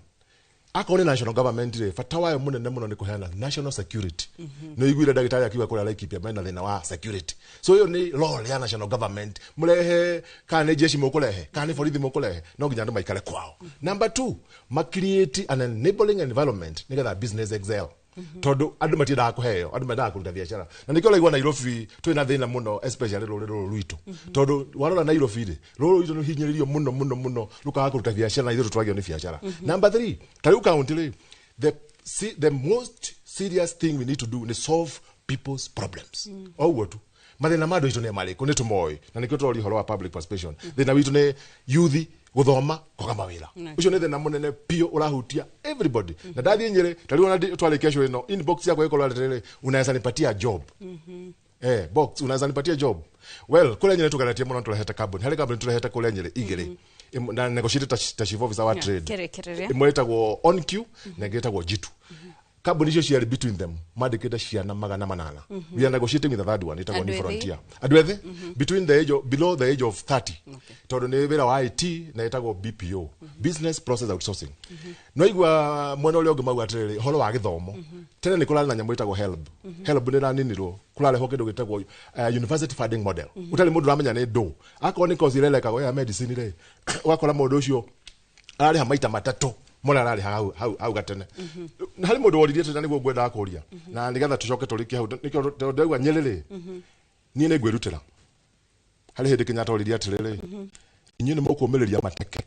akone national government re fatawa munene muno ni kuheana national security no igwire ndagitari akiwa kula Laikipia mena thina wa security so yo ni law ya national government murehe kana jeshi mukurehe kana borithi mukurehe no nginya andu maikare kwao. Number 2, ma create an enabling environment nigetha business excel tondu andu matira kuheo andu menda kuruta biashara na nikio laigwa Nairobi twina thina muno especially ruriro rwitu tondu warora Nairobi ri ruriro rwitu no hinyiririo muno luka kuruta biashara na ithu twagio ni biashara. Number 3, tariu county ri the most serious thing we need to do is solve people's problems. Oguo tu mathina madu itu ne mariko ni tumoi na nikio twori horo wa public participation thina witu ne youth guthoma koga mawira ucio ne thina munene pio urahutia everybody na ndathie Nyeri tariona twale kesho ino inbox yako iko rwale unaweza nipatia job box unaweza nipatia job well kule Nyeri tukaratia muno tulaheta carbon hali carbon tulaheta kule Nyeri igere na negotiate tashivo visa wa trade imwetagwo on queue na getagwo jitu carbon icio ciari between them madikita ciana 800 we are negotiating with the third one itagwo ni frontier adwethe between the age of, below the age of 30 tondu ni wira wa IT na itagwo BPO business process outsourcing no igwa mwena ule onge magwa atiriri horo wa githomo tene ni kulala na nyamu itagwo help ni raninirwo kulale ho kindu gitagwo university funding model utali mundu ramenya ni do akoni cause ireleka ya medicine re wakora mundu ucio ari ha maita matatu mona rari hau gatene hali mundu woririe tena niguo ngwenda akuria na nigetha tucoke turiki hau nikio ndegwa Nyeri ni ne ngwirutira hali hindi Kenyatta oririe atiriri inyu ni mukumiriria mateke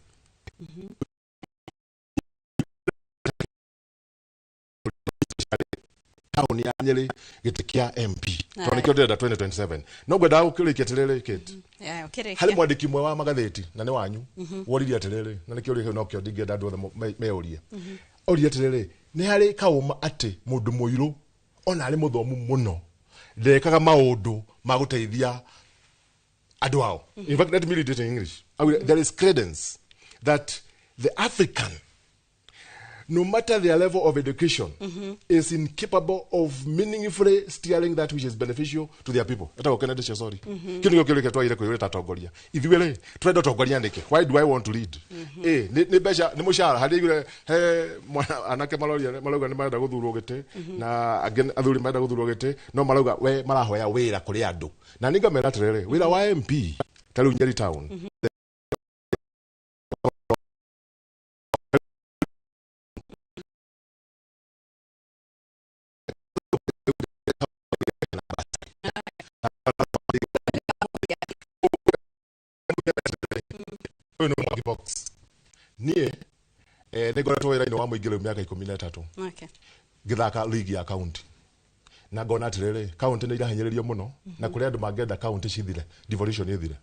town ya Nyeri gitikia MP to nikio ndenda 2027 no ngwenda ukirikia atiriri kit hali mwandiki mwe wa magatheti na ni wanyu woririe atiriri na nikio ri no kio ndingenda andu othe meorie orie atiriri ni hari kauma ati mundu muiru ona ari muthomu muno ndekaga maundu ma guteithia andu ao. In fact, let me read it in English. There is credence that the African, no matter their level of education, is incapable of meaningfully steering that which is beneficial to their people. Sorry. Why do I want to lead? Anake malauga ni maenda guthurwo gite na again athuri maenda guthurwo gite no malauga we marahoya wira kuri andu na ninga mera terere wira wa MP tariu Nyeri town box nie negora twera ino wa muigire miaka 13 okay githaka league ya county na gona tirere county ni irahenyererio muno na kuri andu magenda county cithire devolution ithire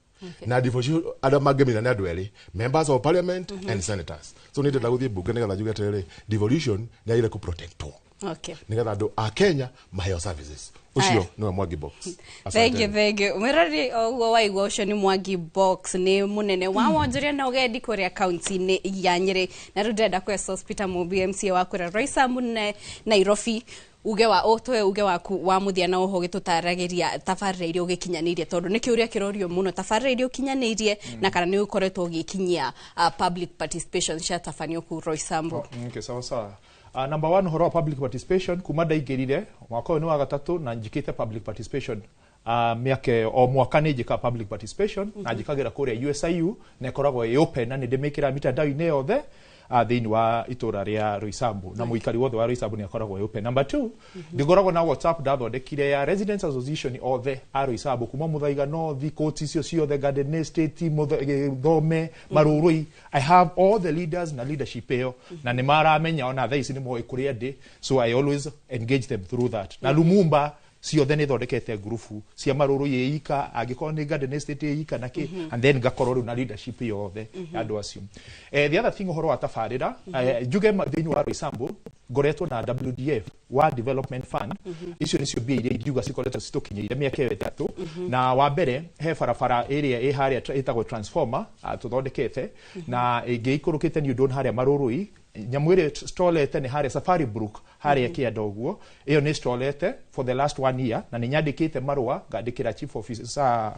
na devolution ada magemina na andu eri members of parliament and senators so ninde ndaguthie bunge nigetha njuge tirere devolution ni ile ku protect okay nigetha andu a Kenya maheo services ucio no Mwangi box thenge mwerari ogwo waigwa ucio ni Mwangi box ni munene wa wonjoria na ugendi kuria county ni ya Nyeri na rudenda kwa hospital mu BMC wa kuria Roysambu ne Nairobi uge wa otoe uge waku wa muthia na oho gitutaragiria tabarira irio gikinyanirie tondu ni kiuria kirorio muno tabarira irio kinyanirie na kana ni ukoretwo gikinyia public participation cia tafanio ku Roysambu. Okay, sawa. Number 1 horo public participation kumada igirire mwaka ni wa gatatu na njikite public participation miaka o mwaka ni njika public participation na njikagira kuria USIU na koragwo e open na ndimikira mitandao-ini yothe thini wa itura ria Roysambu na muikari wothe wa Roysambu ni akoragwo e open. Number 2 ndigoragwo na WhatsApp ndathondekire ya residents association othe a Roysambu kuma muthaiga no thikoti cio ciothe Garden Estate thome marurui I have all the leaders na leadership eo na ni maramenya ona thaa ici ni moe kuria ndi so I always engage them through that na Lumumba ciothe ni thondekete grupu cia maruru yeika agikorwo ni Garden Estate yeika naki and then gakorwo ru na leadership yothe andu acio. The other thing horo atafarira juge thini wa Roysambu ngoretwo na WDF wa development fund icio nicio bia iria ingiuga cikorete citukinyire miaka itatu na wa mbere he barabara area e haria itagwo transformer tuthondekete na ingeikurukite ni undu haria marurui nyamwire stolete ni haria Safari Brook haria kienda uguo iyo ni stolete for the last 1 year na ninyandikite marua ngandikira chief officer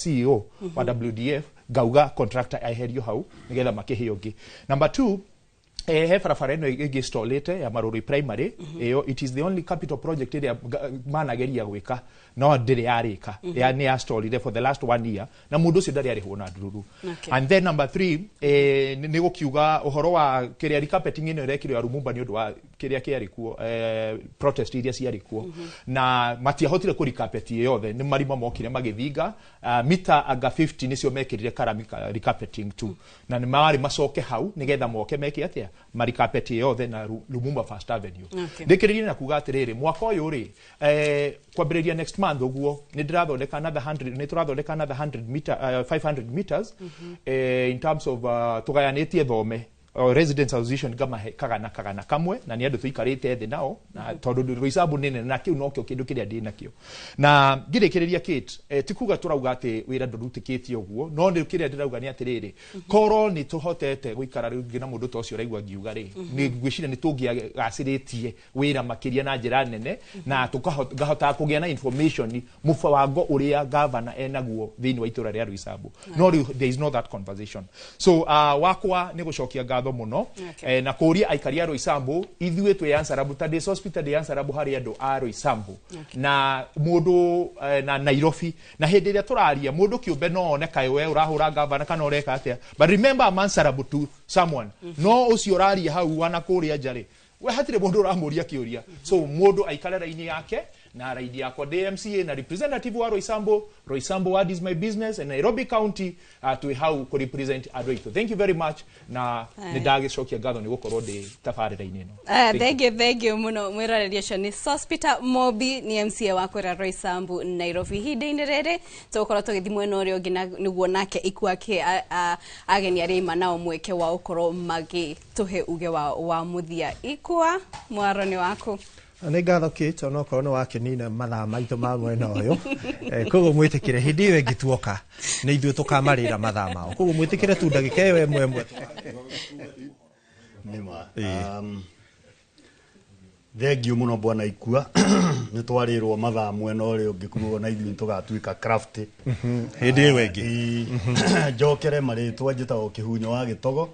CEO wa WDF gauga contractor aherio hau nigetha makihio ngi. Number 2 he barabara ĩno ĩgĩstolete ya Marũrũ primary ĩyo it is the only capital project ĩrĩa manageria gwĩka no ndĩrĩ yarĩka nĩ yastolire for the last 1 year na mũndũ ũcio ndarĩ arĩhwo na ndururu. And then number 3 nĩ gũkiuga ũhoro wa kĩrĩa recarpeting ĩno ĩrekĩrwo ya Lumumba nĩ ũndũ wa kĩrĩa kĩarĩ kuo protest iria ciarĩ kuo na matiahotire kũrecarpet yothe nĩ marima mokire magĩthinga mita anga 50 nĩcio mekĩrire recarpeting tu na nĩ marĩ macoke hau nĩgetha moke meke atĩa recarpet yothe na Lumumba First Avenue. Ndĩkĩrĩrie na kuga atĩrĩrĩ mwaka ũyũ rĩ kwambĩrĩria next month ũguo nĩ ndĩrathondeka another 500 meters in terms of tũgayanĩtie thome residence association kagana kamwe na nĩ andũ tũikarĩte thĩ nao na tondũ Roysambu nene na kĩu nokĩo kĩndũ kĩrĩa ndĩ nakĩo na ngĩrĩkĩrĩria Kate ti kuga tũrauga atĩ wĩra ndũrutĩkĩtie ũguo no nĩ kĩrĩa ndĩrauga nĩ atĩrĩrĩ korwo nĩ tũhotete gũikara rĩngĩ na mũndũ ta ũcio ũraigua ngiuga rĩ nĩ ngwĩciria nĩ tũngĩagacĩrĩtie wĩra makĩria na njĩra nene na tũkahota kũgĩa na information mũbango ũrĩa gavana enaguo thĩinĩ wa itũra rĩa Roysambu no there is no that conversation so wakwa nĩ gũcokia ngatho muno na kũria aikari a Roysambu ithuĩ twĩ answerabu ta this hospital ndĩ answerabu harĩ andũ a Roysambu na mũndũ na Nairobi na hĩndĩ ĩrĩa tũraria mũndũ kĩũmbe no one kaĩ we ũrahũra gavana kana ũreka atĩa but remember I'm answerable to someone no ũcio ũraria hau wana kũria njarĩ we hatirĩ mũndũ ũramũria kĩũria so mũndũ aikare raini yake na raidi yakwa DMCA na representative wa Roysambu what is my business and Nairobi County to how to represent Adwaito. Thank you very much na nĩndagĩcokia ngatho nĩ gũkorwo ndĩ tabarĩra-inĩ ĩno. Thank you muno mwĩroreri ũcio nĩ Sospita Mobi nĩ MCA wa kwĩra Roysambu Nairobi ihinda-inĩ rĩrĩ tũgũkorwo tũgĩthiĩ mwena ũrĩa ũngĩ nĩguo nake ikuake ageni arĩa ima nao mweke wa gũkorwo magĩtũhe uge wa mũthia ikua mwaro nĩ waku. Nĩ ngatho Kate ona okorwo nĩ wakenina mathaa maitũ ma mwena ũyũ koguo mwĩtĩkĩre hĩndĩ ĩyo ĩngĩ tuoka nĩ ithuĩ tũkamarĩra mathaa mao koguo mwĩtĩkĩre tu ndagĩka ĩyo ĩmwe thengiũ mũno bwana ikua nĩ twarĩrwo mathaa mwena ũrĩa ũngĩ koguo na ithuĩ tũgatuĩka craft hĩndĩ ĩyo ĩngĩ njokere marĩtwa njĩtagwo Kĩhunyũ wa Gĩtogo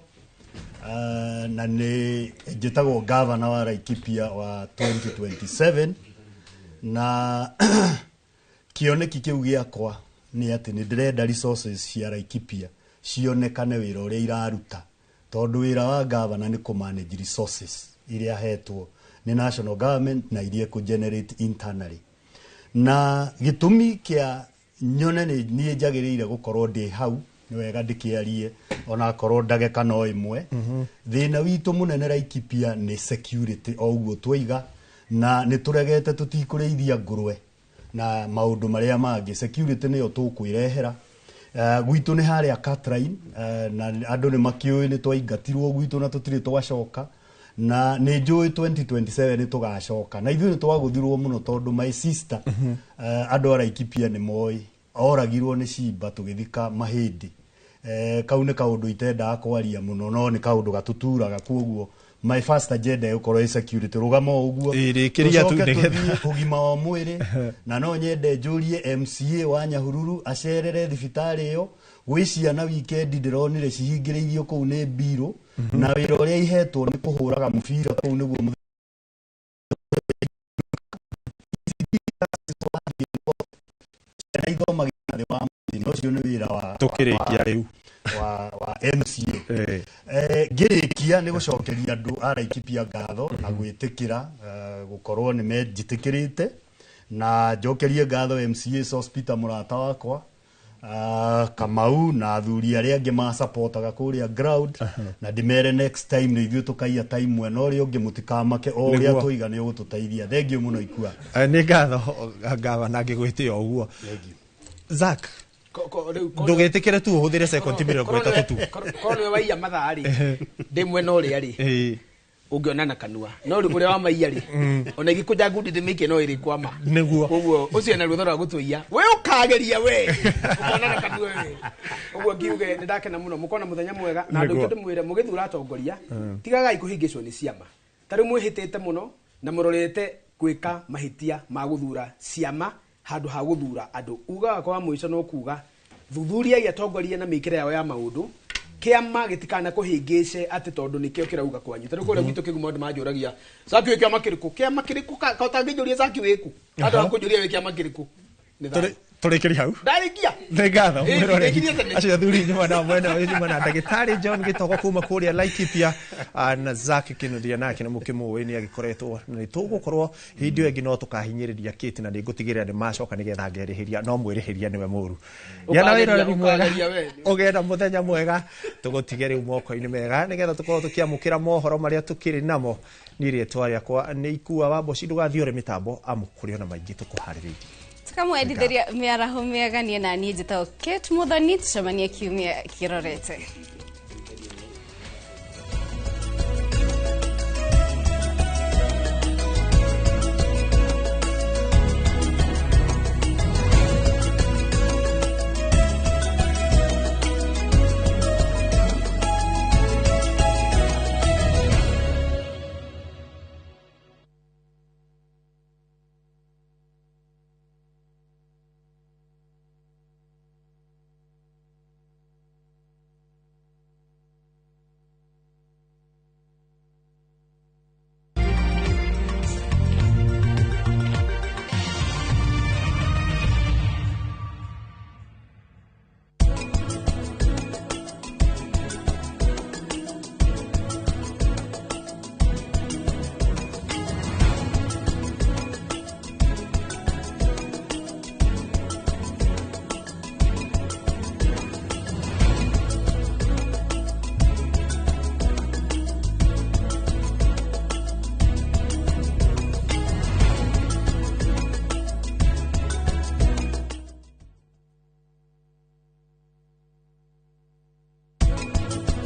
na nĩ njĩtagwo gavana wa Laikipia wa 2027 na kĩoneki kĩu gĩakwa nĩ atĩ nĩ ndĩrenda resources cia Laikipia cionekane wĩra ũrĩa iraruta tondũ wĩra wa gavana nĩ kũmanage resources iria hetwo nĩ national government na iria kũgenerate internally na gĩtũmi kĩa nyone niĩ njagĩrĩire gũkorwo ndĩ hau nĩ wega ndĩkĩarie ona korwo ndagĩka no ĩmwe thĩna witũ mũnene Laikipia nĩ security o ũguo twoiga na nĩ tũregete tũtikũrĩithia ngũrwe na maũndũ marĩa mangĩ security nĩyo tũkwĩrehera gwitũ nĩ harĩa Catline na andũ nĩ makĩũĩ nĩ twaingatirwo gwitũ na tũtirĩ twacoka na nĩ njũĩ 2027 nĩ tũgacoka na ithuĩ nĩ twagũthirwo mũno tondũ my sister andũ a Laikipia nĩ moĩ oragirwo nĩ cimba tũgĩthika mahĩndĩ kau nĩ kaũndũ itendaga kwaria mũno no nĩ kaũndũ gatũturaga koguo my first agenda gũkorwo security rũgama ũguo ũgima wa mwĩrĩ na no nyende njũrie MCA wa Nyahururu acerere thibitarĩ ĩyo gwĩ ciana weekend ndĩronire cihingĩrĩirio kũu nĩ mbirũ na wĩra ũrĩa ihetwo nĩ kũhũraga mũbira kũu nĩguo ũcio nĩ wĩra wa tũkĩrĩkia rĩu wa MCA ngĩrĩkia nĩ gũcokeria andũ a Laikipia ngatho na gwĩtĩkĩra gũkorwo nĩ menjĩtĩkĩrĩte na njokerie ngatho MCA Sospita mũrata wakwa Kamau na athuri arĩa angĩ masapotaga kũrĩa ground na ndĩmere next time nĩ ithuĩ tũkaiya time mwena ũrĩa ũngĩ mũtikamake o ũrĩa tũiga nĩ ũgũtũteithia thengiũ mũno ikua nĩ ngatho gavana ngĩgwĩtĩa o ũguo Zack ndũgĩtĩkĩre tu ũhũthĩre second mĩrongo ĩtatũ tu korwo nĩwe waiya mathaa rĩ ndĩ mwena ũrĩa rĩ ũngĩona na kanua no ũrĩa wa maiya rĩ ona igĩkũnja ngundi ndĩmĩikie no ĩrĩ kwama nĩguo ũguo ũcio na rwĩtho rwa gũtũiya we ũkageria we ũkona na kanua we ũguo ngiuge nĩ ndakena mũno mũkona mũthenya mwega na andũ aingĩ ndĩmwĩre mũgĩthura atongoria tigagai kũhĩngĩcwo nĩ ciama tarĩ mwĩhĩtĩte mũno na mũrorete gwĩka mahĩtia ma gũthura ciama handũ ha gũthura andũ ugaga kwa mũico no kuga thuthuria ya atongoria na mĩkĩre yao ya maũndũ kiama gitikana kuhingice ati tondu nikio kirauga kwanyu tondu kuria gwitũ kĩgumo andũ manjũragia Zaki wĩ kĩama kĩrĩkũ kĩama kĩrĩkũ ka ũtangĩnjũria Zaki wĩku andũ akũnjũria wĩ kĩama kĩrĩkũ tũrĩkĩri hau ndarikia nĩ ngatho mwĩrore acio athuri nyuma na mwena ũyũ nyuma na ndagĩtarĩ John Gĩtogo kuma kũrĩa Laikipia na Zaki Kĩnuthia nake nĩ mũkĩmũĩ nĩ agĩkoretwo nĩ tũgũkorwo hĩndĩ ĩyo ĩngĩ no tũkahinyĩrĩria Kate na nĩ ngũtigĩrĩra nĩ macoka nĩgetha ngerĩhĩria no mwĩrĩhĩria nĩwe mũru gĩa wĩroreri mwega ũgĩe na mũthenya mwega tũgũtige rĩu moko-inĩ mega nĩgetha tũkorwo tũkĩamũkĩra mohoro marĩa tũkĩrĩ namo nĩ rĩtwa rĩakwa nĩ Ikua wa Mboci ndũgathiĩ ũrĩ mĩtambo amũkũrĩ ona maingĩ tũkũharĩrĩirie tukamwendithĩria mĩaraho mĩega niĩ na niĩ njĩtagwo Kate Muthoni tucemanie kiumia kĩrorete.